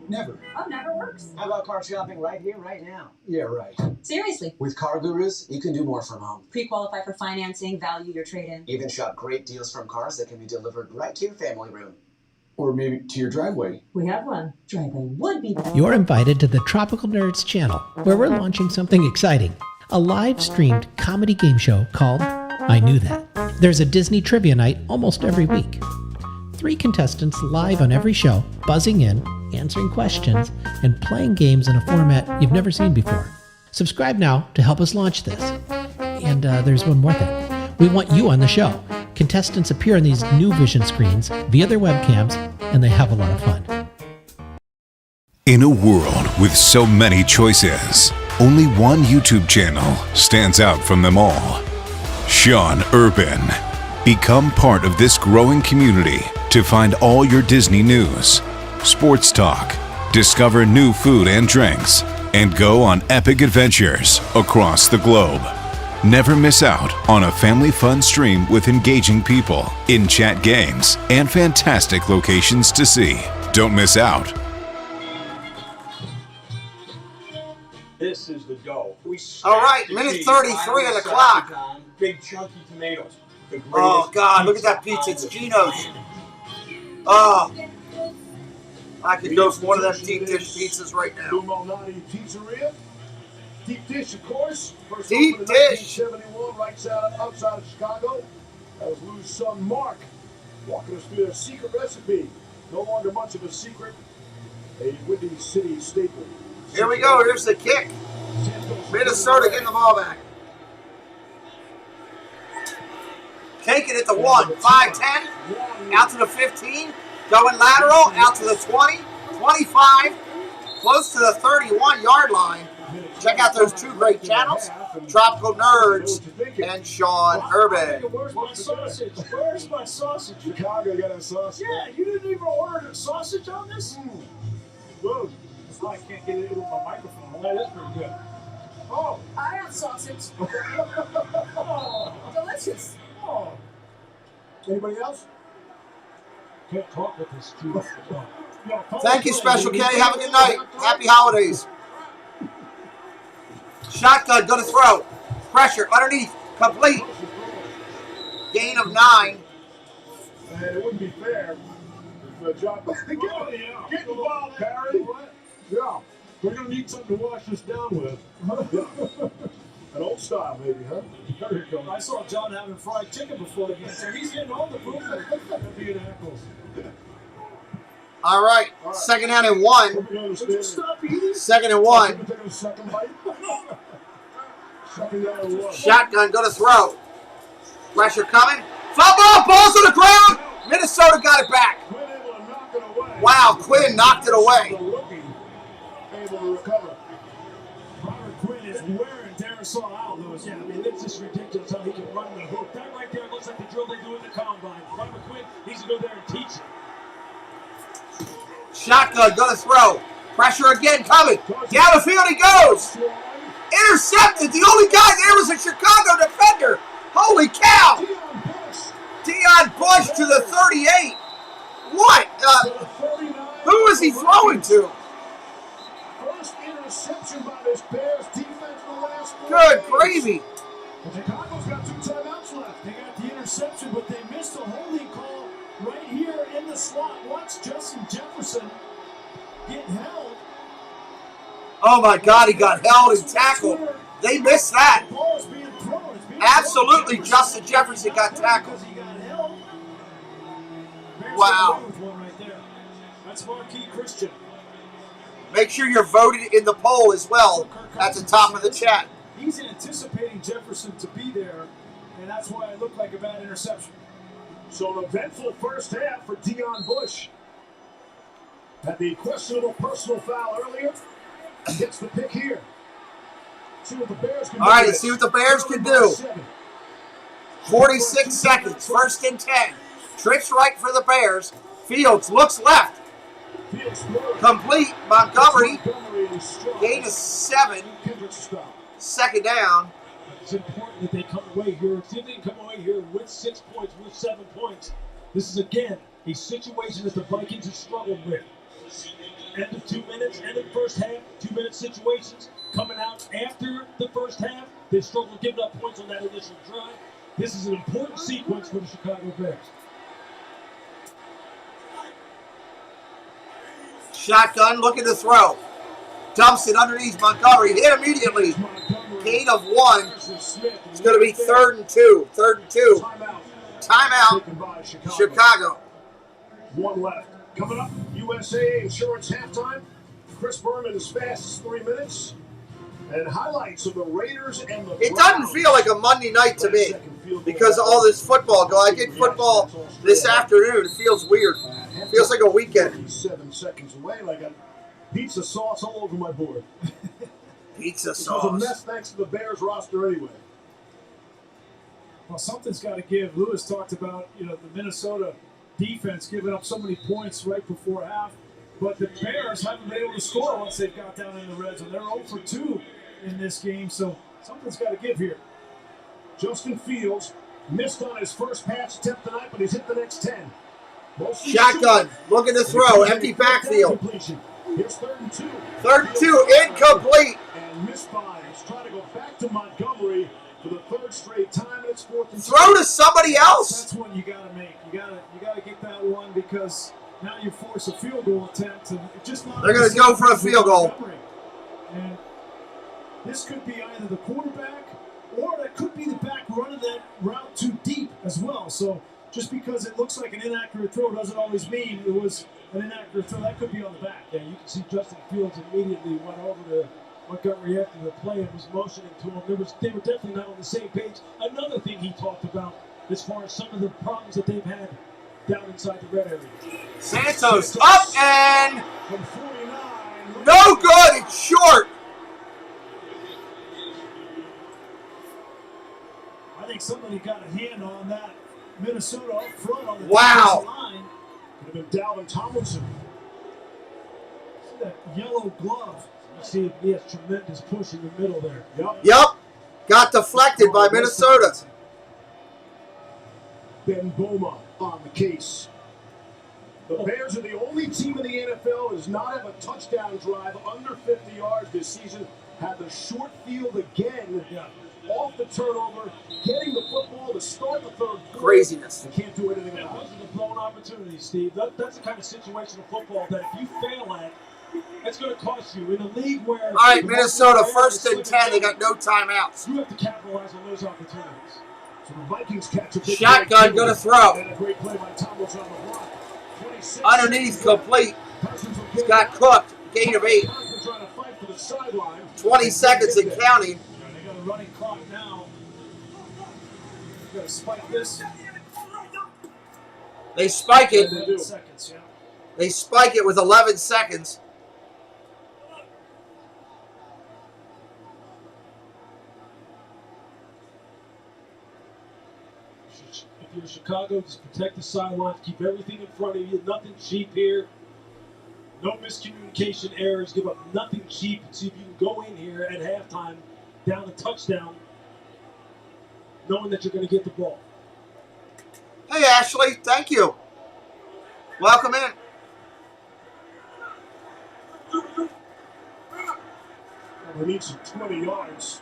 never. Oh, never works. How about car shopping right here, right now? Yeah, right. Seriously. With Car Gurus, you can do more from home. Pre-qualify for financing, value your trade-in. Even shop great deals from cars that can be delivered right to your family room. Or maybe to your driveway. We have one. Driveway would be better. You're invited to the Tropical Nerds channel, where we're launching something exciting. A live-streamed comedy game show called I Knew That. There's a Disney trivia night almost every week. 3 contestants live on every show, buzzing in, answering questions, and playing games in a format you've never seen before. Subscribe now to help us launch this. And there's one more thing. We want you on the show. Contestants appear on these new vision screens via their webcams, and they have a lot of fun. In a world with so many choices, only one YouTube channel stands out from them all. Sean Urban. Become part of this growing community to find all your Disney news, sports talk, discover new food and drinks, and go on epic adventures across the globe. Never miss out on a family fun stream with engaging people, in-chat games, and fantastic locations to see. Don't miss out. This is the dough. All right, minute 33 of the clock. Big chunky tomatoes. Oh, God, look at that pizza. It's Gino's. Oh, I could go for one of them deep dish pizzas right now. Pizzeria. Deep dish, of course. First Deep opened in dish. 1971, right outside of Chicago. That was Lou's son, Mark, walking us through their secret recipe. No longer much of a secret. A Windy City staple. Here we go. Here's the kick. Minnesota getting the ball back. Taking it to 1. 5-10. Out to the 15. Going lateral. Out to the 20. 25. Close to the 31-yard line. Check out those 2 great channels. Tropical Nerds and Sean Urban. Where's my sausage? Where's my sausage? Chicago got a sausage. Yeah, you didn't even order a sausage on this? Whoa. That's why I can't get it with my microphone. That is pretty good. Oh. I have sausage. Oh, delicious. Oh. Anybody else? Can't talk with this too. Thank you, Special K. Have a good night. Happy holidays. Shotgun, going to throw. Pressure, underneath, complete. Gain of 9. And it wouldn't be fair if John... Get the ball, Barry. Yeah, we're going to need something to wash this down with. An old style, maybe, huh? There you go. I saw John having fried chicken before the game, so he's getting all the food. All right, second down and 1. Second and 1. Shotgun, going to throw. Pressure coming. Fumble, ball's on the ground. Minnesota got it back. Wow, Quinn knocked it away. Able to recover. Robert Quinn is wearing Darisaw out, Lewis. Yeah, I mean, it's just ridiculous how he can run the hoop. That right there looks like the drill they do in the combine. Robert Quinn needs to go there and teach it. Shotgun, going to throw. Pressure again coming. Down the field he goes. Intercepted. The only guy there was a Chicago defender. Holy cow. Deion Bush to the 38. What? Who is he throwing to? First interception by this Bears defense in the last 4 Good days. gravy. Chicago's got 2 timeouts left. They got the interception, but they missed a holding call right here in the slot. Watch Justin Jefferson get held. Oh my God, he got held and tackled. They missed that. Absolutely, Justin Jefferson got tackled. Wow. That's Marquis Christian. Make sure you're voted in the poll as well at the top of the chat. He's anticipating Jefferson to be there, and that's why it looked like a bad interception. So an eventful first half for Deion Bush. Had the questionable personal foul earlier. Gets the pick here. See what the Bears can do. All right, let's see what the Bears can do. 46 seconds, 1st and 10. Trips right for the Bears. Fields looks left. Complete. Montgomery. Gain of 7. Second down. It's important that they come away here. See if they can come away here with 6 points, with 7 points. This is, again, a situation that the Vikings have struggled with. End of 2 minutes, end of the first half, 2-minute situations. Coming out after the first half, they struggled giving up points on that initial drive. This is an important sequence for the Chicago Bears. Shotgun, looking to throw. Dumps it underneath Montgomery. Hit immediately. Gain of 1. It's going to be 3rd and 2. 3rd and 2. Timeout. Chicago. 1 left. Coming up, USA Insurance halftime. Chris Berman as fast as 3 minutes. And highlights of the Raiders and the It doesn't feel like a Monday night to me because of all this football go. I get football this afternoon. It feels weird. It feels like a weekend. 7 seconds away, and I got pizza sauce all over my board. Pizza It was a sauce. mess thanks to the Bears roster anyway. Well, something's got to give. Lewis talked about, the Minnesota defense giving up so many points right before half, but the Bears haven't been able to score once they've got down in the red zone. They're 0 for 2 in this game, so something's got to give here. Justin Fields missed on his first pass attempt tonight, but he's hit the next 10. Shotgun, looking to throw. Empty backfield. Here's 3rd and 2. 3rd and 2, incomplete. And misfires. Trying to go back to Montgomery for the 3rd straight time, and it's 4th and 2. Throw to somebody else. That's one you got to make. You got to get that one because now you force a field goal attempt, and it's just not. They're going to go for a field goal. And this could be either the quarterback or that could be the back running that route too deep as well. So just because it looks like an inaccurate throw doesn't always mean it was an inaccurate throw. That could be on the back. Yeah, you can see Justin Fields immediately went over to Montgomery after the play and was motioning to him. They were definitely not on the same page. Another thing he talked about as far as some of the problems that they've had down inside the red area. Santos up and no good. It's short. I think somebody got a hand on that Minnesota up front on the Wow. defensive line. Could have been Dalvin Tomlinson. See that yellow glove. You see he has tremendous push in the middle there. Yep. Got deflected by Minnesota. Ben Boma on the case. The Bears are the only team in the NFL that does not have a touchdown drive under 50 yards this season. Had the short field again. Off the turnover, getting the football to start the 3rd quarter. Craziness. They can't do anything about Those are the blown opportunities, Steve. That's the kind of situation of football that if you fail at, it's going to cost you. In a league where... All right, Minnesota, 1st and 10. They got no timeouts. You have to capitalize on those opportunities. So the Vikings catch a big Shotgun, going to throw. And a great play by Thomas on the block. Underneath, complete. He's got cooked. Gain of 8. 20 seconds and counting. They got a running clock now. You got to spike this. They spike it. 11 seconds, yeah. They spike it with 11 seconds. If you're Chicago, just protect the sidelines, keep everything in front of you, nothing cheap here. No miscommunication errors, give up nothing cheap. See if you can go in here at halftime, down a touchdown, knowing that you're going to get the ball. Hey, Ashley, thank you. Welcome in. We need some 20 yards.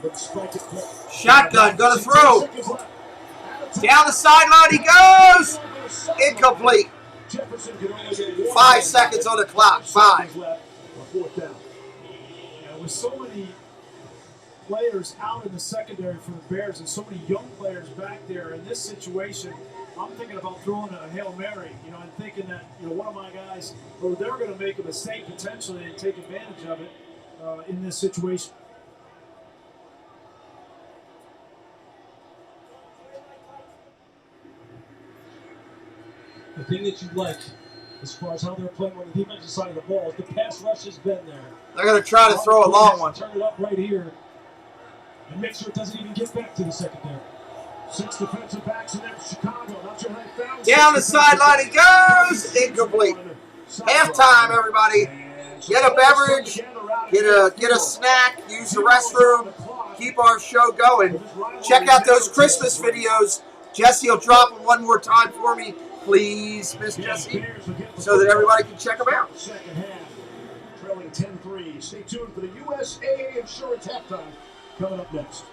Let's spike it. Shotgun, gonna throw. Down the sideline he goes. Incomplete. 5 seconds on the clock. 5. Yeah, with so many players out in the secondary for the Bears and so many young players back there in this situation, I'm thinking about throwing a Hail Mary. I'm thinking that one of my guys, or they're going to make a mistake potentially and take advantage of it in this situation. The thing that you like, as far as how they're playing on the defensive side of the ball, is the pass rush has been there. They're going to try to throw a long one. Turn it up right here and make sure it doesn't even get back to the secondary. 6 defensive backs in there for Chicago. Not sure how they found Down the sideline he goes. Incomplete. Halftime, everybody. Get a beverage, get a snack, use the restroom. keep our show going. Check out those Christmas videos. Jesse will drop them one more time for me, please, Miss Jesse, so that everybody can check them out. Second half, trailing 10-3. Stay tuned for the USAA Insurance Halftime coming up next.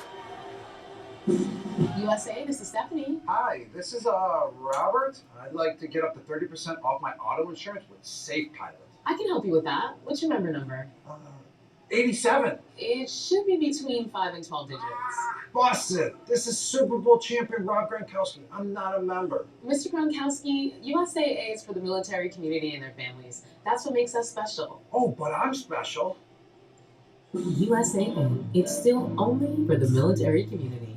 USA, this is Stephanie. Hi, this is Robert. I'd like to get up to 30% off my auto insurance with Safe Pilot. I can help you with that. What's your member number? 87. It should be between 5 and 12 digits. Busted. This is Super Bowl champion Rob Gronkowski. I'm not a member. Mr. Gronkowski, USAA is for the military community and their families. That's what makes us special. Oh, but I'm special. USAA, it's still only for the military community.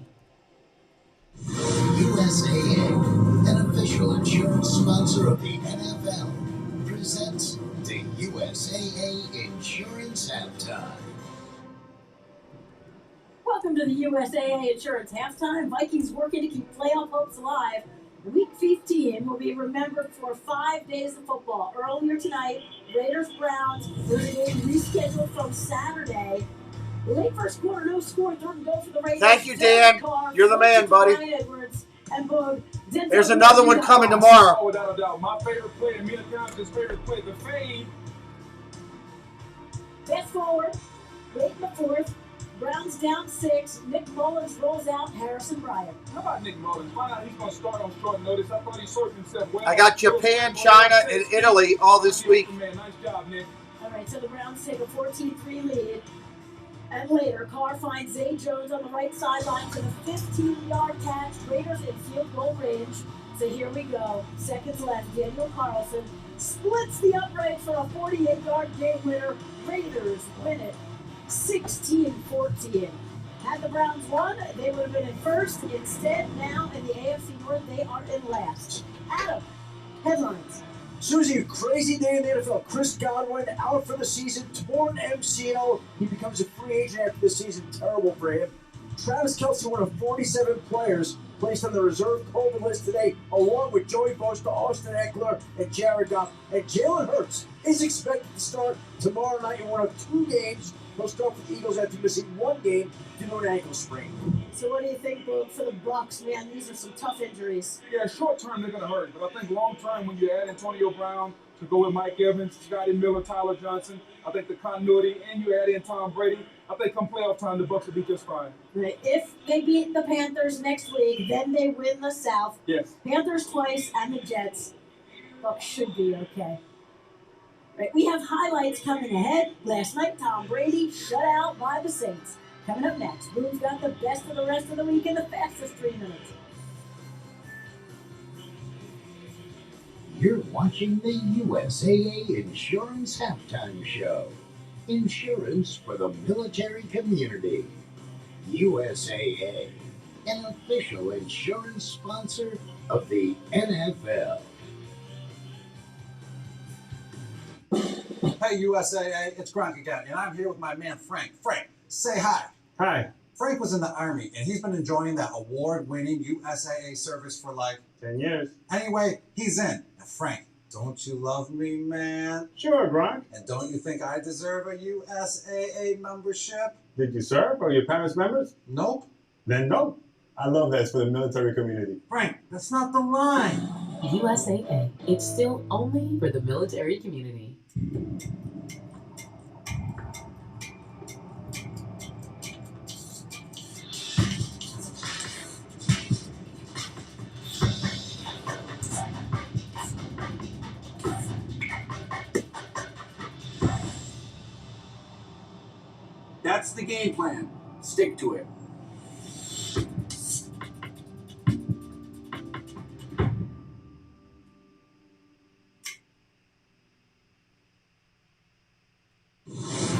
USAA, an official insurance sponsor of the NFL, presents the USAA Insurance Halftime. Welcome to the USAA Insurance Halftime. Vikings working to keep playoff hopes alive. Week 15 will be remembered for 5 days of football. Earlier tonight, Raiders-Browns, there's a game rescheduled from Saturday. Late first quarter, no score, third and goal for the Raiders. Thank you, Dan. You're the man, buddy. Edwards and Boog. There's another one coming tomorrow. Oh, without a doubt. My favorite play, and Mina Johnson's favorite play, the fade. Fast forward, late in the fourth, Browns down 6. Nick Mullins rolls out Harrison Bryant. How about Nick Mullins? Find out he's going to start on short notice. I thought he sorted himself well. I got Japan, China, and Italy all this week. Man, nice job, Nick. All right, so the Browns take a 14-3 lead. And later, Carr finds Zay Jones on the right sideline for the 15-yard catch. Raiders in field goal range. So here we go. Seconds left. Daniel Carlson splits the upright for a 48-yard game winner. Raiders win it 16-14. Had the Browns won, they would have been in first. Instead, now in the AFC North, they are in last. Adam, headlines. Susie, a crazy day in the NFL. Chris Godwin out for the season, torn MCL. He becomes a free agent after the season. Terrible for him. Travis Kelce, one of 47 players placed on the reserve COVID list today, along with Joey Bosa, Austin Eckler, and Jared Goff. And Jalen Hurts is expected to start tomorrow night in one of 2 games. He'll start for the Eagles after missing 1 game due to an ankle sprain. So what do you think, Boog, for the Bucs, man? These are some tough injuries. Yeah, short term they're going to hurt, but I think long term when you add Antonio Brown to go with Mike Evans, Scotty Miller, Tyler Johnson, I think the continuity, and you add in Tom Brady, I think come playoff time the Bucs will be just fine. Right. If they beat the Panthers next week, then they win the South. Yes. Panthers twice and the Jets. Bucs should be okay. Right. We have highlights coming ahead. Last night, Tom Brady shut out by the Saints. Coming up next, Boone's got the best of the rest of the week in the fastest 3 minutes. You're watching the USAA Insurance Halftime Show. Insurance for the military community. USAA, an official insurance sponsor of the NFL. Hey, USAA, it's Gronk again, and I'm here with my man Frank. Frank, say hi. Hi. Frank was in the Army, and he's been enjoying that award-winning USAA service for like 10 years. Anyway, he's in. And Frank, don't you love me, man? Sure, Gronk. And don't you think I deserve a USAA membership? Did you serve? Are your parents members? Nope. Then no. I love that. It's for the military community. Frank, that's not the line. USAA, it's still only for the military community. That's the game plan. Stick to it.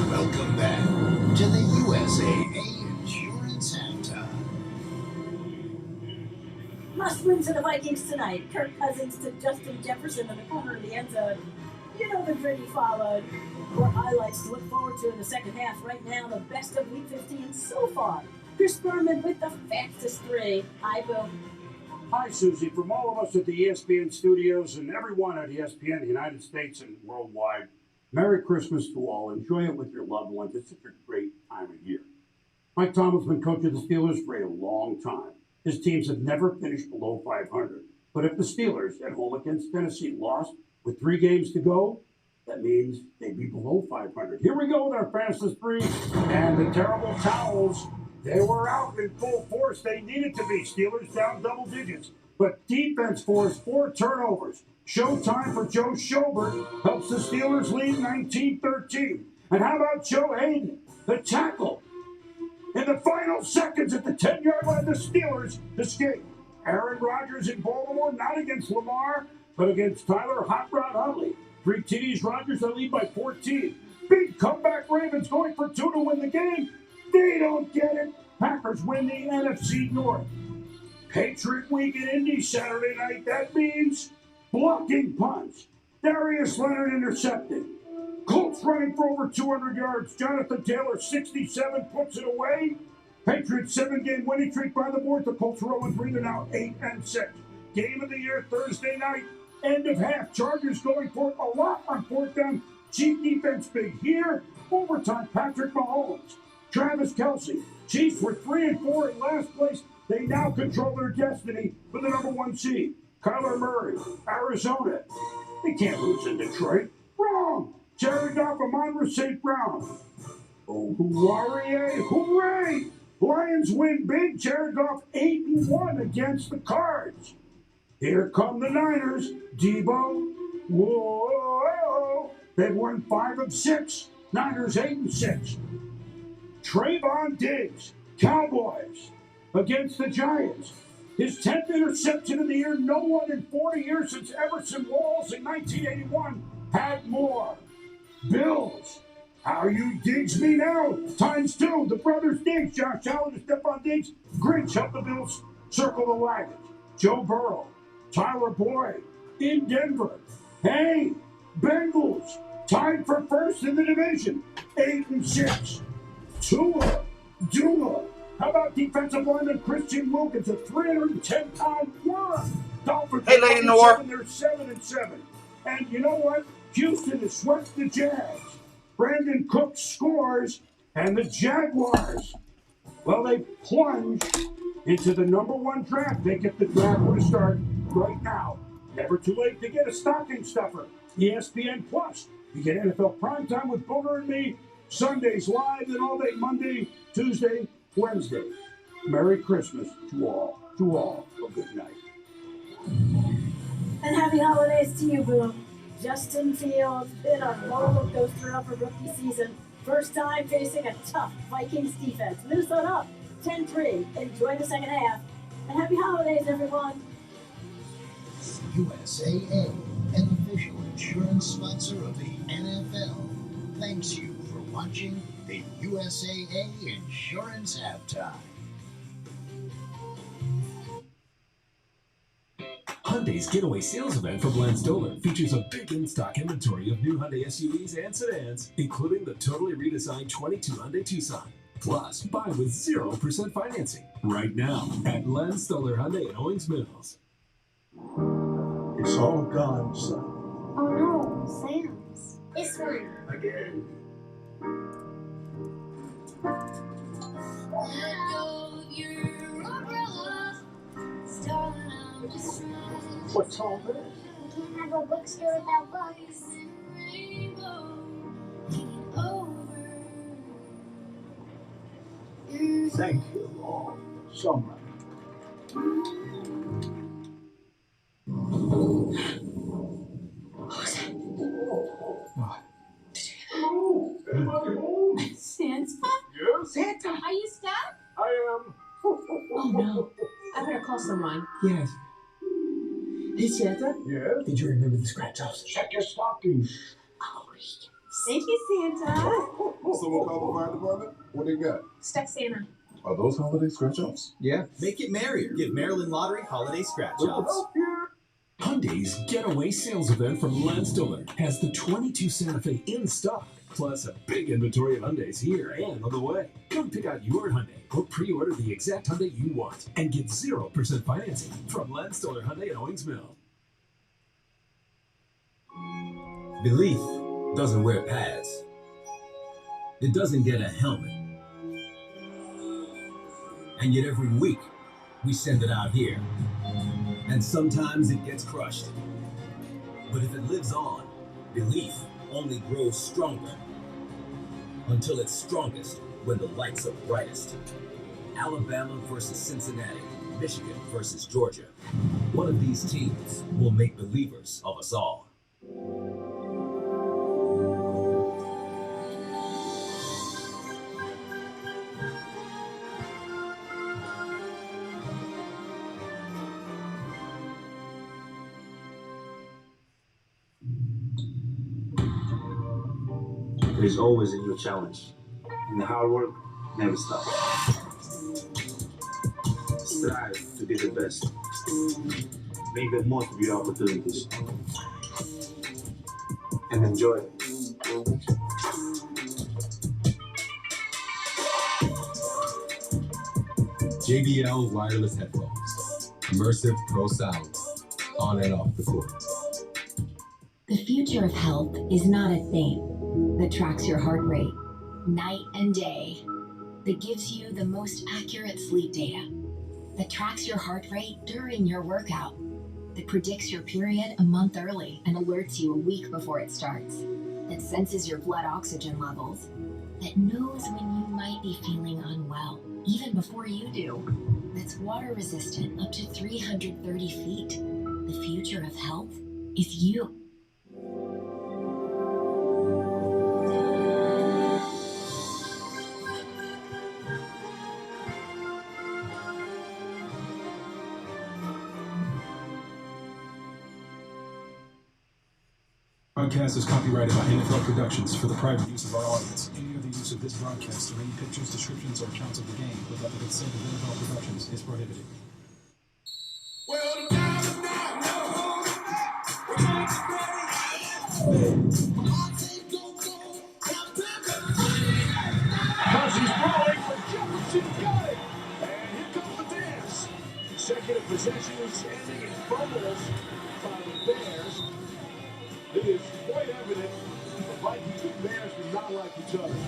Welcome back to the USAA Insurance Halftime. Must win to the Vikings tonight. Kirk Cousins to Justin Jefferson in the corner of the end zone. You know the gritty followed. More highlights to look forward to in the second half. Right now, the best of Week 15 so far. Chris Berman with the fastest 3. Hi, Bill. Hi, Susie. From all of us at the ESPN studios and everyone at ESPN, the United States and worldwide, Merry Christmas to all. Enjoy it with your loved ones. It's such a great time of year. Mike Tomlin's been coach of the Steelers for a long time. His teams have never finished below 500. But if the Steelers at home against Tennessee lost with 3 games to go, that means they'd be below 500. Here we go with our fastest 3. And the terrible towels, they were out in full force. They needed to be. Steelers down double digits. But defense forced 4 turnovers. Showtime for Joe Schobert helps the Steelers lead 19-13. And how about Joe Hayden, the tackle? In the final seconds at the 10-yard line, the Steelers escape. Aaron Rodgers in Baltimore, not against Lamar, but against Tyler Hot Rod Huntley. 3 TDs, Rodgers, they lead by 14. Big comeback Ravens going for 2 to win the game. They don't get it. Packers win the NFC North. Patriot Week in Indy Saturday night. That means blocking punts. Darius Leonard intercepted. Colts running for over 200 yards. Jonathan Taylor, 67, puts it away. Patriots 7-game winning streak by the board. The Colts are 0-3. They're now 8-6. Game of the year Thursday night. End of half. Chargers going for it a lot on 4th down. Chief defense big here. Overtime. Patrick Mahomes. Travis Kelce. Chiefs were 3-4 in last place. They now control their destiny for the number 1 seed. Kyler Murray. Arizona. They can't lose in Detroit. Wrong. Jared Goff, Amon-Ra St. Brown. Oh, hooray! Lions win big. Jared Goff 8-1 against the Cards. Here come the Niners. Debo. Whoa! They've won 5 of 6. Niners 8-6. Trayvon Diggs. Cowboys against the Giants. His 10th interception of the year. No one in 40 years since Everson Walls in 1981 had more. Bills. How you Diggs me now? ×2. The brothers Diggs, Josh Allen and Stephon Diggs. Grinch help the Bills circle the wagons. Joe Burrow. Tyler Boyd in Denver. Hey, Bengals tied for first in the division. 8-6. Dula. How about defensive lineman Christian Wilkins, a 310-pound worm? Dolphins hey, Lady Noir. They're 7-7. And you know what? Houston has swept the Jags. Brandon Cooks scores, and the Jaguars, well, they plunge into the number 1 draft. They get the draft to start right now. Never too late to get a stocking stuffer. ESPN Plus. You get NFL Primetime with Booger and me. Sundays live and all day, Monday, Tuesday, Wednesday. Merry Christmas to all. To all, a good night. And happy holidays to you, Boom. Justin Fields been a roller coaster of a rookie season. First time facing a tough Vikings defense. Minnesota up 10-3. Enjoy the second half. And happy holidays, everyone. USAA, an official insurance sponsor of the NFL, thanks you for watching the USAA Insurance Halftime. Hyundai's Getaway Sales Event from Len Stoller features a big in-stock inventory of new Hyundai SUVs and sedans, including the totally redesigned 22 Hyundai Tucson. Plus, buy with 0% financing right now at Len Stoller Hyundai in Owings Mills. It's all gone, son. Oh no, Sam's. This one. Again. What's all this? We can't have a bookstore without books. Thank you all so much. Santa? Yes? Santa, are you stuck? I am. Oh no, I better call someone. Yes. Hey, Santa? Yes? Did you remember the scratch-offs? Check your stockings. Oh, Thank you, Santa. Someone call the fire department? What they got? Stuck Santa. Are those holiday scratch-offs? Yeah. Make it merrier. Give Maryland Lottery holiday scratch-offs. Hyundai's Getaway Sales Event from Len Stoller has the 22 Santa Fe in stock, plus a big inventory of Hyundais here and on the way. Come pick out your Hyundai or pre-order the exact Hyundai you want and get 0% financing from Len Stoller Hyundai in Owings Mills. Belief doesn't wear pads. It doesn't get a helmet. And yet every week, we send it out here. And sometimes it gets crushed. But if it lives on, belief only grows stronger. Until it's strongest when the lights are brightest. Alabama versus Cincinnati, Michigan versus Georgia. One of these teams will make believers of us all. There's always a new challenge, and the hard work never stops. Strive to be the best. Make the most of your opportunities. And enjoy it. JBL wireless headphones. Immersive pro sound. On and off the court. The future of health is not a thing that tracks your heart rate night and day, that gives you the most accurate sleep data, that tracks your heart rate during your workout, that predicts your period a month early and alerts you a week before it starts, that senses your blood oxygen levels, that knows when you might be feeling unwell, even before you do, that's water resistant up to 330 feet. The future of health is you. Broadcast is copyrighted by NFL Productions for the private use of our audience. Any other use of this broadcast or any pictures, descriptions, or accounts of the game without the consent of NFL Productions is prohibited. Cousins throwing for Jefferson, got it! And here comes the dance. Consecutive possessions ending in fumbles by the Bears. It is quite evident the Vikings and Bears do not like each other.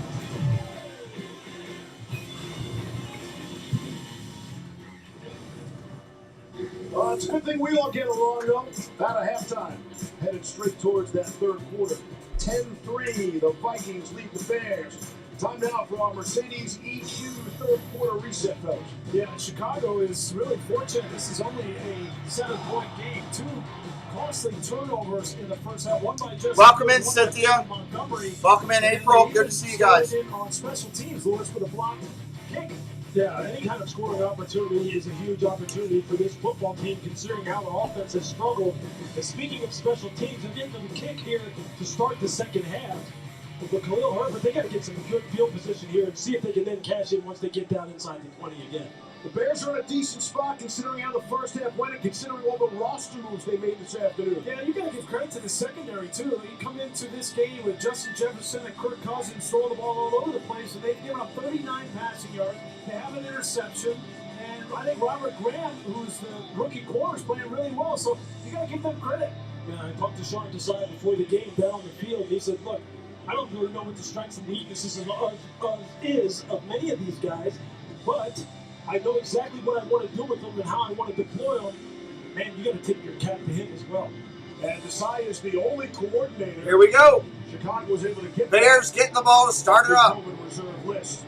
It's a good thing we all get along, though. Out of halftime, headed straight towards that third quarter. 10-3, the Vikings lead the Bears. Time now for our Mercedes EQ third quarter reset, fellas. Yeah, Chicago is really fortunate. This is only a 7-point game. 2 costly turnovers in the first half. One by just welcome in, Cynthia. Welcome in, April. Good to see you guys. On special teams, Lewis, for the block kick. Yeah, any kind of scoring opportunity is a huge opportunity for this football team, considering how the offense has struggled. And speaking of special teams, they're getting the kick here to start the second half. But Khalil Herbert, they got to get some good field position here and see if they can then cash in once they get down inside the 20 again. The Bears are in a decent spot considering how the first half went and considering all the roster moves they made this afternoon. Yeah, you got to give credit to the secondary, too. They come into this game with Justin Jefferson and Kirk Cousins throwing the ball all over the place, and they've given up 39 passing yards. They have an interception, and I think Robert Graham, who's the rookie corner, is playing really well, so you got to give them credit. Yeah, I talked to Sean Desai before the game down on the field, and he said, look, I don't really know what the strengths and weaknesses of many of these guys, but I know exactly what I want to do with them and how I want to deploy them. Man, you got to tip your cap to him as well. And Desai is the only coordinator. Here we go. Chicago was able to get Bears getting the ball to start it up. Reserve list.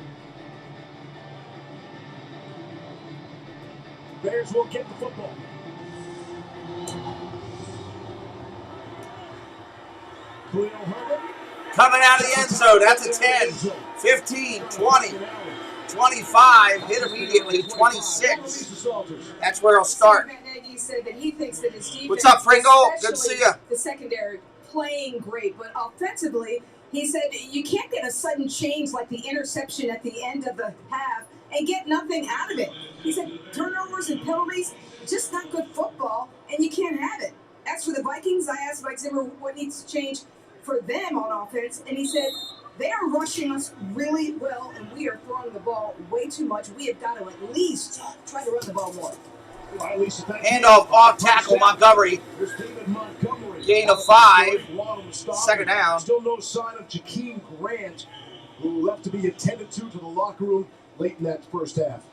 Bears will get the football. Khalil Herbert. Coming out of the end zone. That's a 10, 15, 20, 25. Hit immediately. 26. That's where I'll start. Said that he thinks that his defense, what's up, Pringle? Good to see you. The secondary playing great, but offensively, he said you can't get a sudden change like the interception at the end of the half and get nothing out of it. He said turnovers and penalties, just not good football, and you can't have it. As for the Vikings, I asked Mike Zimmer what needs to change for them on offense, and he said they are rushing us really well, and we are throwing the ball way too much. We have got to at least try to run the ball more. Handoff off tackle Montgomery. Gain of 5. Second down. Still no sign of Jakeem Grant, who left to be attended to the locker room late in that first half.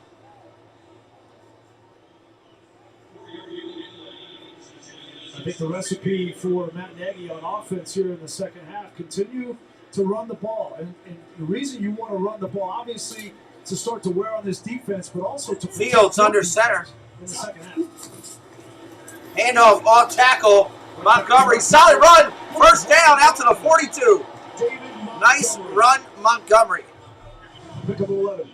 think the recipe for Matt Nagy on offense here in the second half, continue to run the ball. And the reason you want to run the ball, obviously, to start to wear on this defense, but also to Fields under center. In the second half. Handoff off tackle. Montgomery, solid run. First down out to the 42. Nice run, Montgomery. Pick up 11.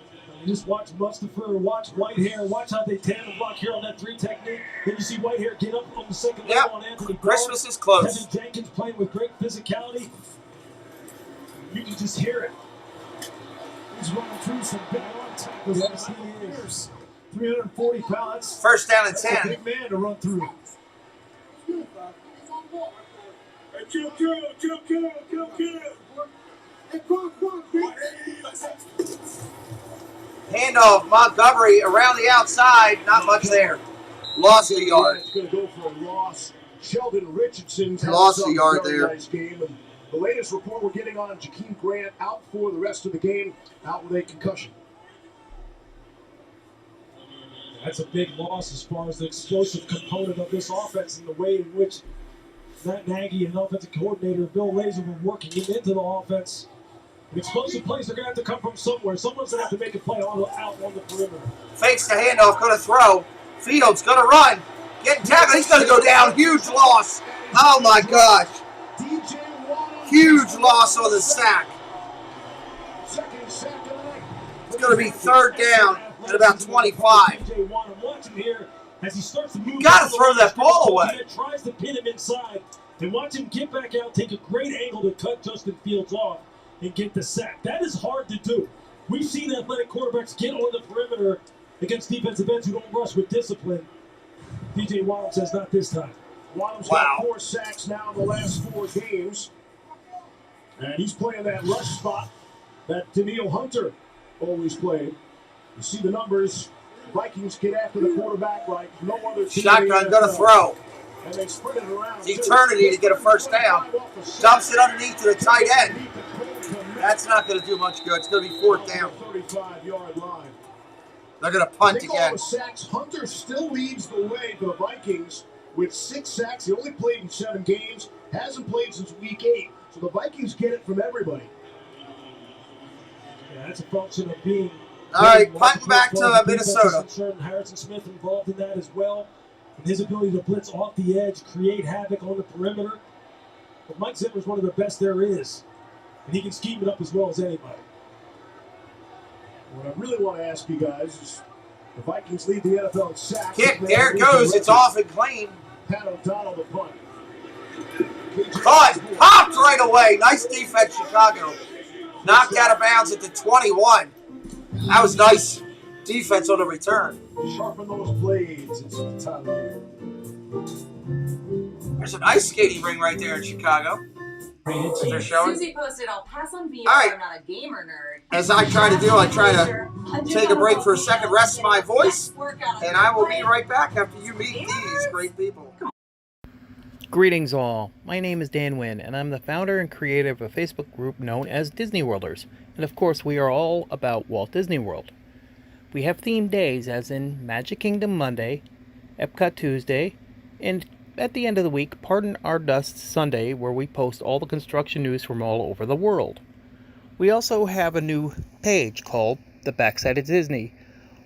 Just watch Mustafa, watch Whitehair, watch how they tandem block here on that 3 technique. Then you see Whitehair get up on the second level on Anthony Christmas Brown. is close. Kevin Jenkins playing with great physicality. You can just hear it. He's running through some big run tackles. Yes, he is. 340 pounds. First down and That's 10. a big man to run through. Handoff, Montgomery around the outside. Not much there. Lost a yard. It's going to go for a loss. Sheldon Richardson's Lost a yard there. Nice game. And the latest report we're getting on Jakeem Grant out for the rest of the game, out with a concussion. That's a big loss as far as the explosive component of this offense and the way in which Matt Nagy and offensive coordinator Bill Lazor were working him into the offense. Explosive plays are going to have to come from somewhere. Someone's going to have to make a play out on the perimeter. Fakes the handoff, going to throw. Fields going to run. Getting tackled. He's going to go down. Huge loss. Oh, my gosh. Huge loss on the sack. It's going to be third down at about 25. You got to throw that ball away. He tries to pin him inside and watch him get back out, take a great angle to cut Justin Fields off and get the sack. That is hard to do. We've seen athletic quarterbacks get on the perimeter against defensive ends who don't rush with discipline. DJ Waddle says not this time. Waddle's got 4 sacks now in the last 4 games. And he's playing that rush spot that Daniil Hunter always played. You see the numbers. Vikings get after the quarterback like no other team. Shotgun going to throw. And they spread it around. Eternity to get a first down. Dumps it underneath to the tight end. That's not going to do much good. It's going to be fourth down. 35-yard line. They're going to punt All again. the sacks. Hunter still leads the way for the Vikings with 6 sacks. He only played in 7 games. Hasn't played since week 8. So the Vikings get it from everybody. Yeah, that's a function of being. All right, punting back to Minnesota. Harrison Smith involved in that as well. And his ability to blitz off the edge, create havoc on the perimeter. But Mike Zimmer's one of the best there is. And he can scheme it up as well as anybody. What I really want to ask you guys is the Vikings lead the NFL in sacks. Kick, there it goes. It's off and clean. Pat O'Donnell the punt. Caught, popped right away. Nice defense, Chicago. Knocked out of bounds at the 21. That was nice defense on the return. Sharpen those blades. It's the time of year. There's an ice skating ring right there in Chicago. They're showing. Susie posted, I'll pass on VR. All right. I'm not a gamer nerd. As I try to do, I try to take a break for a second, rest my voice, and I will be right back after you meet these great people. Greetings all, my name is Dan Wynn, and I'm the founder and creator of a Facebook group known as Disney Worlders, and of course we are all about Walt Disney World. We have themed days as in Magic Kingdom Monday, Epcot Tuesday, and at the end of the week, Pardon Our Dust Sunday, where we post all the construction news from all over the world. We also have a new page called The Backside of Disney,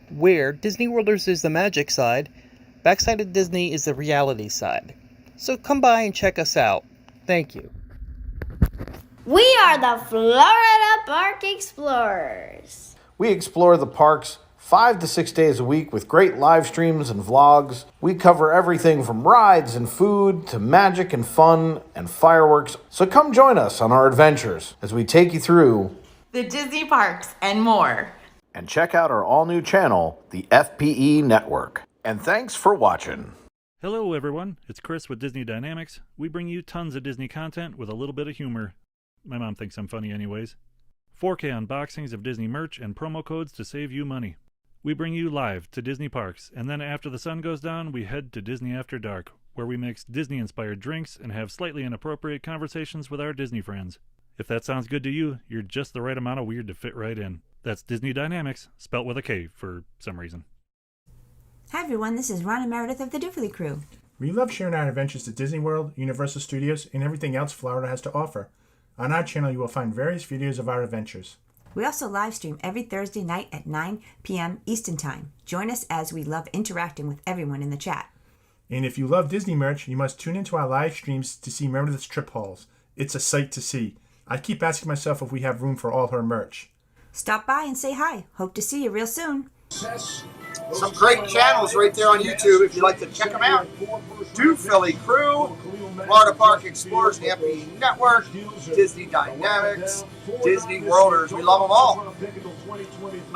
where Disney Worlders is the magic side, Backside of Disney is the reality side. So come by and check us out. Thank you. We are the Florida Park Explorers. We explore the parks 5 to 6 days a week with great live streams and vlogs. We cover everything from rides and food to magic and fun and fireworks. So come join us on our adventures as we take you through The Disney parks and more. and check out our all-new channel, the FPE Network. And thanks for watching. Hello everyone, it's Chris with Disney Dynamics. We bring you tons of Disney content with a little bit of humor. My mom thinks I'm funny anyways. 4K unboxings of Disney merch and promo codes to save you money. We bring you live to Disney parks, and then after the sun goes down, we head to Disney After Dark, where we mix Disney-inspired drinks and have slightly inappropriate conversations with our Disney friends. If that sounds good to you, you're just the right amount of weird to fit right in. That's Disney Dynamics, spelt with a K for some reason. Hi everyone, this is Ron and Meredith of the Differly Crew. We love sharing our adventures to Disney World, Universal Studios, and everything else Florida has to offer. On our channel, you will find various videos of our adventures. We also live stream every Thursday night at 9 p.m. Eastern Time. Join us as we love interacting with everyone in the chat. And if you love Disney merch, you must tune into our live streams to see Meredith's trip hauls. It's a sight to see. I keep asking myself if we have room for all her merch. Stop by and say hi. Hope to see you real soon. Some great channels right there on YouTube if you'd like to check them out. Do Philly Crew, Florida Park Explorers, the FP Network, Disney Dynamics, Disney Worlders. We love them all.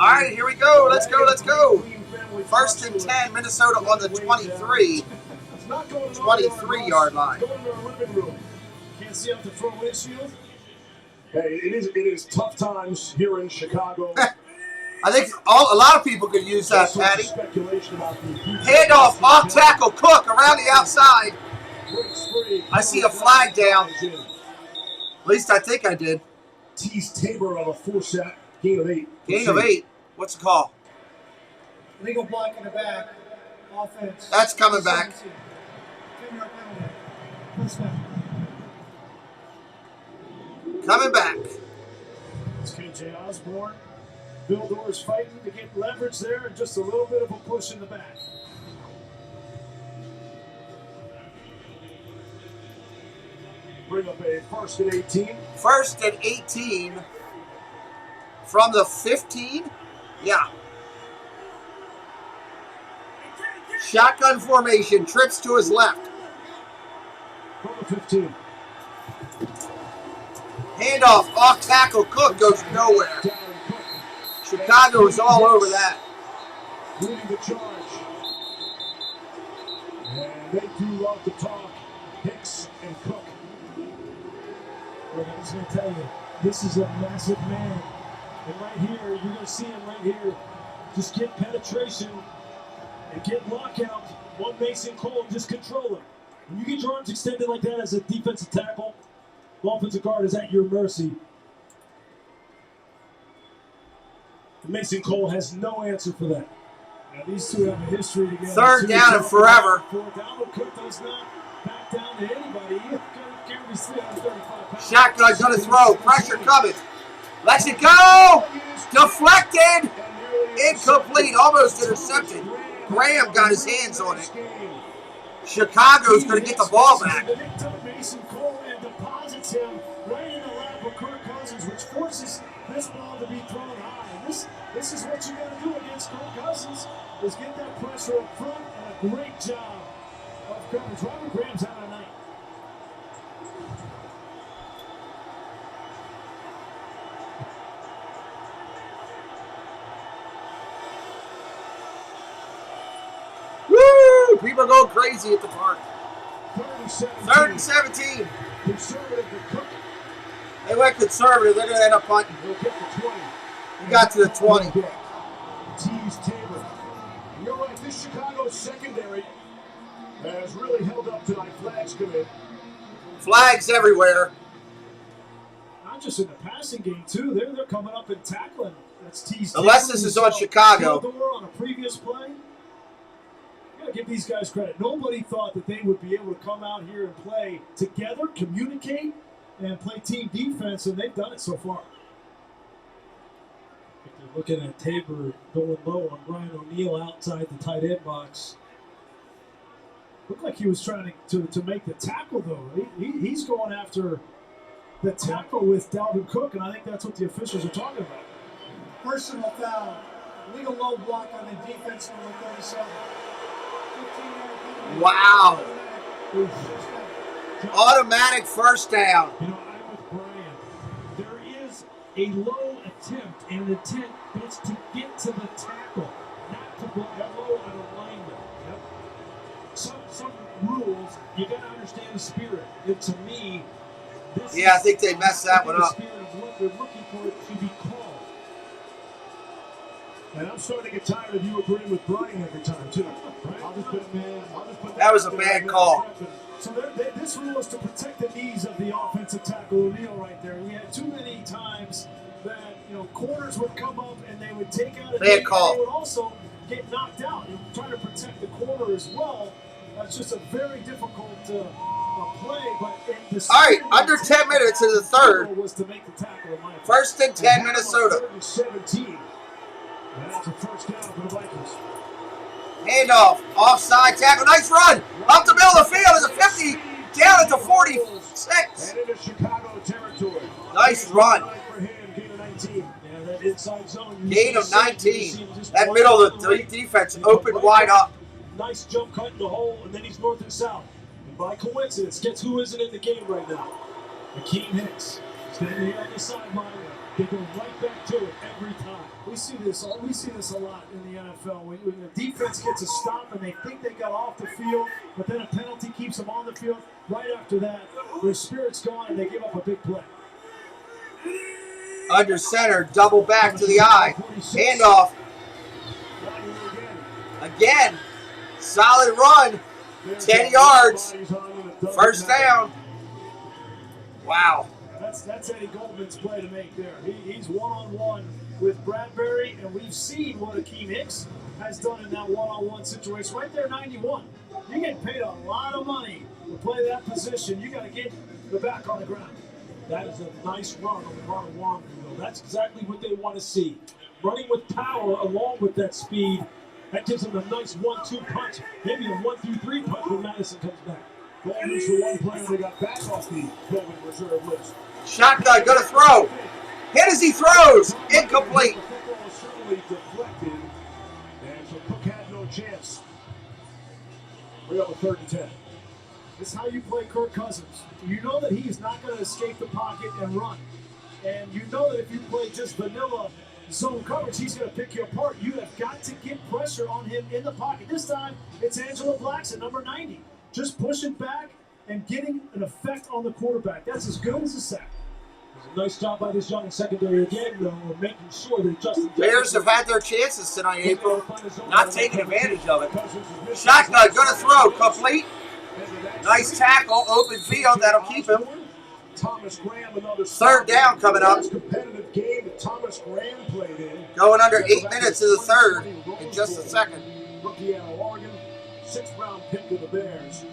All right, here we go. Let's go, let's go. First and 10, Minnesota on the 23-yard line. Can't see out the front windshield. Hey, it is tough times here in Chicago. I think a lot of people could use that, Patty. Handoff, off tackle, Cook around the outside. I see a flag down. At least I think I did. Tease Tabor on a 4-sack, gain of 8. Gain of 8. What's the call? Legal block in the back. Offense. That's coming back. 10-yard penalty. Coming back. It's KJ Osborne. Bill Doors fighting to get leverage there and just a little bit of a push in the back. Bring up a 1st and 18. 1st and 18 from the 15. Yeah. Shotgun formation, trips to his left. From the 15. Handoff, off tackle, Cook goes nowhere. Chicago is all over that. Leading the charge. And they do love to talk. Hicks and Cook. Look, I'm just going to tell you, this is a massive man. And right here, you're going to see him right here. Just get penetration and get lockout. One Mason Cole and just control him. When you get your arms extended like that as a defensive tackle, the offensive guard is at your mercy. Mason Cole has no answer for that. Now these two have a history together. 3rd down and forever. Cook does not back down to anybody. Carries 335 pounds. Shotgun gonna throw. Pressure coming. Lets it go. Deflected. Incomplete. Almost intercepted. Graham got his hands on it. Chicago's gonna get the ball back. Mason Cole and deposits him right in the lap of Kirk Cousins, which forces this ball to be thrown high. This is what you got to do against Kirk Cousins, is get that pressure up front, and a great job of coverage. Robert Graham's having a night. Woo! People are going crazy at the park. 3rd and 17. Conservative to Cook. They went conservative. They're going to end up punting. They'll get the 20. He got to the 20. Tease Tabor. You're right, this Chicago secondary has really held up tonight. Flags come in. Flags everywhere. Not just in the passing game, too. They're coming up and tackling. That's Tease Unless this is on Chicago. On a previous play. You got to give these guys credit. Nobody thought that they would be able to come out here and play together, communicate, and play team defense, and they've done it so far. Looking at Tabor going low on Brian O'Neill outside the tight end box. Looked like he was trying to make the tackle, though. He's going after the tackle with Dalvin Cook, and I think that's what the officials are talking about. Personal foul. Legal low block on the defense number 37. Wow. Automatic 1st down. You know, I'm with Brian. There is a low attempt, and the intent is to get to the tackle, not to go low on alignment. Yep. Some rules, you got to understand the spirit. And to me, this I think they messed that one up. The spirit of what they're looking for it to be called. And I'm starting to get tired of you agreeing with Brian every time, too. Right? I'll just put that was a bad call. So this rule is to protect the knees of the offensive tackle, O'Neill, right there. We had too many times that, corners would come up and they would take out a knee, and they would also get knocked out. You're trying to protect the corner as well. That's just a very difficult play. But all right, under 10 minutes in the third. Was to make the tackle. First and 10, Minnesota. 17. That's a first down for the Vikings. Handoff, offside tackle, nice run. Up the middle of the field is a 50, down at the 46. And into Chicago territory. Nice run. Gain of 19. Yeah, that inside zone. Gain of 19. That middle of the defense opened wide up. Nice jump cut in the hole, and then he's north and south. And by coincidence, guess who isn't in the game right now? Akeem Hicks. Standing here on the sideline. They go right back to it every time. We see this a lot in the NFL. When the defense gets a stop and they think they got off the field, but then a penalty keeps them on the field. Right after that, their spirit's gone and they give up a big play. Under center, double back to the eye. Handoff. Again. Solid run. 10 yards. First down. Wow. That's Eddie Goldman's play to make there. He's one-on-one with Bradbury, and we've seen what Akeem Hicks has done in that one-on-one situation. Right there, 91. You get paid a lot of money to play that position. You got to get the back on the ground. That is a nice run on the one-on-one. That's exactly what they want to see. Running with power along with that speed. That gives them a nice 1-2 punch. Maybe a 1-2-3 punch when Madison comes back. Goldman's for one player they got back off the COVID reserve list. Shotgun, gonna throw. Hit as he throws. Incomplete. The football was certainly deflected, and so Cook had no chance. We have a 3rd and 10. This is how you play Kirk Cousins. You know that he's not going to escape the pocket and run. And you know that if you play just vanilla zone coverage, he's going to pick you apart. You have got to get pressure on him in the pocket. This time, it's Angela Blackson, number 90. Just pushing back and getting an effect on the quarterback. That's as good as a sack. It's a nice job by this young secondary again, though, of making sure that Justin Bears have had their chances tonight, April. Not taking advantage of it. Shotgun, gonna throw, complete. Nice tackle, open field, that'll keep him. Thomas Graham, another 3rd down coming up. competitive game that Thomas Graham played in. Going under 8 minutes of the third in just a second. Rookie out of Oregon, 6th round pick of the Bears.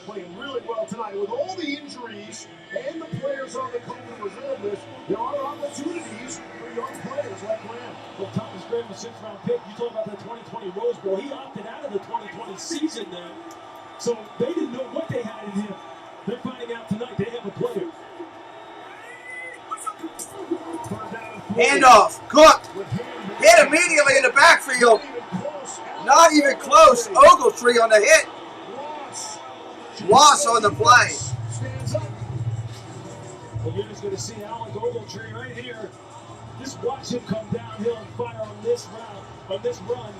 Playing really well tonight. With all the injuries and the players on the COVID reserve list, there are opportunities for young players like Graham. Well, Thomas Graham, a 6th round pick. You talk about the 2020 Rose Bowl. He opted out of the 2020 season now. So they didn't know what they had in him. They're finding out tonight they have a player. Handoff, Cook. Hit immediately in the backfield. Not even close. Ogletree on the hit. Loss on the play. Stands up. Well, you're just going to see Alec Ogletree right here. Just watch him come downhill and fire on this route, on this run.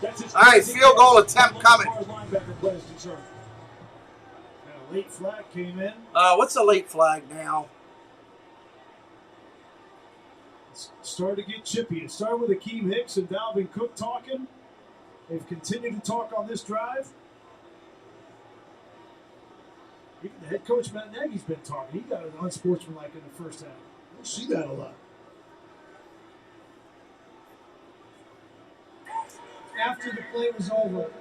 That's his all right, field goal attempt coming. Linebacker play is concerned. Now, late flag came in. What's a late flag now? It's started to get chippy. It started with Akeem Hicks and Dalvin Cook talking. They've continued to talk on this drive. Even the head coach, Matt Nagy's been talking. He got an unsportsmanlike in the first half. We see that a lot. After the play was over,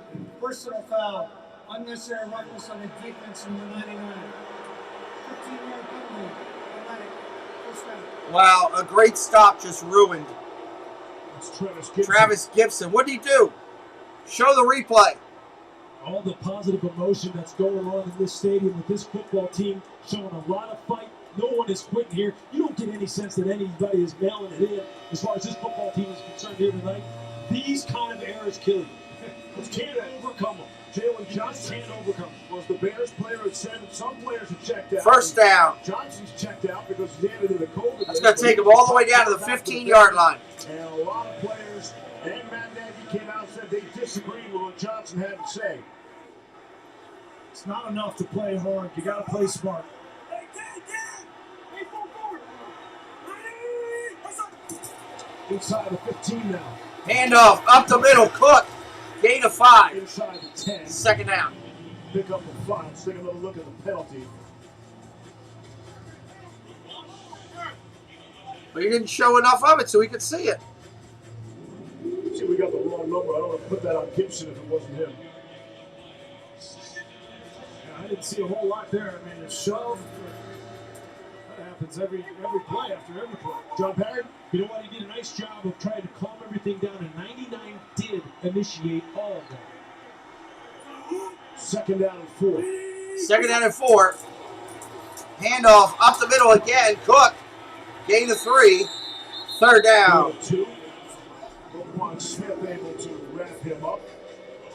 personal foul, unnecessary roughness on the defense in the 99. 15-yard penalty, automatic, first down. Wow, a great stop just ruined. It's Travis Gibson. Travis Gibson, what did he do? Show the replay. All the positive emotion that's going on in this stadium with this football team showing a lot of fight. No one is quitting here. You don't get any sense that anybody is mailing it in as far as this football team is concerned here tonight. These kind of errors kill you. You can't overcome them. Jalen Johnson can't overcome them. Was the Bears player that said some players have checked out. First down. Johnson's checked out because he's added to the COVID. That's going to take him all the way down to the 15-yard line. And a lot of players and Matt Nagy came out and said they disagreed with what Johnson had to say. It's not enough to play hard. You got to play smart. Inside the 15 now. Handoff up the middle. Cook. Gain of 5. Inside the 10. 2nd down. Pick up the 5. Let's take another look at the penalty. But he didn't show enough of it so we could see it. See, we got the wrong number. I don't want to put that on Gibson if it wasn't him. I didn't see a whole lot there. I mean, a shove. That happens every play after every play. John Parry, you know what? He did a nice job of trying to calm everything down, and 99 did initiate all of that. 2nd down and 4. 2nd down and 4. Handoff up the middle again. Cook. Gain of 3. 3rd down. 2. Roquan Smith able to wrap him up.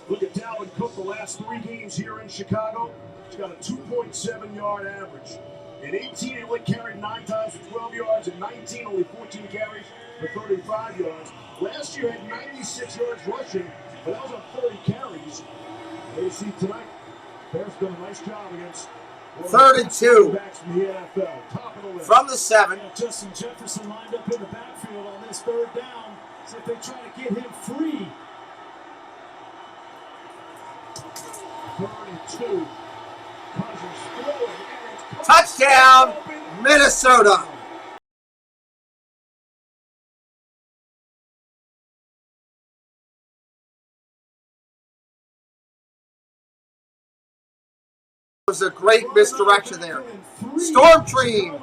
Look at Dalvin Cook the last 3 games here in Chicago. He's got a 2.7-yard average. In 18, he only carried 9 times for 12 yards. In 19, only 14 carries for 35 yards. Last year, had 96 yards rushing, but that was on 30 carries. What you see tonight, Bears done a nice job against 3rd and 2. backs from the NFL. Top of the list. From the 7. Justin Jefferson lined up in the backfield on this 3rd down. See if they try to get him free. 3rd and 2. Cousins throwing. Touchdown, Minnesota. It was a great misdirection there. Storm Team.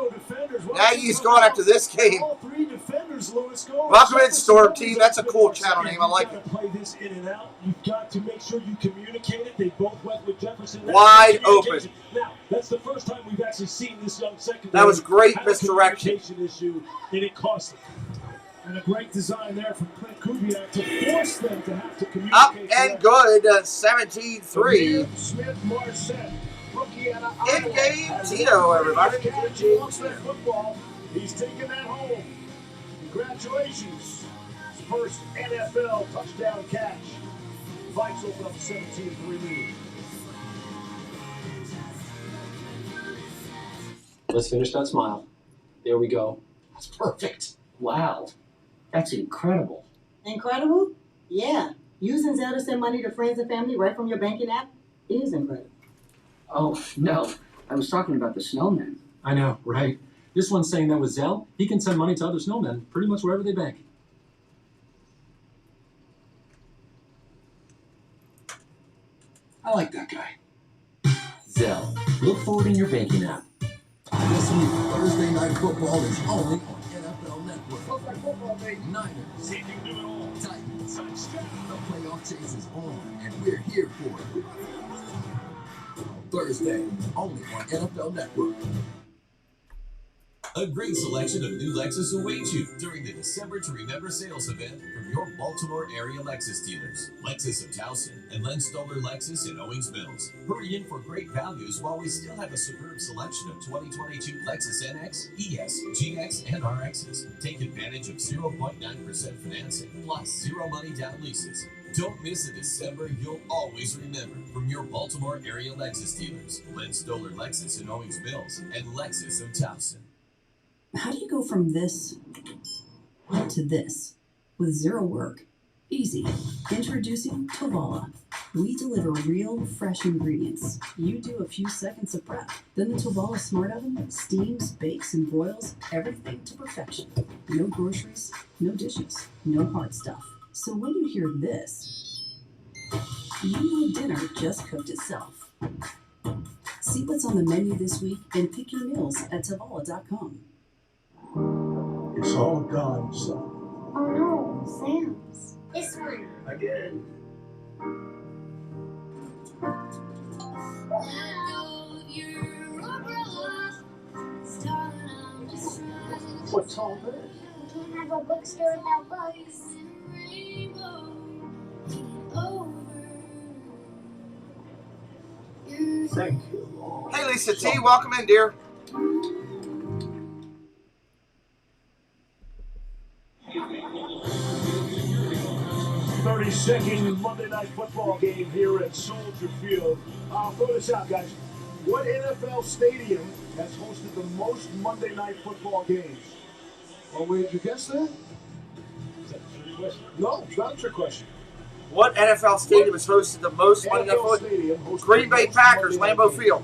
Nagy's going after this game. Welcome in, Storm Team. That's a cool channel name. I like it. Play this in and out. You've got to make sure you communicate it. They both went with Jefferson. Wide open. Now, that's the first time we've actually seen this young secondary. That was great misdirection. Issue, and it cost them. And a great design there from Clint Kubiak to force them to have to communicate. Up and good, 17-3. Smith Marset. In-game Tito, everybody. Football. He's taking that home. Congratulations. His first NFL touchdown catch. Vikes open up a 17-3 lead. Let's finish that smile. There we go. That's perfect. Wow. That's incredible. Incredible? Yeah. Using Zelle to send money to friends and family right from your banking app is incredible. Oh, no. I was talking about the snowmen. I know, right? This one's saying that with Zelle, he can send money to other snowmen pretty much wherever they bank. I like that guy. Zelle. Look for it in your banking app. This week, Thursday Night Football is only on NFL Network. Niners. Titans. The playoff chase is on, and we're here for it. Thursday, only on NFL Network. A great selection of new Lexus awaits you during the December to Remember sales event from your Baltimore area Lexus dealers, Lexus of Towson and Len Stoller Lexus in Owings Mills. Hurry in for great values while we still have a superb selection of 2022 Lexus NX, ES, GX, and RXs. Take advantage of 0.9% financing plus zero money down leases. Don't miss a December you'll always remember from your Baltimore area Lexus dealers, Len Stoller Lexus in Owings Mills and Lexus of Towson. How do you go from this to this with zero work? Easy. Introducing Tovala. We deliver real, fresh ingredients. You do a few seconds of prep. Then the Tovala Smart Oven steams, bakes, and broils everything to perfection. No groceries, no dishes, no hard stuff. So when you hear this, you know dinner just cooked itself. See what's on the menu this week and pick your meals at Tovala.com. It's all gone, son. Oh no, Sam's. This one. Again. What's all this? You can't have a bookstore without books. Thank you. Hey, Lisa T, welcome in, dear. Second Monday Night Football game here at Soldier Field. I'll throw this out, guys. What NFL stadium has hosted the most Monday Night Football games? Well, where did you guess that? Is that a trick question? No, it's not a trick question. What NFL stadium has hosted the most Monday Night Football? Green Bay Packers, Lambeau Field.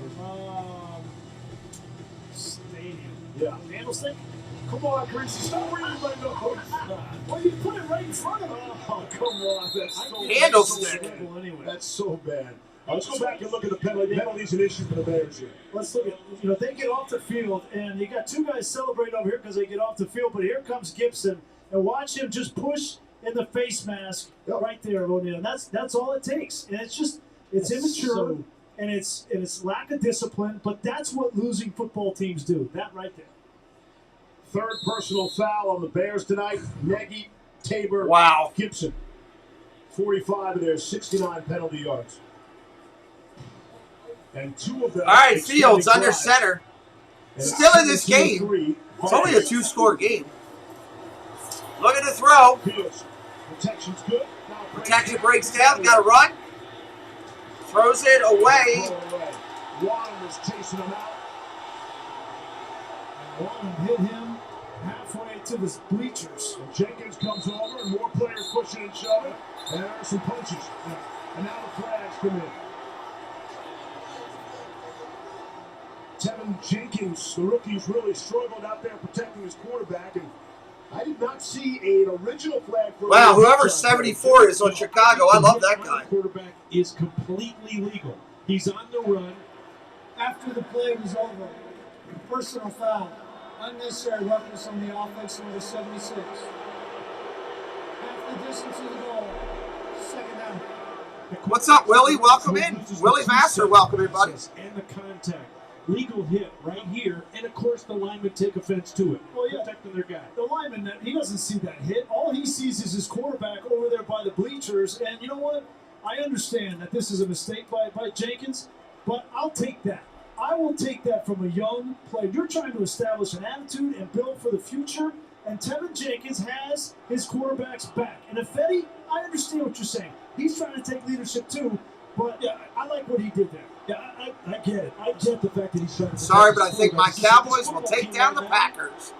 Stadium. Yeah. Candlestick? Come on, Chris. Stop reading my notes. Well, you put it right in front of me. Oh, come on. That's so Candlestick. Anyway. That's so bad. Let's go back and look at the penalties and issue for the Bears here. Let's look at, they get off the field, and you got two guys celebrating over here because they get off the field, but here comes Gibson, and watch him just push in the face mask right there, O'Neal. That's all it takes. And it's immature, and it's lack of discipline, but that's what losing football teams do. That right there. Third personal foul on the Bears tonight. Nagy, Tabor, Gibson. 45 of their 69 penalty yards. And 2 of them. All right, Fields under center. Still in this game. It's only a 2-score game. Look at the throw. Fields. Protection's good. Protection breaks down. Got to run. Throws it away. Warren was chasing him out. And Warren hit him halfway to the bleachers. And Jenkins comes over, and more players pushing and shoving. And there are some punches. And now the flags come in. Tevin Jenkins, the rookie's really struggled out there protecting his quarterback, and I did not see an original flag for. Wow, whoever 74 is on Chicago, I love that guy. Quarterback is completely legal. He's on the run. After the play was over, personal foul, unnecessary roughness on the offense, number 76. Half the distance of the goal, second down. What's up, Willie? Welcome in. Willie Vassar, welcome in, buddy. And the contact. Legal hit right here, and of course the linemen take offense to it. Well, yeah, protecting their guy. The lineman, he doesn't see that hit. All he sees is his quarterback over there by the bleachers. And you know what? I understand that this is a mistake by Jenkins, but I'll take that. I will take that from a young player. You're trying to establish an attitude and build for the future, and Tevin Jenkins has his quarterback's back. And Ifedi, I understand what you're saying. He's trying to take leadership too, but yeah, I like what he did there. Yeah, I get it. I get the fact that he's trying to. Sorry, but I think my Cowboys will take down the Packers.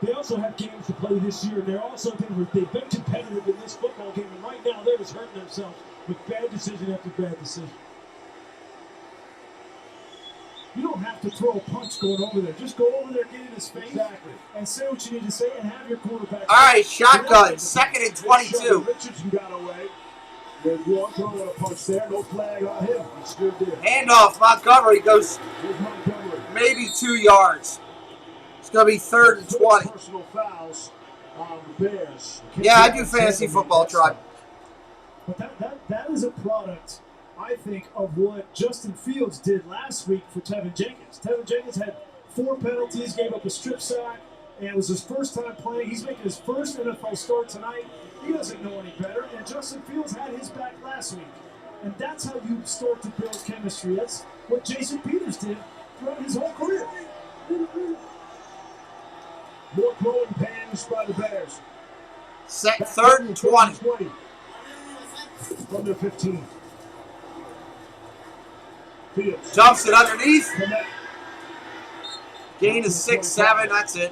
They also have games to play this year, and they're also they've been competitive in this football game, and right now they're just hurting themselves with bad decision after bad decision. You don't have to throw a punch going over there. Just go over there, get in his face, and say what you need to say, and have your quarterback. All right, shotgun, 2nd and 22. Richardson got away. There's one throwing a punch there. No flag on him. He stood there. Handoff. Montgomery goes maybe 2 yards. It's going to be 3rd and 20. Personal fouls on the Bears. Yeah, I do fantasy football, Tribe. But that is a product, I think, of what Justin Fields did last week for Tevin Jenkins. Tevin Jenkins had 4 penalties, gave up a strip sack, and it was his first time playing. He's making his first NFL start tonight. He doesn't know any better, and Justin Fields had his back last week. And that's how you start to build chemistry. That's what Jason Peters did throughout his whole career. More growing pains by the Bears. 3rd and 20. From their 15. Fields. Dumps it underneath. Gain is 6-7. That's it.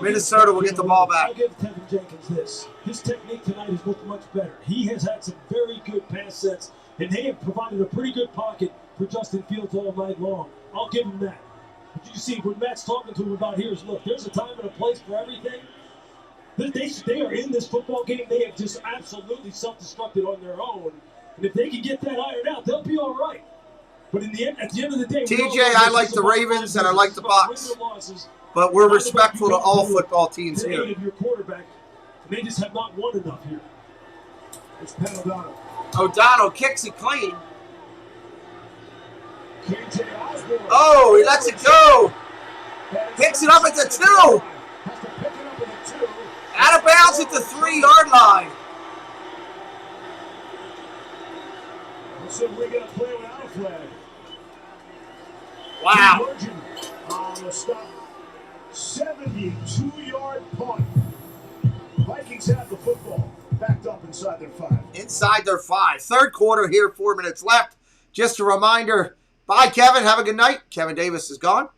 Minnesota will get the ball back. I'll give Tevin Jenkins this. His technique tonight has looked much better. He has had some very good pass sets, and they have provided a pretty good pocket for Justin Fields all night long. I'll give him that. But you see, what Matt's talking to him about here is, look, there's a time and a place for everything. They are in this football game. They have just absolutely self-destructed on their own. And if they can get that ironed out, they'll be all right. But at the end of the day, TJ, I like the Ravens and I like the Bucs. But we're respectful to all football teams here. Your quarterback, they just have not won enough here. It's Pat O'Donnell. O'Donnell kicks it clean. Oh, he lets it go. Picks it up at the 2. Out of bounds at the 3-yard line. So we're going to play without a flag. Wow. On the stop. 72-yard punt. Vikings have the football. Backed up inside their 5. Inside their 5. 3rd quarter here, 4 minutes left. Just a reminder. Bye, Kevin. Have a good night. Kevin Davis is gone.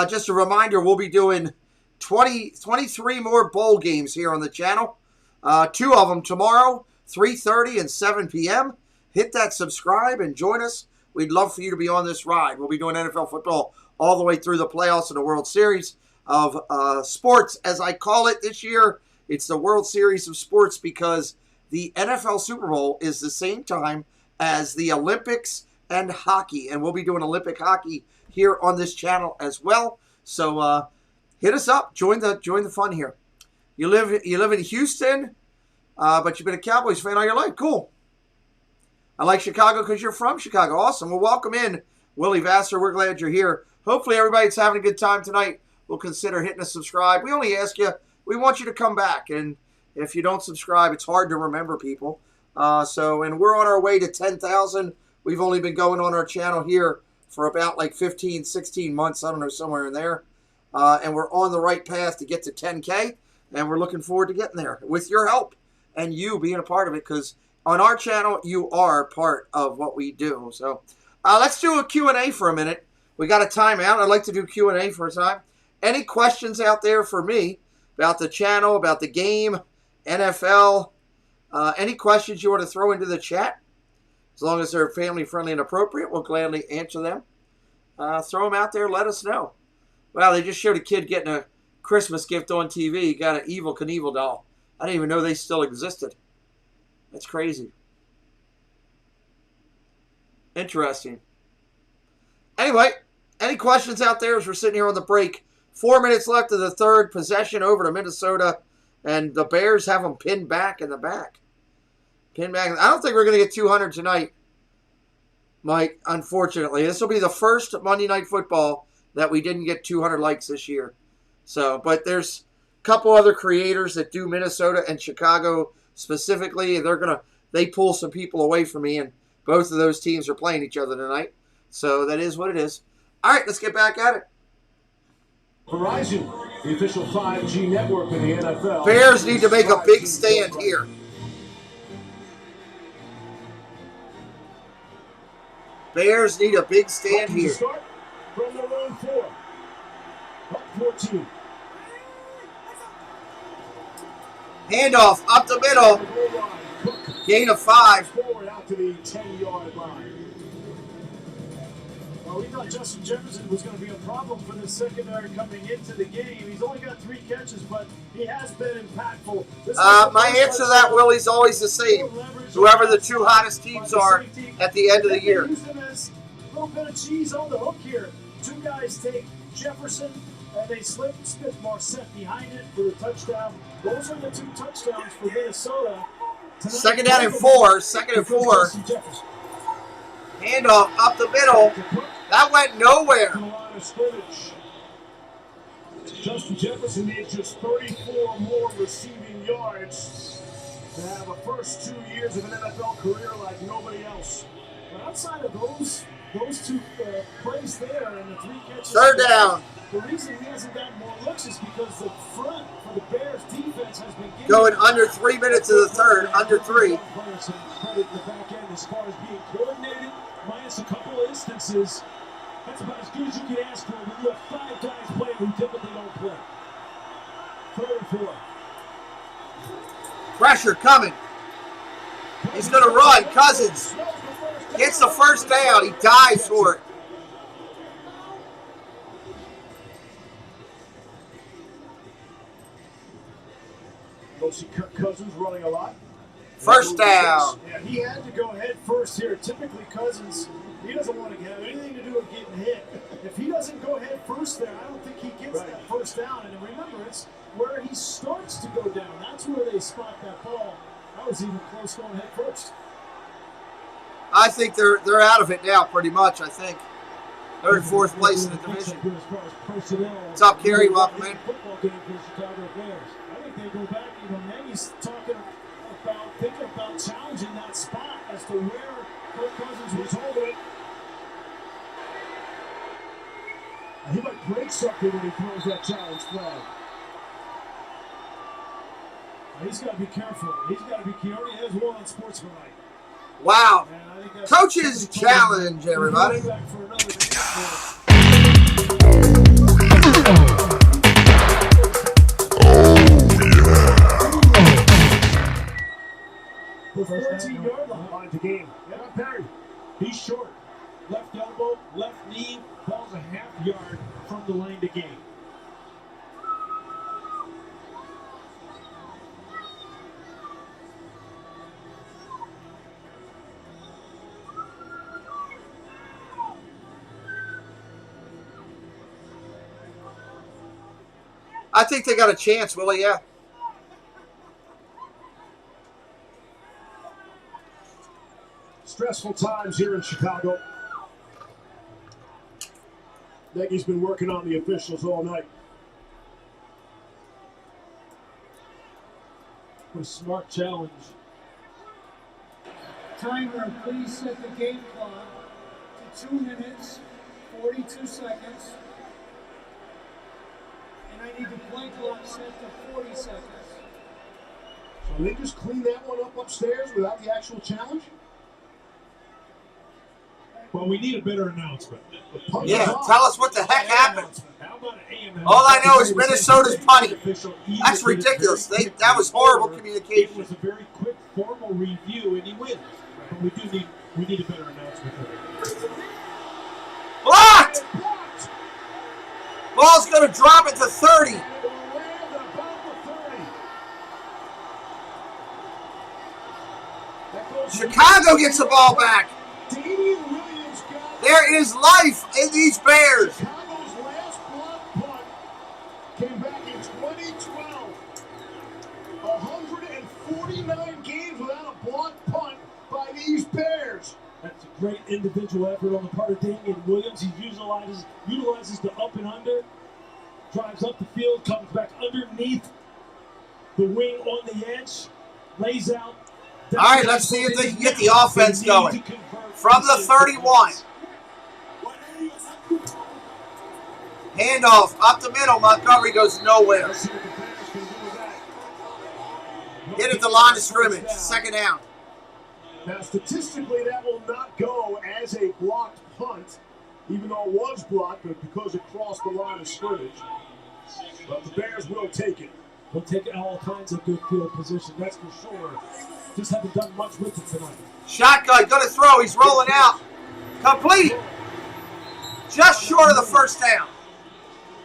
Just a reminder, we'll be doing 23 more bowl games here on the channel. 2 of them tomorrow, 3:30 and 7 p.m. Hit that subscribe and join us. We'd love for you to be on this ride. We'll be doing NFL football all the way through the playoffs and the World Series of sports, as I call it this year. It's the World Series of sports because the NFL Super Bowl is the same time as the Olympics and hockey. And we'll be doing Olympic hockey here on this channel as well. So hit us up. Join the fun here. You live in Houston, but you've been a Cowboys fan all your life. Cool. I like Chicago because you're from Chicago. Awesome. Well, welcome in, Willie Vassar. We're glad you're here. Hopefully everybody's having a good time tonight. We'll consider hitting a subscribe. We only ask you, we want you to come back. And if you don't subscribe, it's hard to remember people. And we're on our way to 10,000. We've only been going on our channel here for about like 15, 16 months. I don't know, somewhere in there. And we're on the right path to get to 10K. And we're looking forward to getting there with your help and you being a part of it, because on our channel, you are part of what we do. So let's do a Q&A for a minute. We got a timeout. I'd like to do Q&A for a time. Any questions out there for me about the channel, about the game, NFL, any questions you want to throw into the chat? As long as they're family-friendly and appropriate, we'll gladly answer them. Throw them out there. Let us know. Wow, they just showed a kid getting a Christmas gift on TV. He got an Evel Knievel doll. I didn't even know they still existed. That's crazy. Interesting. Anyway, any questions out there as we're sitting here on the break? 4 minutes left of the third. Possession over to Minnesota. And the Bears have them pinned back in the back. Pinned back. I don't think we're going to get 200 tonight, Mike, unfortunately. This will be the first Monday Night Football that we didn't get 200 likes this year. So, but there's a couple other creators that do Minnesota and Chicago specifically. They pull some people away from me, and both of those teams are playing each other tonight. So that is what it is. All right, let's get back at it. Verizon, the official 5G network in the NFL. Bears need to make a big stand here. Bears need a big stand here. Start from their own 4. Up 14. Handoff up the middle. Gain of 5. Forward out to the 10-yard line. Well, we thought Justin Jefferson was going to be a problem for the secondary coming into the game. He's only got 3 catches, but he has been impactful. My answer to that, Willie's always the same. Whoever the 2 hottest teams are at the end of the year. Use him as a little bit of cheese on the hook here. 2 guys take Jefferson, and they slip Smith-Marset behind it for the touchdown. Those are the 2 touchdowns for Minnesota. Tonight, second down and 4. Second and 4. Handoff up the middle. That went nowhere. Justin Jefferson needs just 34 more receiving yards to have a first 2 years of an NFL career like nobody else. But outside of those 2 plays there and the 3 catches. Third down. The reason he hasn't gotten more looks is because the front for the Bears defense has been going under 3 minutes of the third. Under 3. Some credit in the back end as far as being coordinated, minus a couple of instances. That's about as good as you can ask for when you have 5 guys playing who typically don't play. 3rd and 4. Pressure coming. He's going to run. Cousins gets the first down. He dives for it. You'll see Kirk Cousins running a lot. First down. Yeah, he had to go head first here. Typically, Cousins, he doesn't want to have anything to do with getting hit. If he doesn't go head first there, I don't think he gets that first down. And remember, it's where he starts to go down. That's where they spot that ball. That was even close going head first. I think they're out of it now, pretty much, I think. They're in 4th place in the division. What's up, Kerry? Welcome in. Football game for the Chicago Bears. I think they go back. Nagy's thinking about challenging that spot as to where Kirk Cousins was holding. He might break something when he throws that challenge flag. He's got to be careful. He's got to be careful. He has one on sportsmanlike. Wow. Coach's challenge, everybody. The 14-yard line to game. Yeah, Perry. He's short. Left elbow, left knee. Ball's a half yard from the lane to gain. I think they got a chance, Willie, yeah. Stressful times here in Chicago. Nagy's been working on the officials all night. What a smart challenge. Timer, please set the game clock to 2 minutes, 42 seconds. And I need the play clock set to 40 seconds. So they just clean that one up upstairs without the actual challenge? Well, we need a better announcement. Yeah, tell us what the heck happened. All I know is Minnesota's punting. That's ridiculous. That was horrible communication. It was a very quick, formal review, and he wins. But we need a better announcement. Blocked! Ball's going to drop it to 30. Chicago gets the ball back. There is life in these Bears. Chicago's last block punt came back in 2012. 149 games without a block punt by these Bears. That's a great individual effort on the part of Damian Williams. He utilizes the up and under, drives up the field, comes back underneath the wing on the edge, lays out. All right, let's see if they can get the offense going. From the 31. Handoff up the middle. Montgomery goes nowhere. Hit at the line of scrimmage. Second down. Now, statistically, that will not go as a blocked punt, even though it was blocked, but because it crossed the line of scrimmage. But the Bears will take it. We'll take all kinds of good field position, that's for sure. Just haven't done much with it tonight. Shotgun, gonna throw. He's rolling out. Complete. Just short of the first down.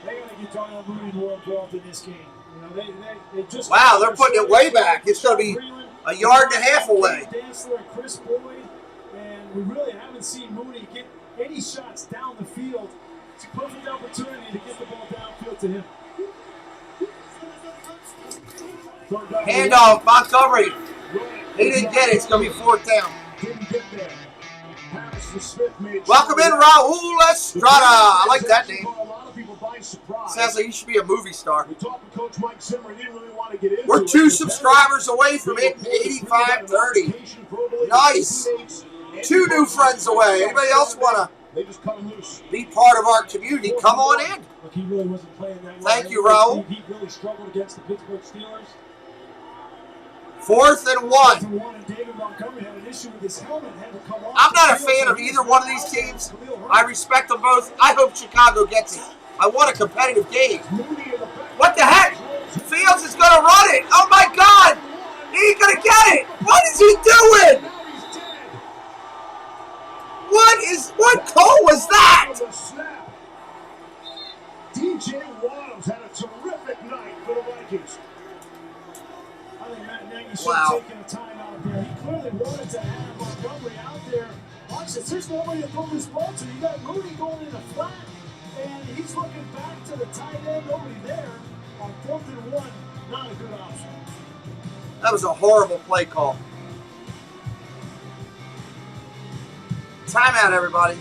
They got to get Darnell Mooney more involved in this game. You know, they just wow, they're putting it way back. It's going to be a yard and a half away. Dancer and Chris Boyd, and we really haven't seen Mooney get any shots down the field. It's a perfect opportunity to get the ball downfield to him. Handoff, Montgomery. He didn't get it. It's going to be fourth down. Didn't get there. Welcome in, Raul Estrada. I like that name. Sounds like he should be a movie star. We're 2 subscribers away from hitting 8530. Nice. 2 new friends away. Anybody else want to be part of our community? Come on in. He really wasn't playing that well. Thank you, Raul. He really struggled against the Pittsburgh Steelers. 4th and 1. I'm not a fan of either one of these teams. I respect them both. I hope Chicago gets it. I want a competitive game. What the heck? Fields is going to run it. Oh, my God. He's going to get it. What is he doing? What call was that? DJ Waddles had a terrific night for the Vikings. I think Matt Nagy should have taken a time out there. He clearly wanted to have Montgomery out there. Watch this. There's nobody to throw this ball to. You got Mooney going in a flat, and he's looking back to the tight end. Nobody there on 4th and 1. Not a good option. That was a horrible play call. Timeout, everybody.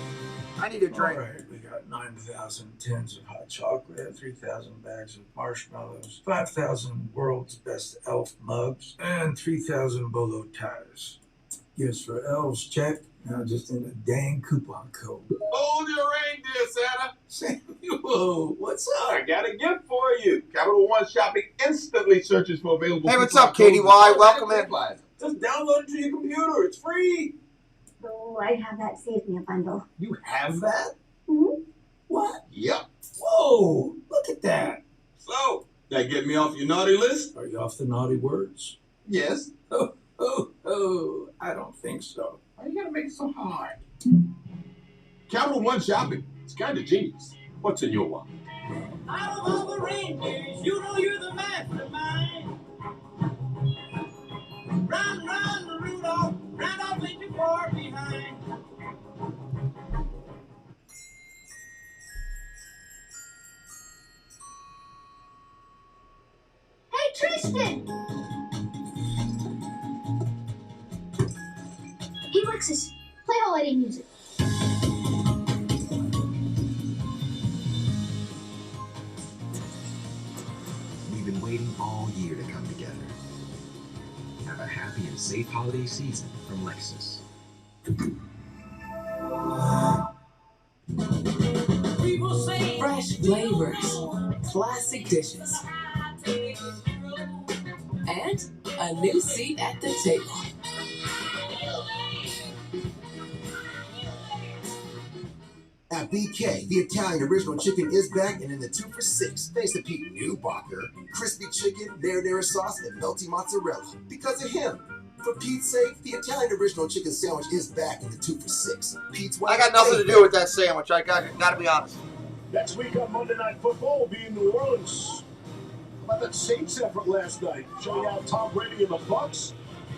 I need a drink. All right, we got 9,000 tins of hot chocolate, 3,000 bags of marshmallows, 5,000 world's best elf mugs, and 3,000 bolo ties. Gifts for elves, check. Now just in a dang coupon code. Hold your reindeer, Santa. Samuel, what's up? I got a gift for you. Capital One Shopping instantly searches for available. Hey, what's up, KDY? Welcome in. Just download it to your computer. It's free. Oh, I have that CHIvsMIN bundle. You have that? Mm-hmm. What? Yep. Whoa, look at that. So, that get me off your naughty list? Are you off the naughty words? Yes. Oh, I don't think so. Why you gotta make it so hard? Capital One Shopping. It's kind of genius. What's in your wallet? Out of all the reindeers, you know you're the mastermind. Run, run, Rudolph. Randolph ain't too far behind. Hey, Alexis, play holiday music. We've been waiting all year to come together. Have a happy and safe holiday season from Lexus. People say fresh flavors, classic dishes, and a new seat at the table. At BK, the Italian original chicken is back and in the 2 for $6. Thanks to Pete Newbacher. Crispy chicken, marinara sauce, and melty mozzarella. Because of him. For Pete's sake, the Italian original chicken sandwich is back in the 2 for $6. Pete's I got nothing to do with that sandwich. I gotta be honest. Next week on Monday Night Football will be in New Orleans. How about that Saints effort last night? Showing out Tom Brady and the Bucs.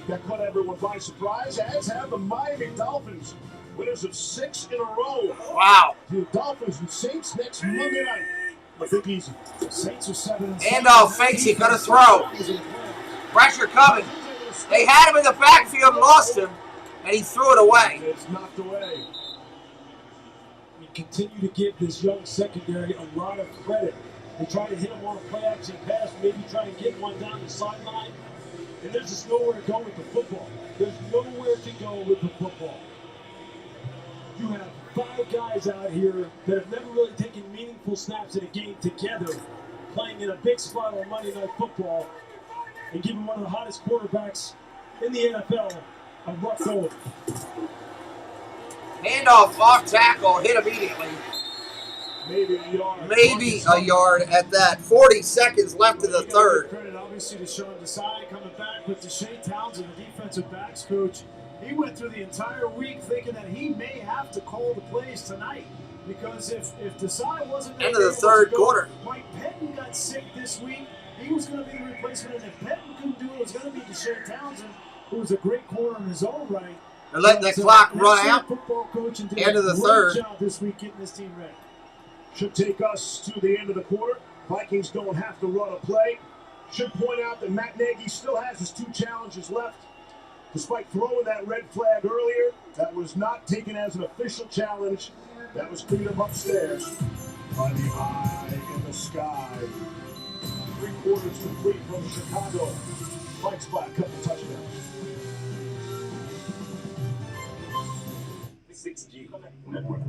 That caught everyone by surprise, as have the Miami Dolphins. Winners of 6 in a row. Wow. The Dolphins and Saints next Monday night. I think easy. Saints are 7 and Handoff fakes, he gonna throw. Pressure coming. They had him in the backfield, lost him, and he threw it away. It's knocked away. We continue to give this young secondary a lot of credit. They try to hit him on a play action pass, maybe try and get one down the sideline. And there's just nowhere to go with the football. There's nowhere to go with the football. You have 5 guys out here that have never really taken meaningful snaps in a game together, playing in a big spot on Monday Night Football, and giving one of the hottest quarterbacks in the NFL a rough going. Handoff off tackle, hit immediately. Maybe a yard. Maybe a yard at that. 40 seconds left in the third. Credit obviously to Sean Desai coming back with Deshae Townsend, the defensive backs coach. He went through the entire week thinking that he may have to call the plays tonight, because if Desai wasn't end of the third quarter, Mike Pettin got sick this week. He was going to be the replacement, and if Pettin couldn't do it, it was going to be Deshae Townsend, who was a great corner in his own right. They're letting the clock run out. Football coach and end of the third. Job this week getting this team ready. Should take us to the end of the quarter. Vikings don't have to run a play. Should point out that Matt Nagy still has his 2 challenges left. Despite throwing that red flag earlier, that was not taken as an official challenge. That was cleaned up upstairs by the eye in the sky. 3 quarters complete from Chicago. Mike's by a couple touchdowns. 6G. Network.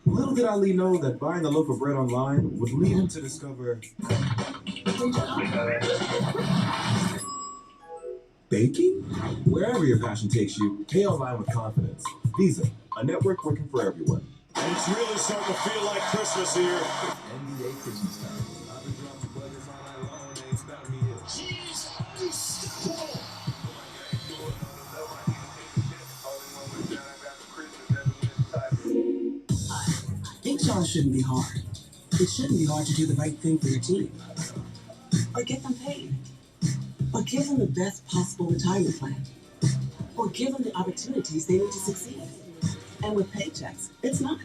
Little did Ali know that buying a loaf of bread online would lead him to discover baking? Wherever your passion takes you, pay online with confidence. Visa, a network working for everyone. It's really starting to feel like Christmas here. NBA Christmas time. I've been dropping buggers all night long, they ain't stopping me yet. Jeez, you stole. HR shouldn't be hard. It shouldn't be hard to do the right thing for your team. Or get them paid. Or give them the best possible retirement plan. Or give them the opportunities they need to succeed. And with Paychecks, it's not.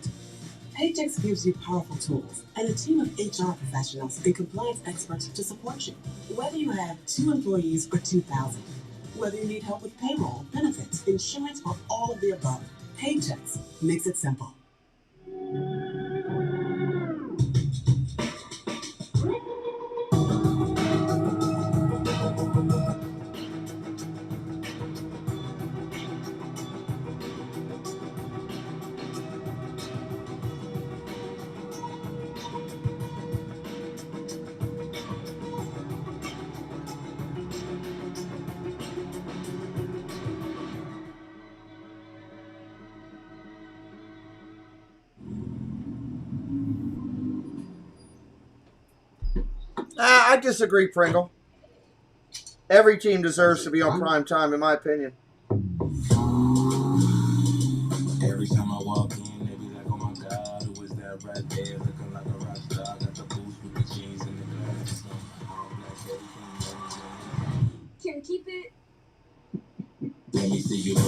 Paychecks gives you powerful tools and a team of HR professionals and compliance experts to support you. Whether you have 2 employees or 2,000, whether you need help with payroll, benefits, insurance, or all of the above, Paychecks makes it simple. I disagree, Pringle. Every team deserves to be on prime time, in my opinion. Every time I walk in, they be like, oh my God, who is that right there looking like a rock star? Got the boots with the jeans and the glasses. Here, keep it. Let me see you go.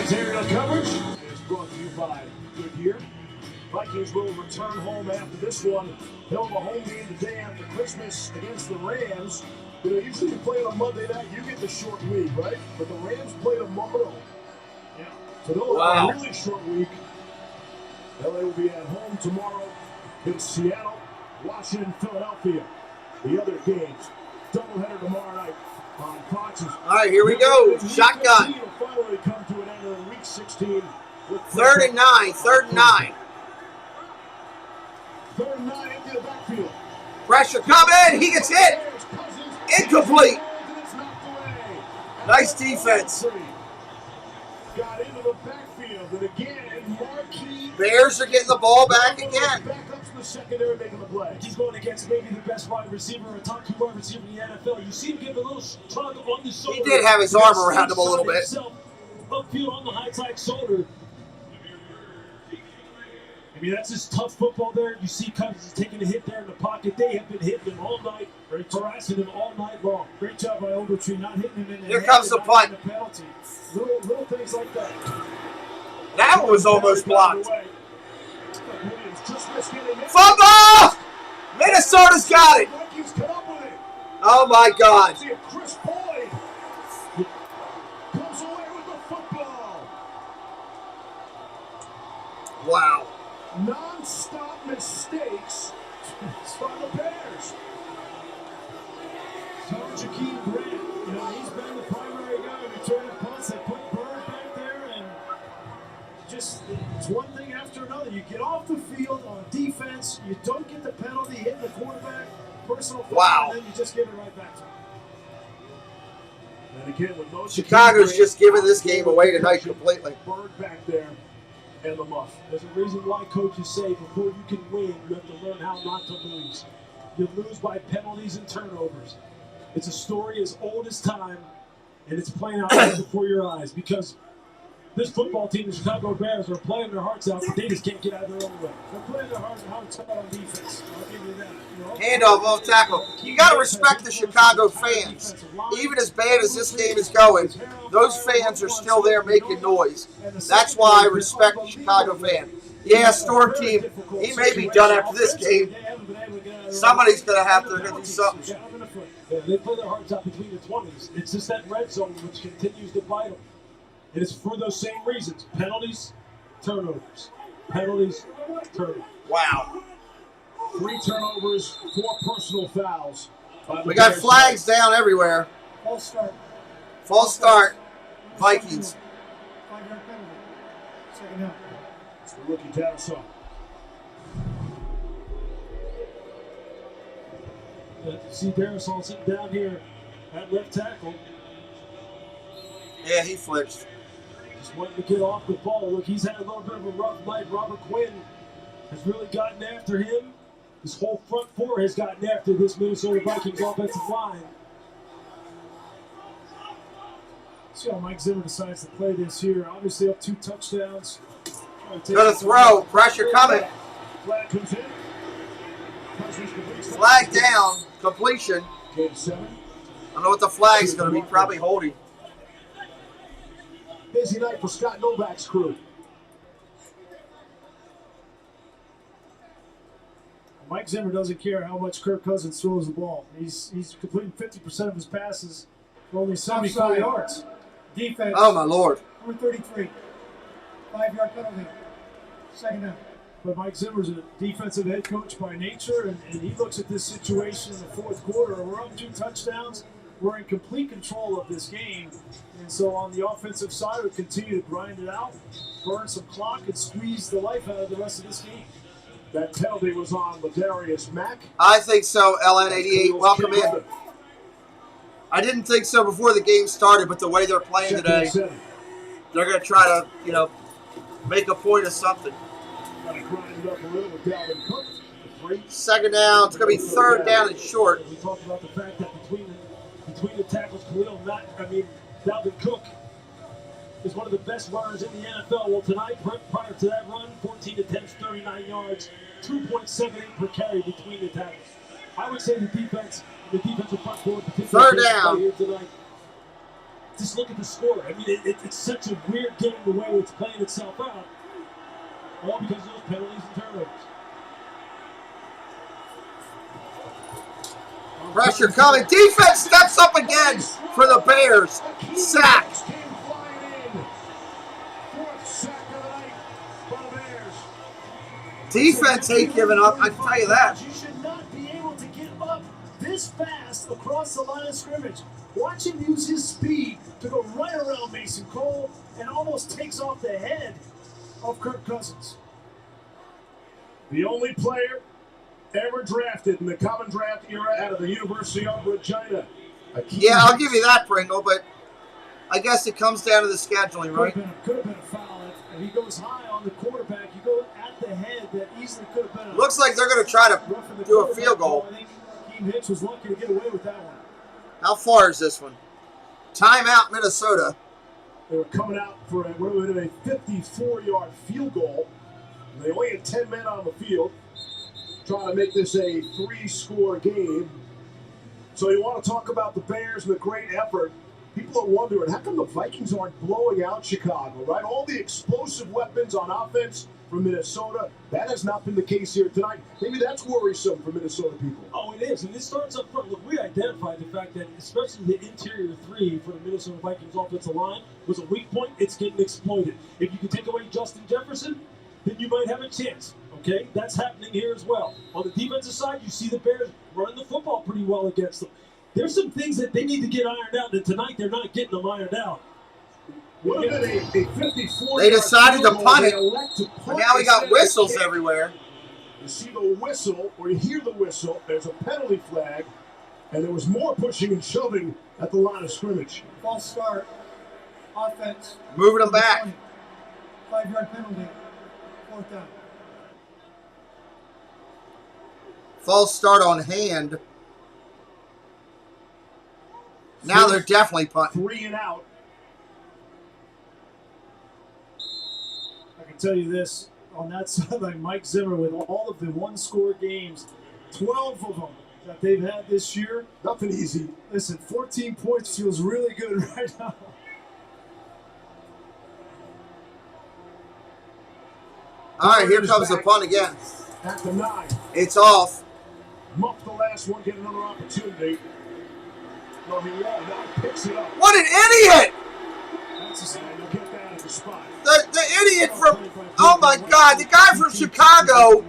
Tonight's aerial coverage is brought to you by Goodyear. Vikings will return home after this one. They'll have a home game the day after Christmas against the Rams. You know, usually you play on Monday night, you get the short week, right? But the Rams play tomorrow. Yeah. So they'll have a really short week. LA will be at home tomorrow against Seattle, Washington, Philadelphia. The other games, doubleheader tomorrow night on Fox. All right, here we go. Shotgun. Finally come to an end in week 16. Third and 9. Third and 9. Third and 9 into the backfield. Pressure coming. He gets hit. Incomplete. Nice defense. Got into the backfield, and again, Marquis. Bears are getting the ball back again. Back up to the secondary, making the play. He's going against maybe the best wide receiver or top 2 wide receiver in the NFL. You see him give a little tug on the shoulder. He did have his arm around him a little bit. Upfield on the high side shoulder. I mean, that's just tough football there. You see Cousins taking a hit there in the pocket. They have been hitting him all night, harassing him all night long. Great job by Ogletree, not hitting him in the Here comes the punt. penalty. Little things like that. That was almost blocked. Fumble! Minnesota's got it. Oh my God. Chris Boyd comes away with the football. Wow. Non-stop mistakes by the Bears. So Jakeem Grant, you know, he's been the primary guy returning punts. They put Bird back there, and just it's one thing after another. You get off the field on defense, you don't get the penalty, hit the quarterback, personal foul, and then you just give it right back to him. And again, with no Chicago's just giving this game away tonight completely. Bird back there and the muff. There's a reason why coaches say before you can win, you have to learn how not to lose. You lose by penalties and turnovers. It's a story as old as time, and it's playing out right before your eyes because this football team, the Chicago Bears, are playing their hearts out, but they just can't get out of their own way. They're playing their hearts out on defense. I'll give you that. You know? Handoff off tackle. You got to respect the Chicago fans. Even as bad as this game is going, those fans are still there making noise. That's why I respect the Chicago fan. Yeah, Storm Team, he may be done after this game. Somebody's going to have to do something. Yeah, they play their hearts out between the 20s. It's just that red zone which continues to bite them. And it's for those same reasons. Penalties, turnovers. Penalties, turnovers. Wow. 3 turnovers, 4 personal fouls. We got flags down everywhere. False start. False start. Vikings. 5-yard penalty. Second down. It's the rookie Tarasaw. See Darrisaw sitting down here at left tackle. Yeah, he flinched. Just wanting to get off the ball. Look, he's had a little bit of a rough night. Robert Quinn has really gotten after him. This whole front four has gotten after this Minnesota Vikings offensive line. See how Mike Zimmer decides to play this here. Obviously up 2 touchdowns. Gonna throw. Pressure coming. Flag comes in. Flag down. Completion. Game 7. I don't know what the flag's going to be. Probably holding. Busy night for Scott Novak's crew. Mike Zimmer doesn't care how much Kirk Cousins throws the ball. He's completing 50% of his passes for only 74 yards. Defense. Oh, my Lord. Number 33. 5-yard penalty. Second down. But Mike Zimmer's a defensive head coach by nature, and he looks at this situation in the fourth quarter. We're up 2 touchdowns. We're in complete control of this game. And so on the offensive side, we continue to grind it out, burn some clock, and squeeze the life out of the rest of this game. That penalty was on Ladarius Mack. I think so, LN88. Welcome in. I didn't think so before the game started, but the way they're playing today, they're going to try to, you know, make a point of something. Second down. It's going to be third down and short. We talked about the fact that between the tackles, Dalvin Cook is one of the best runners in the NFL. Well, tonight, prior to that run, 14 attempts, 39 yards, 2.78 per carry between the tackles. I would say the defensive front four, third down. Here tonight. just look at the score. I mean, it's such a weird game the way it's playing itself out. All because of those penalties and turnovers. Pressure coming. Defense steps up again for the Bears. Sack. Defense ain't giving up, I can tell you that. You should not be able to get up this fast across the line of scrimmage. Watch him use his speed to go right around Mason Cole and almost takes off the head of Kirk Cousins. The only player ever drafted in the common draft era out of the University of Regina. Yeah, I'll give you that, Pringle, but I guess it comes down to the scheduling, right? Could have been a foul. If he goes high on the quarterback, you go at the head, that easily could have been a... Looks like they're going to try to do a field goal. I think Hitch was lucky to get away with that one. How far is this one? Timeout, Minnesota. They were coming out for a 54-yard field goal. And they only had 10 men on the field, trying to make this a 3-score game. So you want to talk about the Bears and the great effort. People are wondering, how come the Vikings aren't blowing out Chicago, right? All the explosive weapons on offense from Minnesota, that has not been the case here tonight. Maybe that's worrisome for Minnesota people. Oh, it is, and it starts up front. Look, we identified the fact that especially the interior three for the Minnesota Vikings offensive line was a weak point. It's getting exploited. If you can take away Justin Jefferson, then you might have a chance, okay? That's happening here as well. On the defensive side, you see the Bears running the football pretty well against them. There's some things that they need to get ironed out, and tonight they're not getting them ironed out. Would have been a 54. They decided to punt it, but now we got whistles everywhere. You see the whistle, or you hear the whistle, there's a penalty flag, and there was more pushing and shoving at the line of scrimmage. False start. Offense. Moving them back. 5-yard penalty. 4th down. False start on hand. Now they're definitely punting. 3 and out. I can tell you this, on that sideline, Mike Zimmer, with all of the one-score games, 12 of them that they've had this year. Nothing easy. Listen, 14 points feels really good right now. All right, here comes the punt again. At the 9. It's off. Muff the last one, get another opportunity. No, he won't. Now he picks it up. What an idiot! That's a sign. He'll get that at the spot. The idiot from, oh my God, the guy from Chicago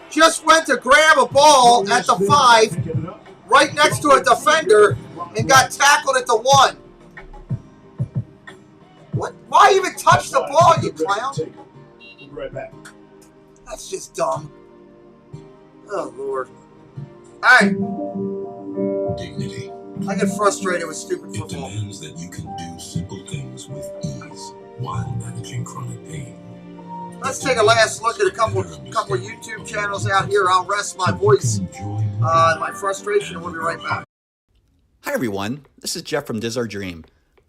just went to grab a ball at the 5, right next to a defender, and got tackled at the 1. What? Why even touch the ball, you clown? We'll be right back. That's just dumb. Oh, Lord. All right. Dignity. I get frustrated with stupid football. It demands that you can do simple things with ease while managing chronic pain. Let's take a last look at a couple YouTube channels out here. I'll rest my voice and my frustration, and we'll be right back. Hi, everyone. This is Jeff from Diz Our Dream.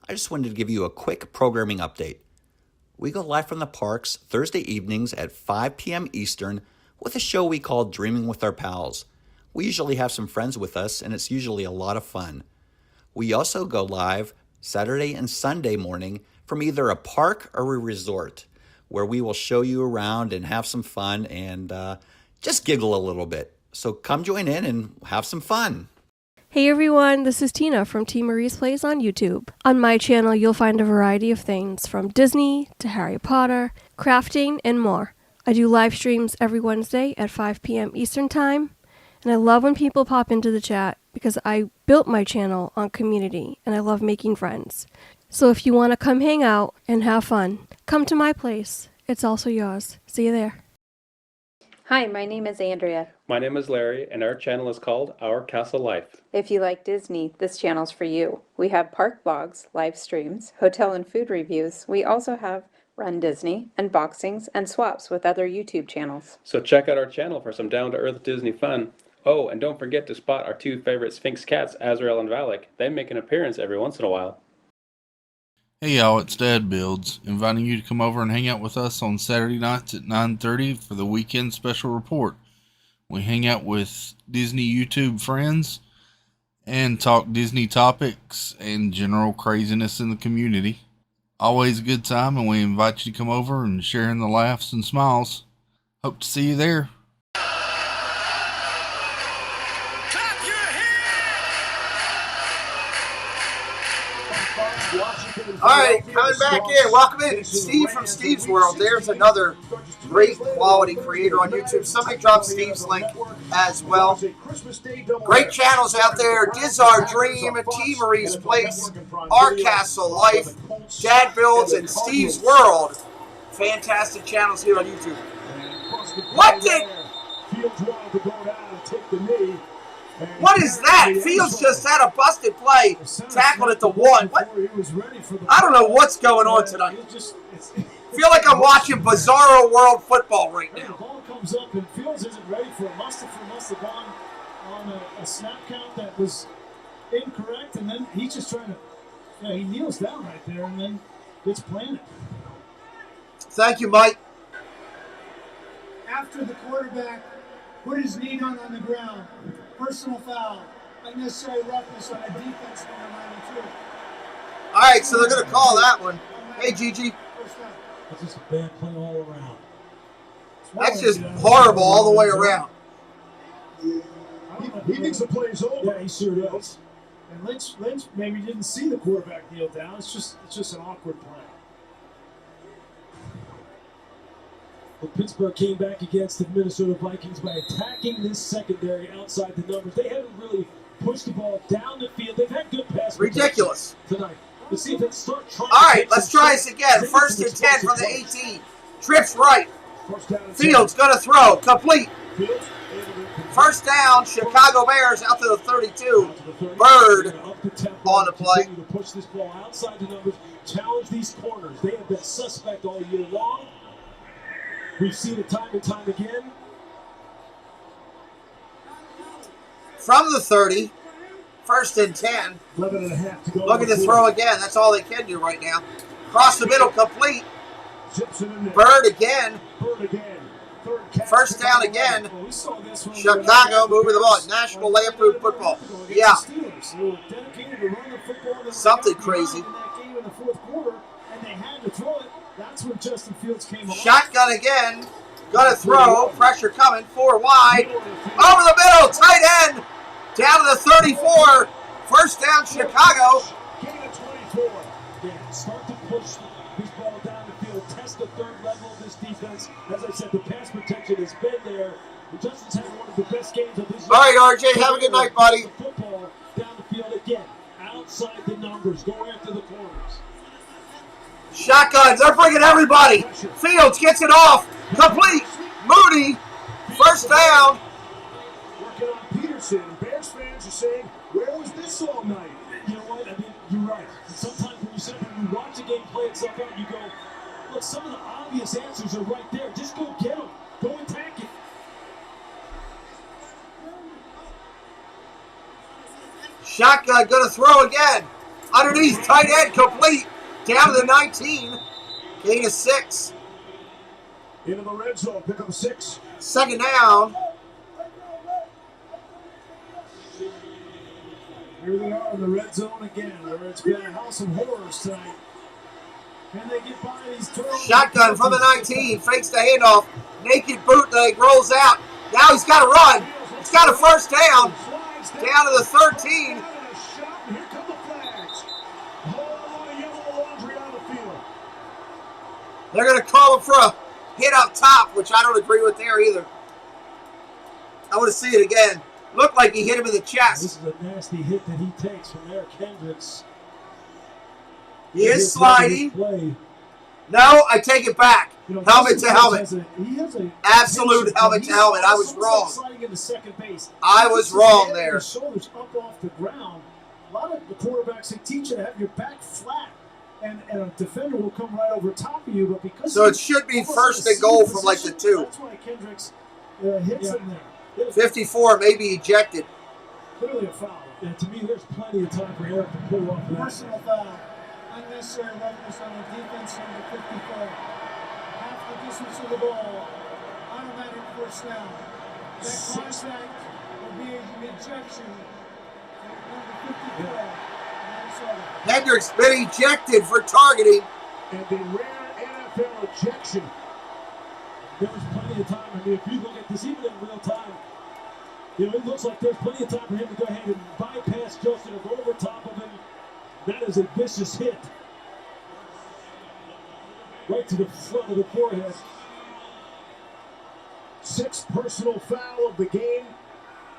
I just wanted to give you a quick programming update. We go live from the parks Thursday evenings at 5 p.m. Eastern with a show we call Dreaming with Our Pals. We usually have some friends with us, and it's usually a lot of fun. We also go live Saturday and Sunday morning from either a park or a resort, where we will show you around and have some fun and just giggle a little bit. So come join in and have some fun. Hey everyone, this is Tina from T. Marie's Plays on YouTube. On my channel, you'll find a variety of things from Disney to Harry Potter, crafting, and more. I do live streams every Wednesday at 5 p.m. Eastern Time, and I love when people pop into the chat because I built my channel on community and I love making friends. So if you want to come hang out and have fun, come to my place. It's also yours. See you there. Hi, my name is Andrea. My name is Larry, and our channel is called Our Castle Life. If you like Disney, this channel's for you. We have park vlogs, live streams, hotel and food reviews. We also have Run Disney, unboxings, and swaps with other YouTube channels. So check out our channel for some down-to-earth Disney fun. Oh, and don't forget to spot our 2 favorite Sphinx cats, Azrael and Valak. They make an appearance every once in a while. Hey y'all, it's Dad Builds, inviting you to come over and hang out with us on Saturday nights at 9:30 for the weekend special report. We hang out with Disney YouTube friends, and talk Disney topics and general craziness in the community. Always a good time, and we invite you to come over and share in the laughs and smiles. Hope to see you there. All right, coming back in. Welcome in, Steve from Steve's World. There's another great quality creator on YouTube. Somebody drop Steve's link as well. Great channels out there. Dizar Dream, T. Marie's Place, Our Castle Life, Dad Builds, and Steve's World. Fantastic channels here on YouTube. What did... What is that? Fields just had a busted play, tackled at the 1. What? I don't know what's going on tonight. Feel like I'm watching Bizarro World Football right now. The ball comes up and Fields isn't ready for it. Must have gone on a snap count that was incorrect, and then he's just trying to, he kneels down right there and then gets planted. Thank you, Mike. After the quarterback put his knee down on the ground, personal foul, unnecessary roughness on a defense number 92. All right, so they're going to call that one. Hey, Gigi. That's just a bad play all around. That's just horrible all the way around. He thinks the play's over. Yeah, he sure does. And Lynch maybe didn't see the quarterback kneel down. It's just an awkward play. Well, Pittsburgh came back against the Minnesota Vikings by attacking this secondary outside the numbers. They haven't really pushed the ball down the field. They've had good pass ridiculous tonight. Let's see if they start trying. All right, let's try this again. 1st and 10 from the 18. Trips right. Fields going to throw. Complete. First down, Chicago Bears out to the 32. Bird on the play. To push this ball outside the numbers, challenge these corners. They have been suspect all year long. We've seen it time and time again. From the 30, 1st and 10. 11.5 to go. Looking to throw again. That's all they can do right now. Cross the middle, complete. Bird again. First down again. Chicago moving the ball. National Lampoon Football. Yeah. Something crazy. That's when Justin Fields came along. Shotgun again. Gonna throw. Pressure coming. 4 wide. Over the middle. Tight end. Down to the 34. First down, Chicago. Gain of 24. Yeah, start to push this ball down the field. Test the third level of this defense. As I said, the pass protection has been there. Justin's had one of the best games of his life. All right, RJ. Have a good night, buddy. Football down the field again. Outside the numbers. Go after the corners. Shotguns, they're bringing everybody. Fields gets it off. Complete. Moody. First down. Working on Peterson. Bears fans are saying, where was this all night? You know what? I mean, you're right. Sometimes when you watch a game play itself out, you go, look, some of the obvious answers are right there. Just go get them. Go attack it. Shotgun going to throw again. Underneath, tight end, complete. Down to the 19. Gain of 6. Into the red zone. Pick up 6. Second down. Here they are in the red zone again, where it's been a house of horrors tonight. Can they get by these turnovers? Shotgun from the 19. Fakes the handoff. Naked bootleg. Rolls out. Now he's got to run. He's got a first down. Down to the 13. They're going to call him for a hit up top, which I don't agree with there either. I want to see it again. Looked like he hit him in the chest. This is a nasty hit that he takes from Eric Hendricks. He is sliding. No, I take it back. Helmet to helmet. Absolute helmet to helmet. I was wrong. I was wrong there. Your shoulders up off the ground. A lot of the quarterbacks, they teach you to have your back flat. And a defender will come right over top of you, but because so it should be first and goal from like the 2. That's why Kendricks hits him there. 54 may be ejected. Clearly a foul. Yeah, to me, there's plenty of time for Eric to pull off that. Personal foul. Unnecessary roughness on the defense number 54. Half the distance of the ball. Automatic first down. That contact will be an ejection. Hendricks been ejected for targeting. And the rare NFL ejection. There was plenty of time. I mean, if you look at this, even in real time, it looks like there's plenty of time for him to go ahead and bypass Justin or go over top of him. That is a vicious hit. Right to the front of the forehead. 6th personal foul of the game.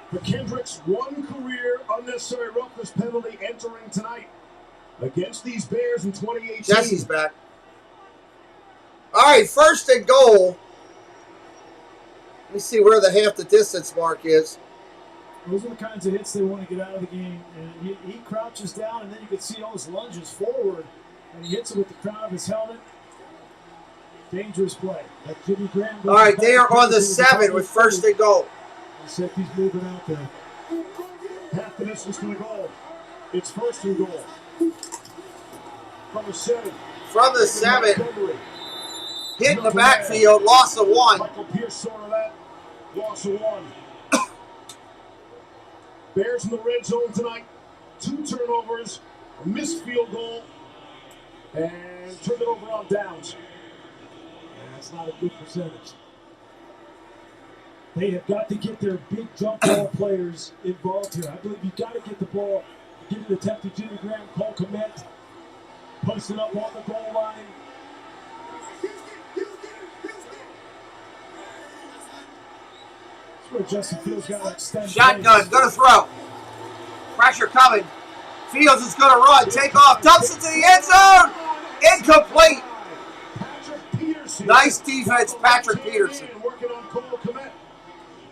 For Kendricks, 1 career unnecessary roughness penalty entering tonight against these Bears in 2018. Jesse's back. All right, 1st and goal. Let me see where the half the distance mark is. Those are the kinds of hits they want to get out of the game. And he crouches down, and then you can see all his lunges forward, and he hits it with the crown of his helmet. Dangerous play. Jimmy Graham. All right, they are on the 7 with 1st and goal. Safety's moving out there. Half the distance to the goal. It's 1st and goal. From the 7. From the 7. Hit in the backfield, loss of 1. Michael Pierce saw that. Loss of 1. Bears in the red zone tonight. 2 turnovers, a missed field goal, and turned it over on downs. That's not a good percentage. They have got to get their big jump ball players involved here. I believe you've got to get the ball, give it a attempt to Jimmy Graham, Cole Kmet, posting up on the goal line. That's where Justin Fields got to extend. Shotgun, going to throw. Pressure coming. Fields is going to run, take off, dumps it to the end zone. Incomplete. Nice defense, Patrick Peterson.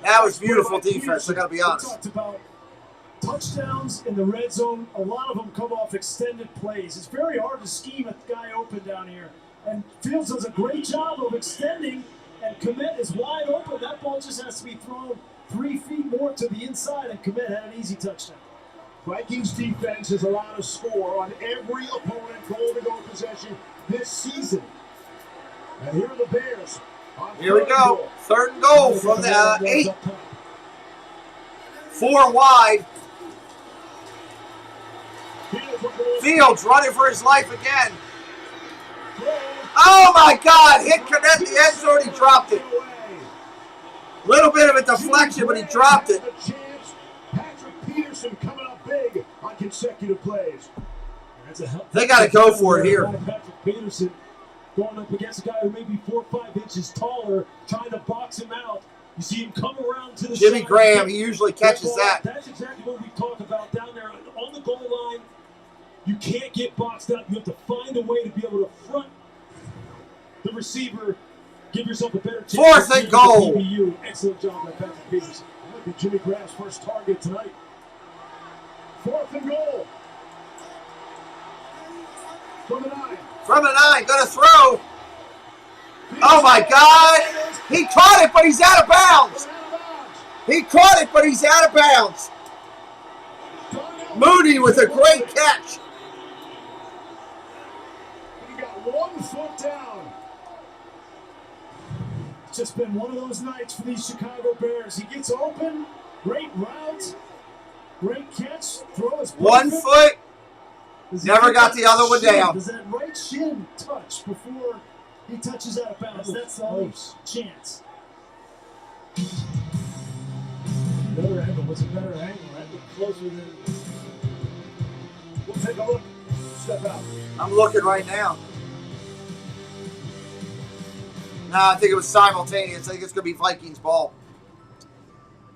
That was beautiful defense, I got to be honest. We talked about touchdowns in the red zone. A lot of them come off extended plays. It's very hard to scheme a guy open down here. And Fields does a great job of extending, and Kmet is wide open. That ball just has to be thrown 3 feet more to the inside, and Kmet had an easy touchdown. Vikings defense has allowed a score on every opponent goal-to-go possession this season. And here are the Bears. Here we go. 3rd and goal from the 8. 4 wide. Fields running for his life again. Oh my God! Hit Kmet in the end zone. He dropped it. Little bit of a deflection, but he dropped it. Patrick Peterson coming up big on consecutive plays. They got to go for it here. Patrick Peterson going up against a guy who may be 4 or 5 inches taller, trying to box him out. You see him come around to the Jimmy side. Graham, he usually catches that. That's exactly what we talk about down there on the goal line. You can't get boxed out. You have to find a way to be able to front the receiver, give yourself a better chance. 4th and goal. PBU. Excellent job by Patrick Peterson. That might be Jimmy Graham's first target tonight. 4th and goal. From the 9. From the 9, going to throw. Oh my God! He caught it, but he's out of bounds. He caught it, but he's out of bounds. Moody with a great catch. He got 1 foot down. It's just been one of those nights for these Chicago Bears. He gets open, great route, great catch, throw is perfect. 1 foot. Never got the other one down. Does that right shin touch before he touches out of bounds? That's the only chance. Better angle. What's a better angle? Closer than. We'll take a look. Step out. I'm looking right now. No, I think it was simultaneous. I think it's going to be Vikings ball.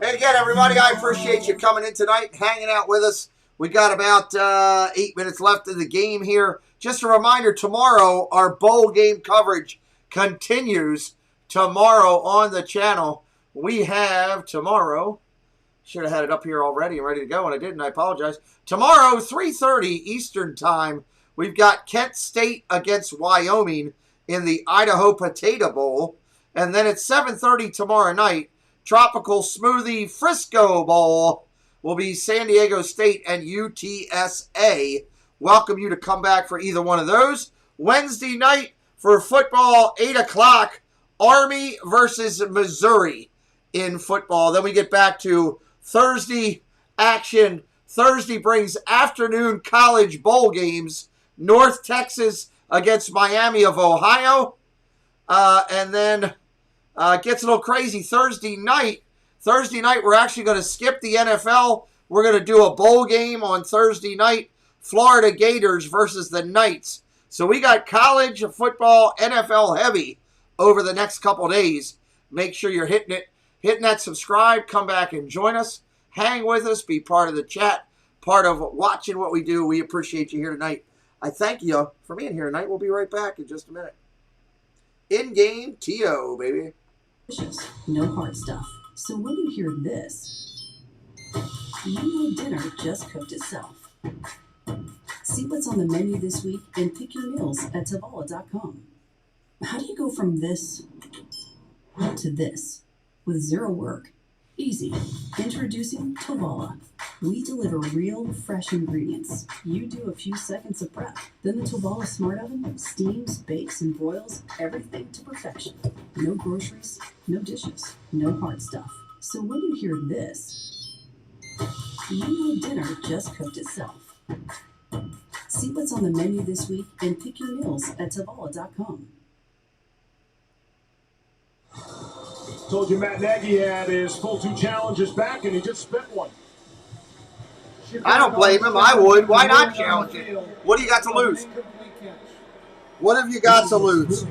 And again, everybody, I appreciate you coming in tonight, hanging out with us. We got about 8 minutes left in the game here. Just a reminder, tomorrow our bowl game coverage continues. Tomorrow on the channel, we have tomorrow. Should have had it up here already and ready to go, and I didn't. I apologize. Tomorrow, 3:30 Eastern Time, we've got Kent State against Wyoming in the Idaho Potato Bowl. And then at 7:30 tomorrow night, Tropical Smoothie Frisco Bowl will be San Diego State and UTSA. Welcome you to come back for either one of those. Wednesday night for football, 8 o'clock, Army versus Missouri in football. Then we get back to Thursday action, Thursday brings afternoon college bowl games. North Texas against Miami of Ohio. And then gets a little crazy Thursday night. Thursday night, we're actually going to skip the NFL. We're going to do a bowl game on Thursday night. Florida Gators versus the Knights. So we got college football, NFL heavy over the next couple days. Make sure you're hitting that subscribe. Come back and join us. Hang with us. Be part of the chat. Part of watching what we do. We appreciate you here tonight. I thank you for being here tonight. We'll be right back in just a minute. In-game TO, baby. No hard stuff. So when you hear this, you know dinner just cooked itself. See what's on the menu this week and pick your meals at Tovala.com. How do you go from this to this with zero work? Easy. Introducing Tovala. We deliver real, fresh ingredients. You do a few seconds of prep. Then the Tovala Smart Oven steams, bakes, and broils everything to perfection. No groceries, no dishes, no hard stuff. So when you hear this, you know dinner just cooked itself. See what's on the menu this week and pick your meals at Tovala.com. Told you Matt Nagy had his full 2 challenges back, and he just spent one. I don't blame him. I would. Why not challenge it? What do you got to lose? What have you got to lose?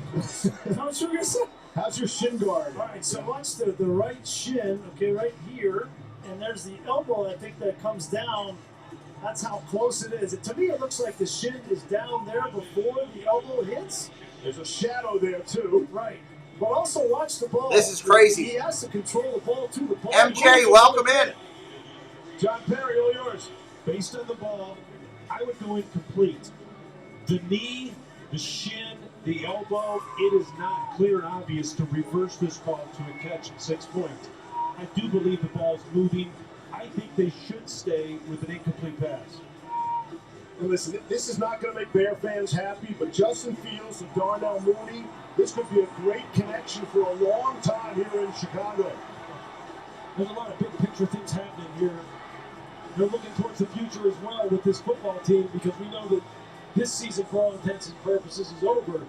How's your shin guard? All right, so watch the right shin, okay, right here, and there's the elbow, I think, that comes down. That's how close it is. To me, it looks like the shin is down there before the elbow hits. There's a shadow there, too. Right. But also watch the ball. This is crazy. He has to control the ball, too. The ball MJ, welcome in. John Perry, all yours. Based on the ball, I would go incomplete. The knee, the shin, the elbow, it is not clear and obvious to reverse this ball to a catch at 6 points. I do believe the ball's moving. I think they should stay with an incomplete pass. And listen, this is not going to make Bear fans happy, but Justin Fields and Darnell Mooney, this could be a great connection for a long time here in Chicago. There's a lot of big picture things happening here. They're looking towards the future as well with this football team because we know that this season, for all intents and purposes, is over.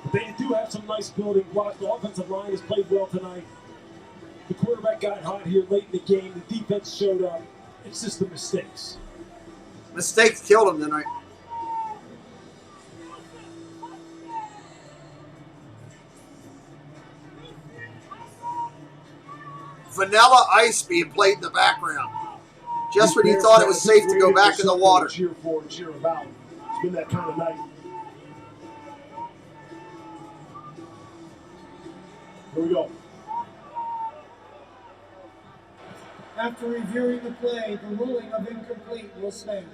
But they do have some nice building blocks. The offensive line has played well tonight. The quarterback got hot here late in the game. The defense showed up. It's just the mistakes. Mistakes killed him tonight. Vanilla Ice being played in the background. Just when you thought it was safe to go back in the water. Cheer for and cheer about. It's been that kind of night. Here we go. After reviewing the play, the ruling of incomplete will stand.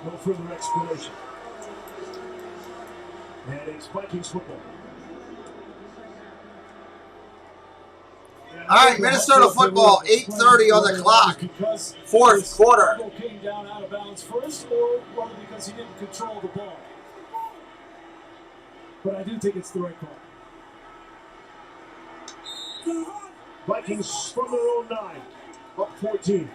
No further explanation. And it's Vikings football. All right, Minnesota football, 8:30 on the clock. Fourth quarter. Came down out of bounds first, or because he didn't control the ball. But I do think it's the right call. Vikings from their own 9, up 14.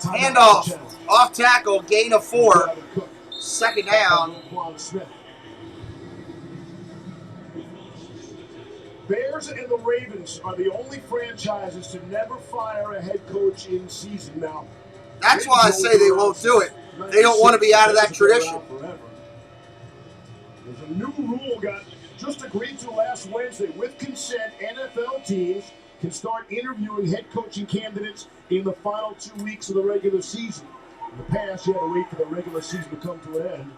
Handoff, off tackle, gain of 4. Second down. Bears and the Ravens are the only franchises to never fire a head coach in season now. That's why I say they won't do it. They don't want to be out of that tradition. There's a new rule got just agreed to last Wednesday. With consent, NFL teams can start interviewing head coaching candidates in the final 2 weeks of the regular season. In the past, you had to wait for the regular season to come to an end.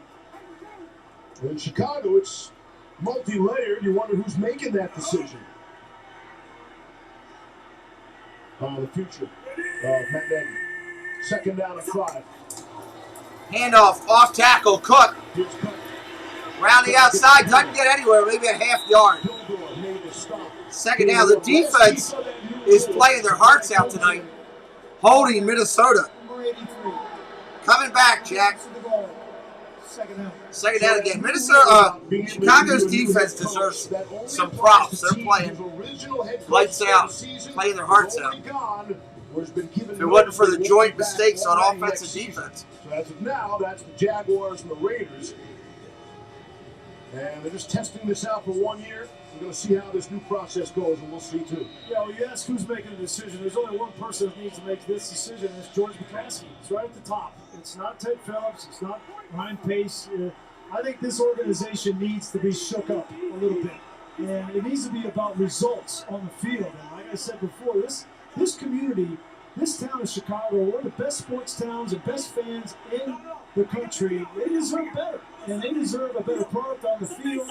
And in Chicago, it's multi-layered. You wonder who's making that decision. The future of Matt Nagy. Second down and 5. Handoff, off tackle, Cook. Here's Cook. Round the outside, doesn't get anywhere, maybe a half yard. Second down, the defense is playing their hearts out tonight, holding Minnesota. Coming back, Jack. Second down again. Chicago's defense deserves some props. They're playing lights out, playing their hearts out. If it wasn't for the joint mistakes on offense and defense. So as of now, that's the Jaguars and the Raiders. And they're just testing this out for 1 year. We're going to see how this new process goes, and we'll see too. Yeah, well, you ask who's making the decision. There's only one person that needs to make this decision, and it's George McCaskey. It's right at the top. It's not Ted Phillips. It's not Ryan Pace. I think this organization needs to be shook up a little bit. And it needs to be about results on the field. And like I said before, this community, this town of Chicago, one of the best sports towns and best fans in the country, they deserve better. And they deserve a better product on the field.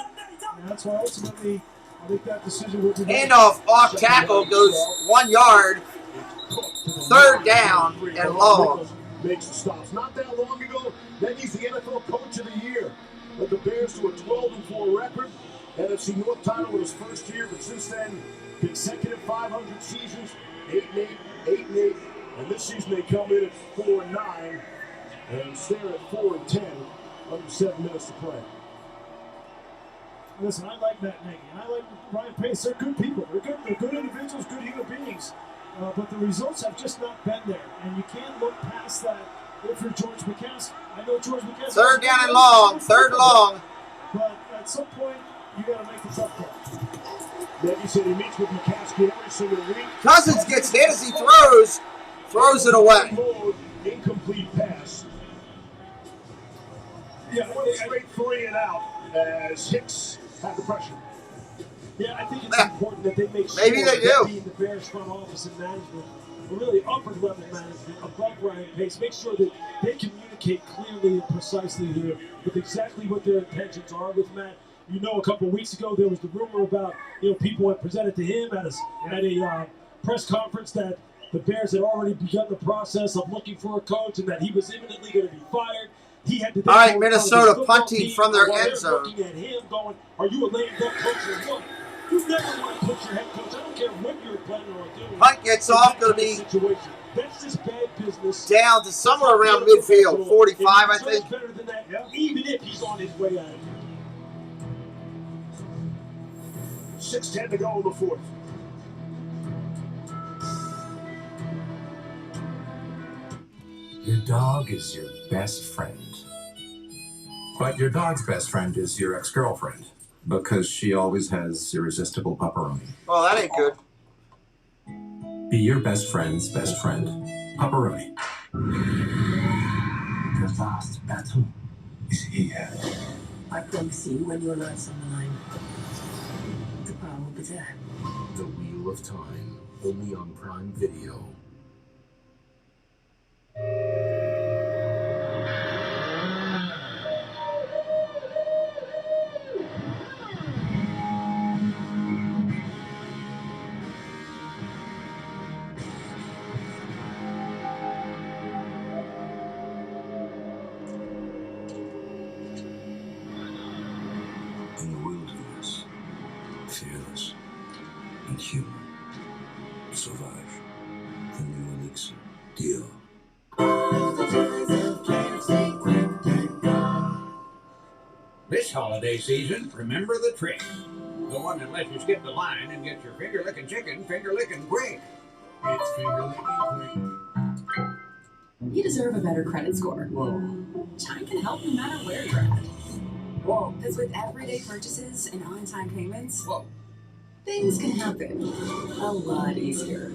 And that's why ultimately I think that decision will be made. Handoff off tackle goes 1 yard. Third down and long. Makes the stops. Not that long ago, then he's the NFL Coach of the Year. Led the Bears to a 12-4 record. NFC North title in his first year, but since then, consecutive 500 seasons, 8-8, 8-8, and this season they come in at 4-9 and stare at 4-10 under 7 minutes to play. Listen, I like Matt Nagy, and I like Ryan Pace. They're good people. They're good individuals, good human beings. But the results have just not been there, and you can't look past that if you're George McCaskey. I know George McCaskey. Third down and long. Third long. But at some point, you got to make the tough call. Nagy said he meets with McCaskey every single week. Cousins gets hit as he throws it away. Incomplete pass. Yeah, straight 3 and out as Hicks had the pressure. Yeah, I think it's important that they make sure Maybe they do. that the Bears front office and management, or really upper level management above Ryan Pace, make sure that they communicate clearly and precisely here with exactly what their intentions are with Matt. You know, a couple of weeks ago there was the rumor about, people had presented to him at a press conference that the Bears had already begun the process of looking for a coach and that he was imminently going to be fired. He had to all right, Minnesota punting from their end zone. Looking at him going, are you a lame duck coach or what? You never want to put your head coach. I don't care what you're planning on doing. Punt gets off, going to be that's just bad business. Down to somewhere around midfield, 45, I think. Better than that, even if he's on his way out of here. 6:10 to go in the fourth. Your dog is your best friend. But your dog's best friend is your ex-girlfriend, because she always has irresistible pepperoni. Oh, that ain't good. Be your best friend's best friend. Pepperoni. The last battle is here. I promise you, when your life's on the line, the power will be there. The Wheel of Time, only on Prime Video. In the wilderness, fearless and human. Survive. The new elixir. Deal. This holiday season, remember the trick. The one that lets you skip the line and get your finger-licking chicken finger-licking quick. It's finger-licking quick. You deserve a better credit score. Chime can help no matter where you're at. Because with everyday purchases and on-time payments, things can happen a lot easier.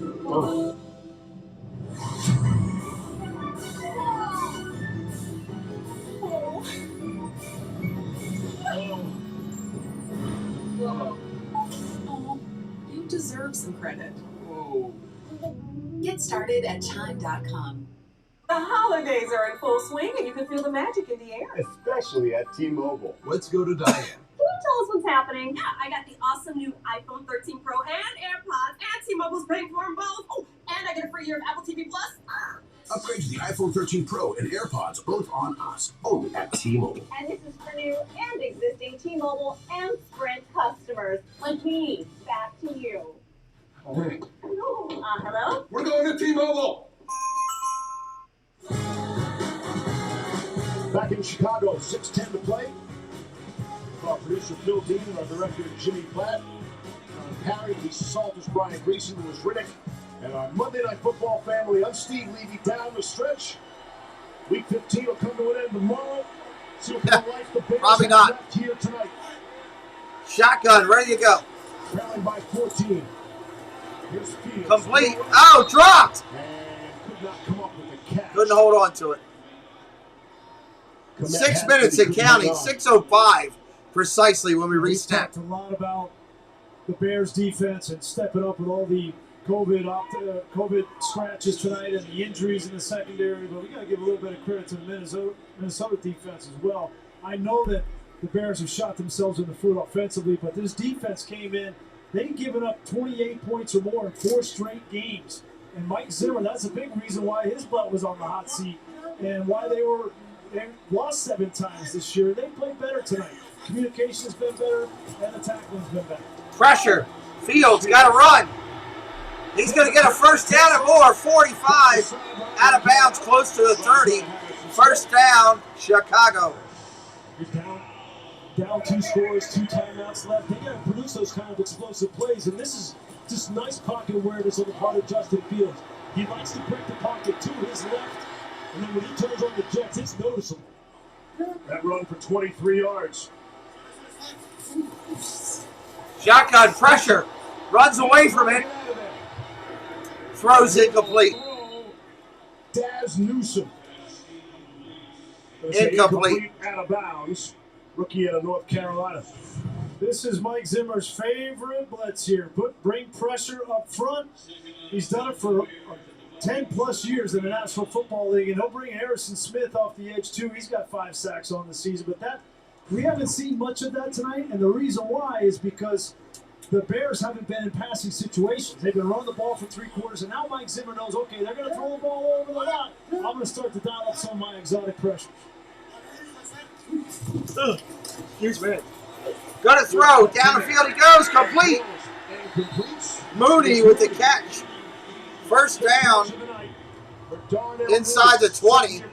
You deserve some credit. Get started at Chime.com. The holidays are in full swing and you can feel the magic in the air. Especially at T-Mobile. Let's go to Diane. Can you tell us what's happening? Yeah, I got the awesome new iPhone 13 Pro and AirPods, and T-Mobile's paying for them both. Oh, and I get a free year of Apple TV Plus. Upgrade to the iPhone 13 Pro and AirPods, both on us, only at T-Mobile. And this is for new and existing T-Mobile and Sprint customers. Like me. Back to you. Hello? We're going to T-Mobile. Back in Chicago, 6:10 director Jimmy Platt. Harry, Lisa Salters, Brian Greason, who was Riddick. And our Monday Night Football family, I'm Steve Levy, down the stretch. Week 15 will come to an end tomorrow. See what kind of life the Bears Probably have not. left here tonight. Shotgun, ready to go. Trailing by 14. Here's Fields. Complete. Oh, dropped. And could not come up with a catch. Couldn't hold on to it. Komet 6 had minutes it, and he couldn't counting. hold on. 6:05 precisely when we We resnap. talked a lot about the Bears defense and stepping up with all the COVID scratches tonight and the injuries in the secondary, but we got to give a little bit of credit to the Minnesota defense as well. I know that the Bears have shot themselves in the foot offensively, but this defense came in. They've given up 28 points or more in 4 straight games. And Mike Zimmer, that's a big reason why his butt was on the hot seat and why they lost 7 times this year. They played better tonight. Communication's been better, and the tackling's been better. Pressure. Fields got to run. He's going to get a first down and more. 45 out of bounds, close to the 30. First down, Chicago. Down 2 scores, 2 timeouts left. They got to produce those kind of explosive plays, and this is just nice pocket awareness on the part of Justin Fields. He likes to break the pocket to his left, and then when he turns on the Jets, it's noticeable. That run for 23 yards. Shotgun pressure. Runs away from it. Throws incomplete. Daz Newsome. Incomplete. Out of bounds. Rookie out of North Carolina. This is Mike Zimmer's favorite blitz here. Bring pressure up front. He's done it for 10-plus years in the National Football League, and he'll bring Harrison Smith off the edge, too. He's got 5 sacks on the season, but we haven't seen much of that tonight, and the reason why is because the Bears haven't been in passing situations. They've been running the ball for 3 quarters, and now Mike Zimmer knows, okay, they're going to throw the ball over the lot. I'm going to start to dial up some of my exotic pressures. CHIvsMIN. Gonna throw. Down the field he goes. Complete. Mooney with the catch. First down. Inside the 20.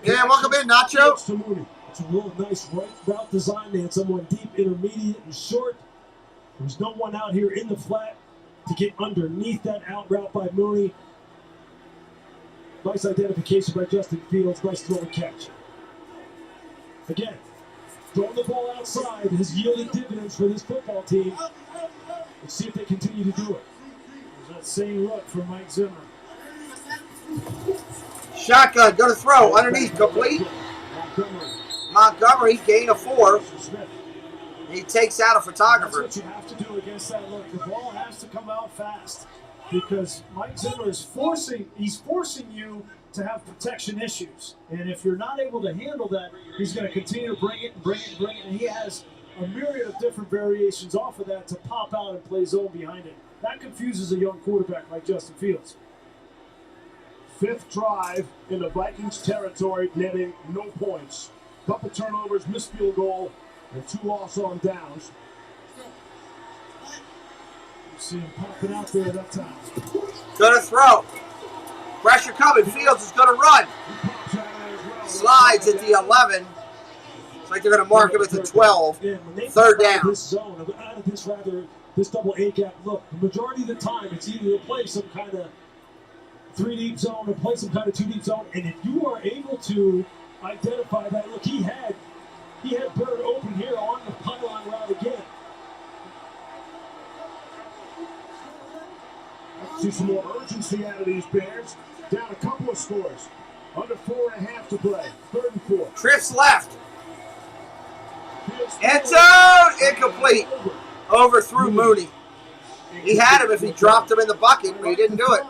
Yeah, welcome in, Nacho. It's a real nice route design. They had someone deep, intermediate, and short. There's no one out here in the flat to get underneath that out route by Mooney. Nice identification by Justin Fields. Nice throw and catch. Again, throwing the ball outside has yielded dividends for this football team. Let's see if they continue to do it. There's that same look from Mike Zimmer. Shotgun. Gonna throw. Underneath. Complete. Montgomery. Gain of 4. He takes out a photographer. That's what you have to do against that look. The ball has to come out fast because Mike Zimmer is forcing you to have protection issues. And if you're not able to handle that, he's going to continue to bring it. And he has a myriad of different variations off of that to pop out and play zone behind it. That confuses a young quarterback like Justin Fields. 5th drive in the Vikings territory, netting no points. Couple turnovers, missed field goal, and 2 loss on downs. You see him popping out there at that time. Gonna throw. Pressure coming. Fields is gonna run. Slides at the 11. Looks like they're gonna mark him at the 12. Third down. This zone, out of this double A gap look, the majority of the time it's either to play some kind of 3-deep zone or play some kind of 2-deep zone. And if you are able to identify that, look, he had Bird open here on the pylon route again. See some more urgency out of these Bears. Down a couple of scores. Under 4.5 to play. 3rd and 4. Trips left. End zone. Incomplete. Overthrew Mooney. He had him if he dropped him in the bucket, but he didn't do it.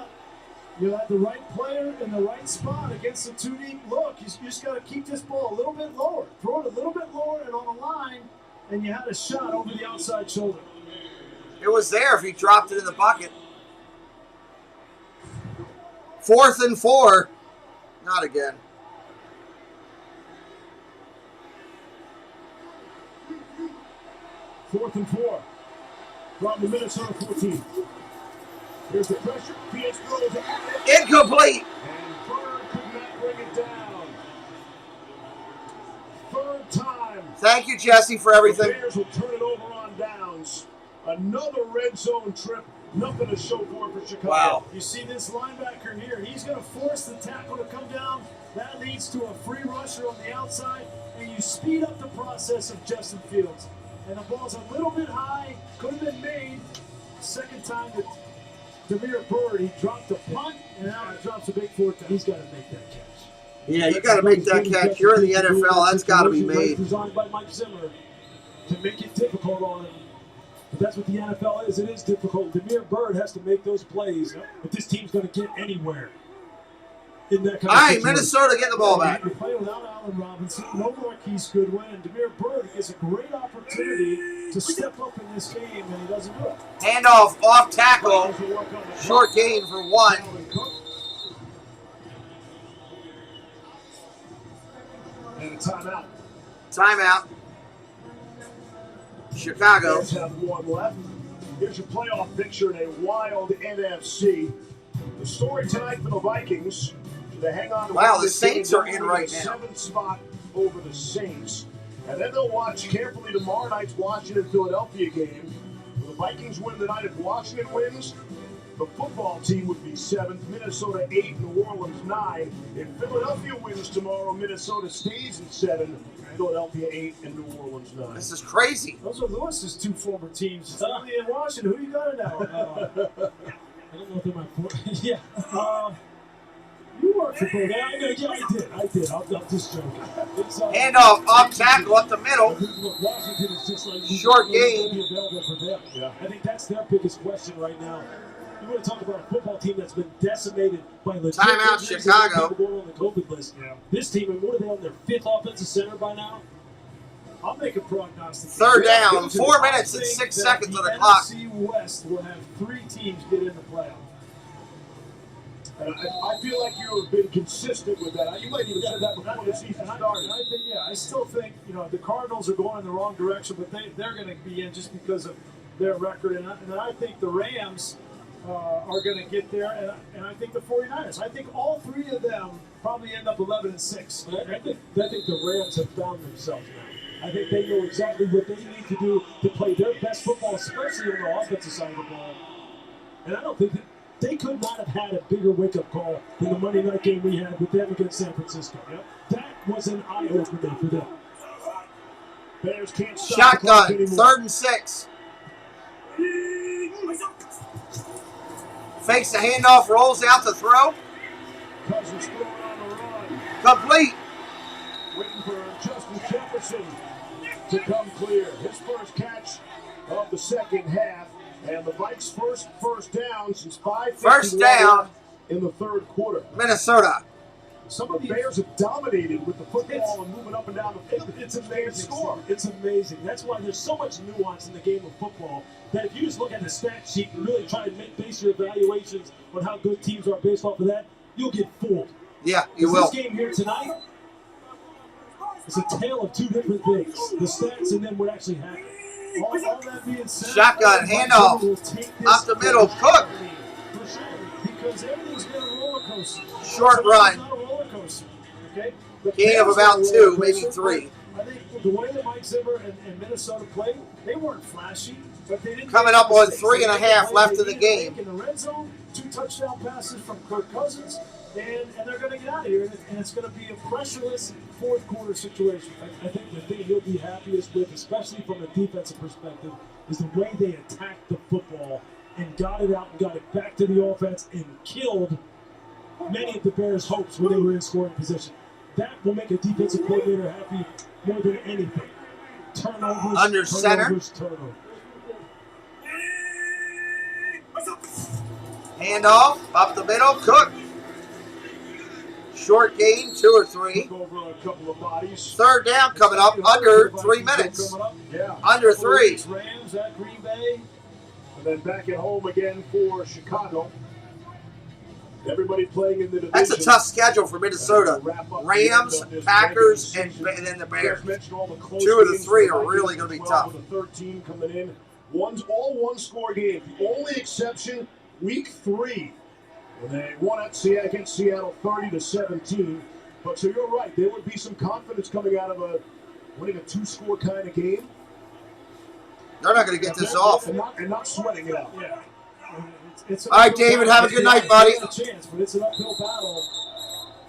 You had the right player in the right spot against a 2-deep look. You just got to keep this ball a little bit lower. Throw it a little bit lower and on a line, and you had a shot over the outside shoulder. It was there if he dropped it in the bucket. 4th and 4. Not again. Fourth and 4 from the Minnesota 14. Here's the pressure. Fields throws it. Incomplete. And Bird could not bring it down. Third time. Thank you, Jesse, for everything. The Bears will turn it over on downs. Another red zone trip. Nothing to show for Chicago. Wow. You see this linebacker here. He's going to force the tackle to come down. That leads to a free rusher on the outside, and you speed up the process of Justin Fields. And the ball's a little bit high. Could have been made. Second time that Demir Bird, he dropped a punt, and now he drops a big fourth down. He's got to make that catch. Yeah, you got to make that catch. You're in the NFL. That's got to be made. Designed by Mike Zimmer to make it difficult on him. But that's what the NFL is. It is difficult. Demir Bird has to make those plays if this team's going to get anywhere. In that kind All right, situation. Minnesota get the ball back. You're playing without Allen Robinson, no Marquise Goodwin, and Demir Bird gets a great opportunity to step up in this game, and he doesn't do it. Handoff off tackle. Short gain for 1. And a timeout. Timeout. Chicago. Bears have 1 left. Here's your playoff picture in a wild NFC. The story tonight for the Vikings. They hang on to wow, win the this Saints game. are in right now. 7th spot over the Saints. And then they'll watch carefully tomorrow night's Washington-Philadelphia game. If the Vikings win tonight, if Washington wins, the football team would be 7th, Minnesota 8, New Orleans 9. If Philadelphia wins tomorrow, Minnesota stays at 7, Philadelphia 8, and New Orleans 9. This is crazy. Those are Lewis's 2 former teams. It's only in Washington. Who you got it now? I don't know if they're my yeah. You worked for both. Yeah, I did. I'm just joking. Handoff up tackle up the middle. Look, Washington is just like short gain. For them. Yeah. I think that's their biggest question right now. You want to talk about a football team that's been decimated by legit timeout Chicago. People on the COVID list. Yeah. This team, and what are they on their 5th offensive center by now? I'll make a prognostic. 3rd down, 4 minutes and 6 seconds on the clock. NFC West will have 3 teams get in the playoffs. And I feel like you have been consistent with that. You might even said that before the season started. I still think the Cardinals are going in the wrong direction, but they're going to be in just because of their record. And I think the Rams are going to get there, and I think the 49ers. I think all 3 of them probably end up 11-6. I think the Rams have found themselves now. I think they know exactly what they need to do to play their best football, especially on the offensive side of the ball. And I don't think that they could not have had a bigger wake-up call than the Monday night game we had with them against San Francisco. Yep. That was an eye-opener for them. Bears can't stop. Shotgun, 3rd and 6. Fakes the handoff, rolls out to throw. Cousins throwing on the run. Complete. Waiting for Justin Jefferson to come clear. His first catch of the second half. And the Vikes' first down since 5:51 first down in the 3rd quarter. Minnesota. Some of the Bears have dominated with the football and moving up and down the field. It's amazing. It's amazing. That's why there's so much nuance in the game of football that if you just look at the stat sheet and really try to base your evaluations on how good teams are based off of that, you'll get fooled. Yeah, you will. This game here tonight is a tale of 2 different things: the stats and then what actually happened. All that being said, shotgun handoff up the middle. Cook. For sure, because everything's been a roller coaster. Short run. Not a roller coaster. Okay. Gain of about 2, maybe 3. I think the way that Mike Zimmer and Minnesota played, they weren't flashy, but they didn't. Coming up on 3.5 left in the game. In the red zone, 2 touchdown passes from Kirk Cousins, and they're going to get out of here, and it's going to be a pressureless 4th quarter situation. I think the thing he'll be happiest with, especially from a defensive perspective, is the way they attacked the football and got it out and got it back to the offense and killed many of the Bears' hopes when they were in scoring position. That will make a defensive coordinator happy more than anything. Turnovers, under center. Turnovers. Handoff up the middle. Cook. Short gain, 2 or 3. Over a couple of bodies. 3rd down coming up under 3 minutes. Yeah. Under 3. Rams at Green Bay. And then back at home again for Chicago. Everybody playing in the division. That's a tough schedule for Minnesota. Rams, Packers, and then the Bears. 2 of the 3 are really going to be tough. 13 coming in. All one-score games. The only exception, week 3. When they won against Seattle 30-17. But so you're right, there would be some confidence coming out of a winning a 2-score kind of game. They're not going to get this off. And not sweating it out. Yeah. All right, David, have a good night, buddy. It's a chance, but it's an uphill battle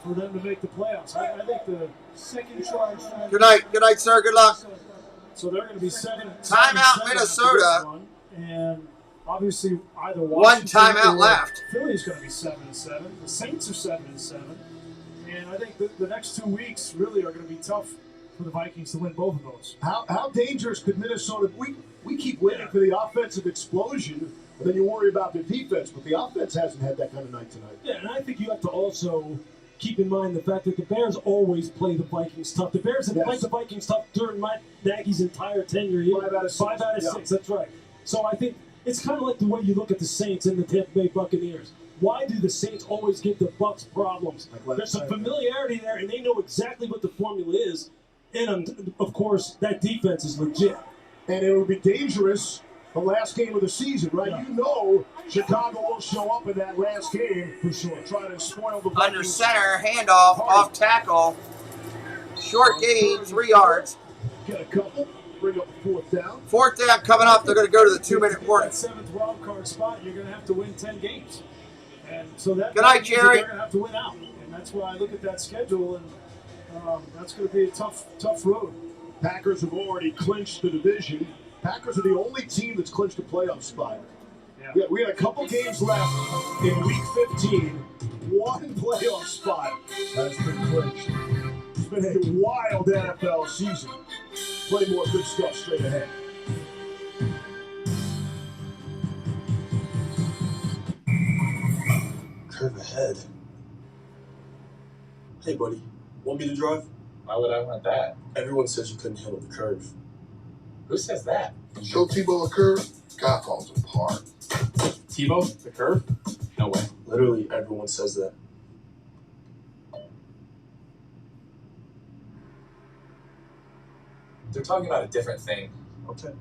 for them to make the playoffs. I think the second charge. Good night, sir. Good luck. So they're going to be 7. Timeout, Minnesota. And obviously, either one Washington timeout or left. Philly's going to be 7-7. The Saints are 7-7. And I think the next 2 weeks really are going to be tough for the Vikings to win both of those. How dangerous could Minnesota? We keep waiting for the offensive explosion, and then you worry about the defense. But the offense hasn't had that kind of night tonight. Yeah, and I think you have to also keep in mind the fact that the Bears always play the Vikings tough. The Bears have played the Vikings tough during Matt Nagy's entire tenure here. 5 out of 6. 5 out of 6, that's right. So I think it's kind of like the way you look at the Saints and the Tampa Bay Buccaneers. Why do the Saints always give the Bucs problems? There's some familiarity there, and they know exactly what the formula is. And, of course, that defense is legit. And it would be dangerous the last game of the season, right? Yeah. You know Chicago will show up in that last game for sure. Try to spoil the Vikings. Under center, handoff, off tackle. Short gain, 3 yards. Get a couple. Bring up 4th down. 4th down coming up. They're going to go to the 2-minute warning. That 7th wild card spot, you're going to have to win 10 games. And so that good night, Jerry. They're going to have to win out. And that's why I look at that schedule, and that's going to be a tough road. Packers have already clinched the division. Packers are the only team that's clinched a playoff spot. Yeah, we got a couple games left in Week 15. One playoff spot has been clinched. It's been a wild NFL season. Plenty more good stuff straight ahead. Curve ahead. Hey, buddy. Want me to drive? Why would I want that? Everyone says you couldn't handle the curve. Who says that? Show Tebow a curve, guy falls apart. Tebow? The curve? No way. Literally, everyone says that. They're talking about a different thing. Okay.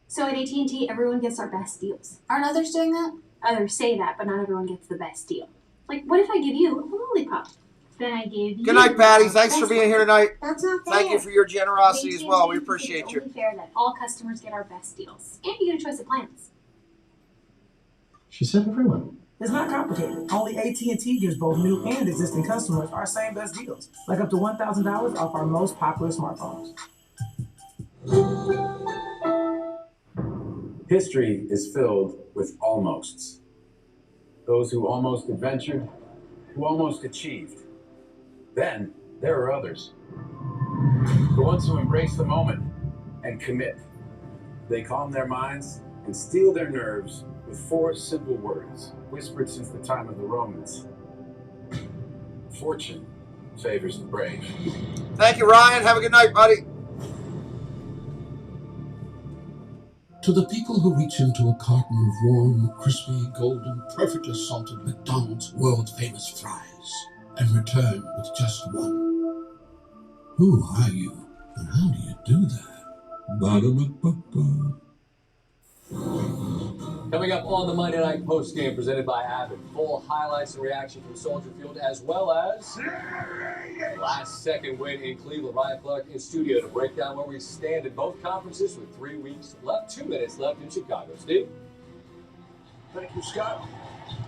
So at AT&T, everyone gets our best deals. Aren't others doing that? Others say that, but not everyone gets the best deal. Like, what if I give you a lollipop? Then I give you... Good night, Patty. Thanks for being here tonight. That's not fair. Thank you for your generosity as well. We appreciate you. It's only fair that all customers get our best deals. And you get a choice of plans. She said everyone. It's not complicated. Only AT&T gives both new and existing customers our same best deals. Like up to $1,000 off our most popular smartphones. History is filled with almosts. Those who almost adventured, who almost achieved. Then there are others. The ones who embrace the moment and commit. They calm their minds and steel their nerves with 4 simple words, whispered since the time of the Romans. Fortune favors the brave. Thank you, Ryan. Have a good night, buddy. To the people who reach into a carton of warm, crispy, golden, perfectly salted McDonald's world-famous fries and return with just one. Who are you, and how do you do that? Ba-da-ba-ba-ba. Coming up on the Monday Night Post Game presented by Abbott. Full highlights and reaction from Soldier Field, as well as last-second win in Cleveland. Ryan Clark in studio to break down where we stand in both conferences with 3 weeks left, 2 minutes left in Chicago. Steve? Thank you, Scott.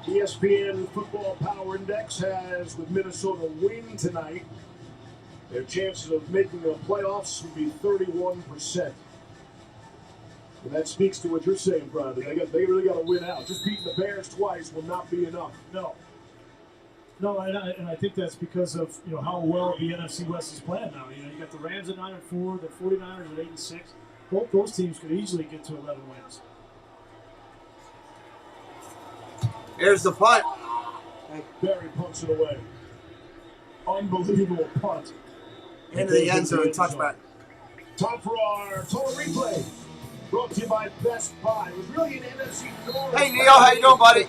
ESPN Football Power Index has, with Minnesota win tonight, their chances of making the playoffs would be 31%. And that speaks to what you're saying, Brian. They really got to win out. Just beating the Bears twice will not be enough. No, and I think that's because of how well the NFC West is playing now. You got the Rams at 9-4, the 49ers at 8-6. Both those teams could easily get to 11 wins. Here's the punt. Barry punts it away. Unbelievable punt. Into the end zone, touchback. Time for our total replay. Brought to you by Best Buy. It was really an NFC North. Hey, Neil. How you doing, buddy?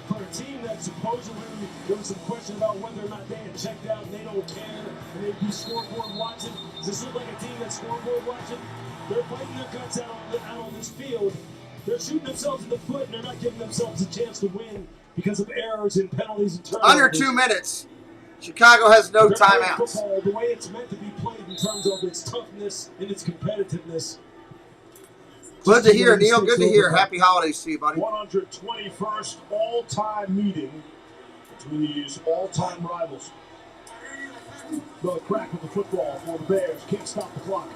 For a team that supposedly there was some question about whether or not they had checked out and they don't care and they'd be scoreboard watching. Does this look like a team that's scoreboard watching? They're fighting their guts out on this field. They're shooting themselves in the foot and they're not giving themselves a chance to win because of errors and penalties and turnovers. Under 2 minutes. Chicago has no They're playing timeouts. football the way it's meant to be played in terms of its toughness and its competitiveness. Good to hear, Neil. Good to hear. Happy holidays to you, buddy. 121st all-time meeting between these all-time rivals. Another crack with the football for the Bears. Can't stop the clock.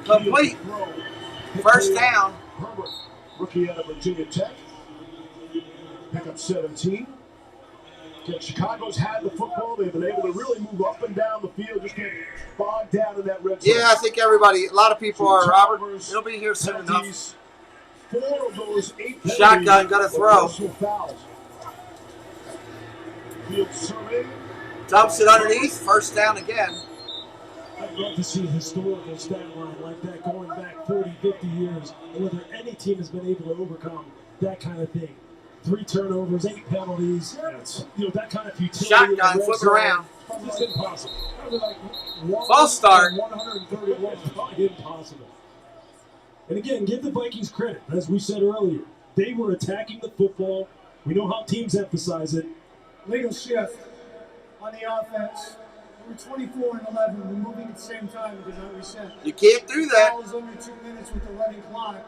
Complete. First down. Herbert, rookie out of Virginia Tech. Pick up 17. Chicago's had the football. They've been able to really move up and down the field. Just get bogged down in that red zone. Yeah, I think everybody, a lot of people are, Robert. It'll be here soon enough. 4 of those 8 Shotgun, got to throw. Field survey. Dumps it underneath. First down again. I'd love to see a historical stat line like that going back 40, 50 years, and whether any team has been able to overcome that kind of thing. 3 turnovers, 8 penalties, that kind of futility. Shotgun, flip it around. It's impossible. False start. 131, probably impossible. And again, give the Vikings credit. As we said earlier, they were attacking the football. We know how teams emphasize it. Legal shift on the offense. We're 24 and 11. We're moving at the same time because I always said. You can't do that. Ball is under 2 minutes with the running clock.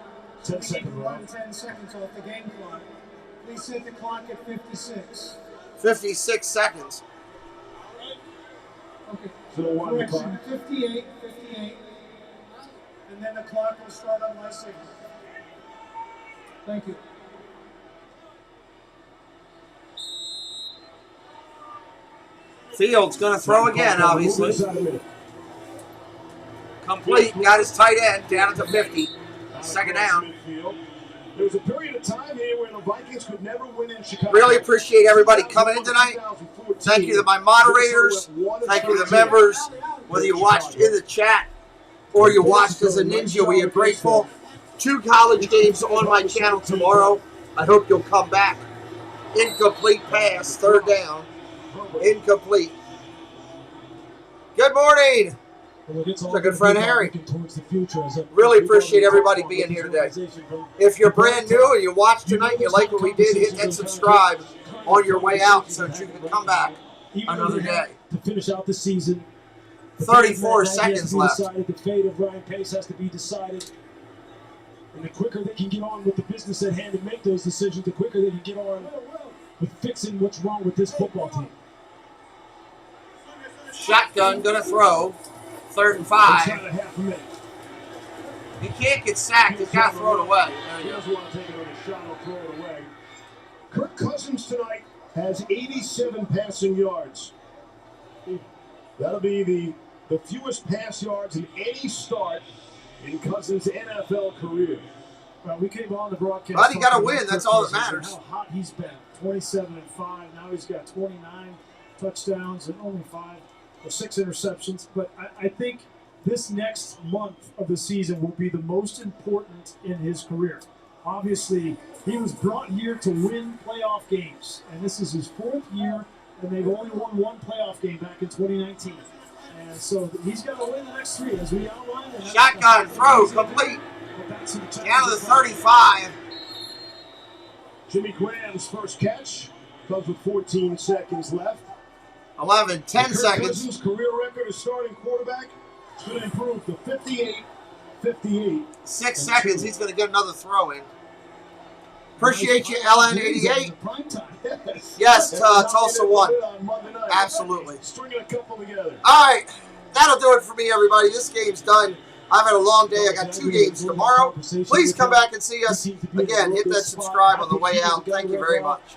10 seconds. Run 10 seconds off the game clock. Please set the clock at 56. 56 seconds. Okay. Correction, 58. And then the clock will start on my signal. Thank you. Fields going to throw again, obviously. Complete. Got his tight end down at the 50. Second down. There was a period of time here where the Vikings could never win in Chicago. Really appreciate everybody coming in tonight. Thank you to my moderators. Thank you to the members. Whether you watched in the chat or you watched as a ninja, we are grateful. 2 college games on my channel tomorrow. I hope you'll come back. Incomplete pass, third down. Incomplete. Good morning. It's a good friend Harry. Really appreciate everybody being here today. If you're brand new and you watched tonight and you like what we did, hit that subscribe on your way out so that you can come back another day. To finish out the season. 34 seconds left. The fate of Ryan Pace has to be decided. And the quicker they can get on with the business at hand and make those decisions, the quicker they can get on with fixing what's wrong with this football team. Shotgun, gonna throw. 3rd and 5. He can't get sacked. He's got to throw it away. He doesn't want to take another shot or throw it away. Kirk Cousins tonight has 87 passing yards. That'll be the fewest pass yards in any start in Cousins' NFL career. Well, we came on the broadcast. But he got to win. That's all that matters. How hot he's been. 27 and 5. Now he's got 29 touchdowns and only 6 interceptions. But I think this next month of the season will be the most important in his career. Obviously, he was brought here to win playoff games, and this is his 4th year, and they've only won 1 playoff game back in 2019. And so he's got to win the next 3, as we outlined. Shotgun throw complete. Down to the 35. Jimmy Graham's first catch comes with 14 seconds left. 11, 10 Kirk seconds. Cousins' career record as starting quarterback is going to improve to 58. 6 seconds. He's going to get another throw in. Appreciate you, LN88. Yes, Tulsa won. Absolutely. Stringing a couple together. All right. That'll do it for me, everybody. This game's done. I've had a long day. I got 2 games tomorrow. Please come back and see us. Again, hit that subscribe on the way out. Thank you very much.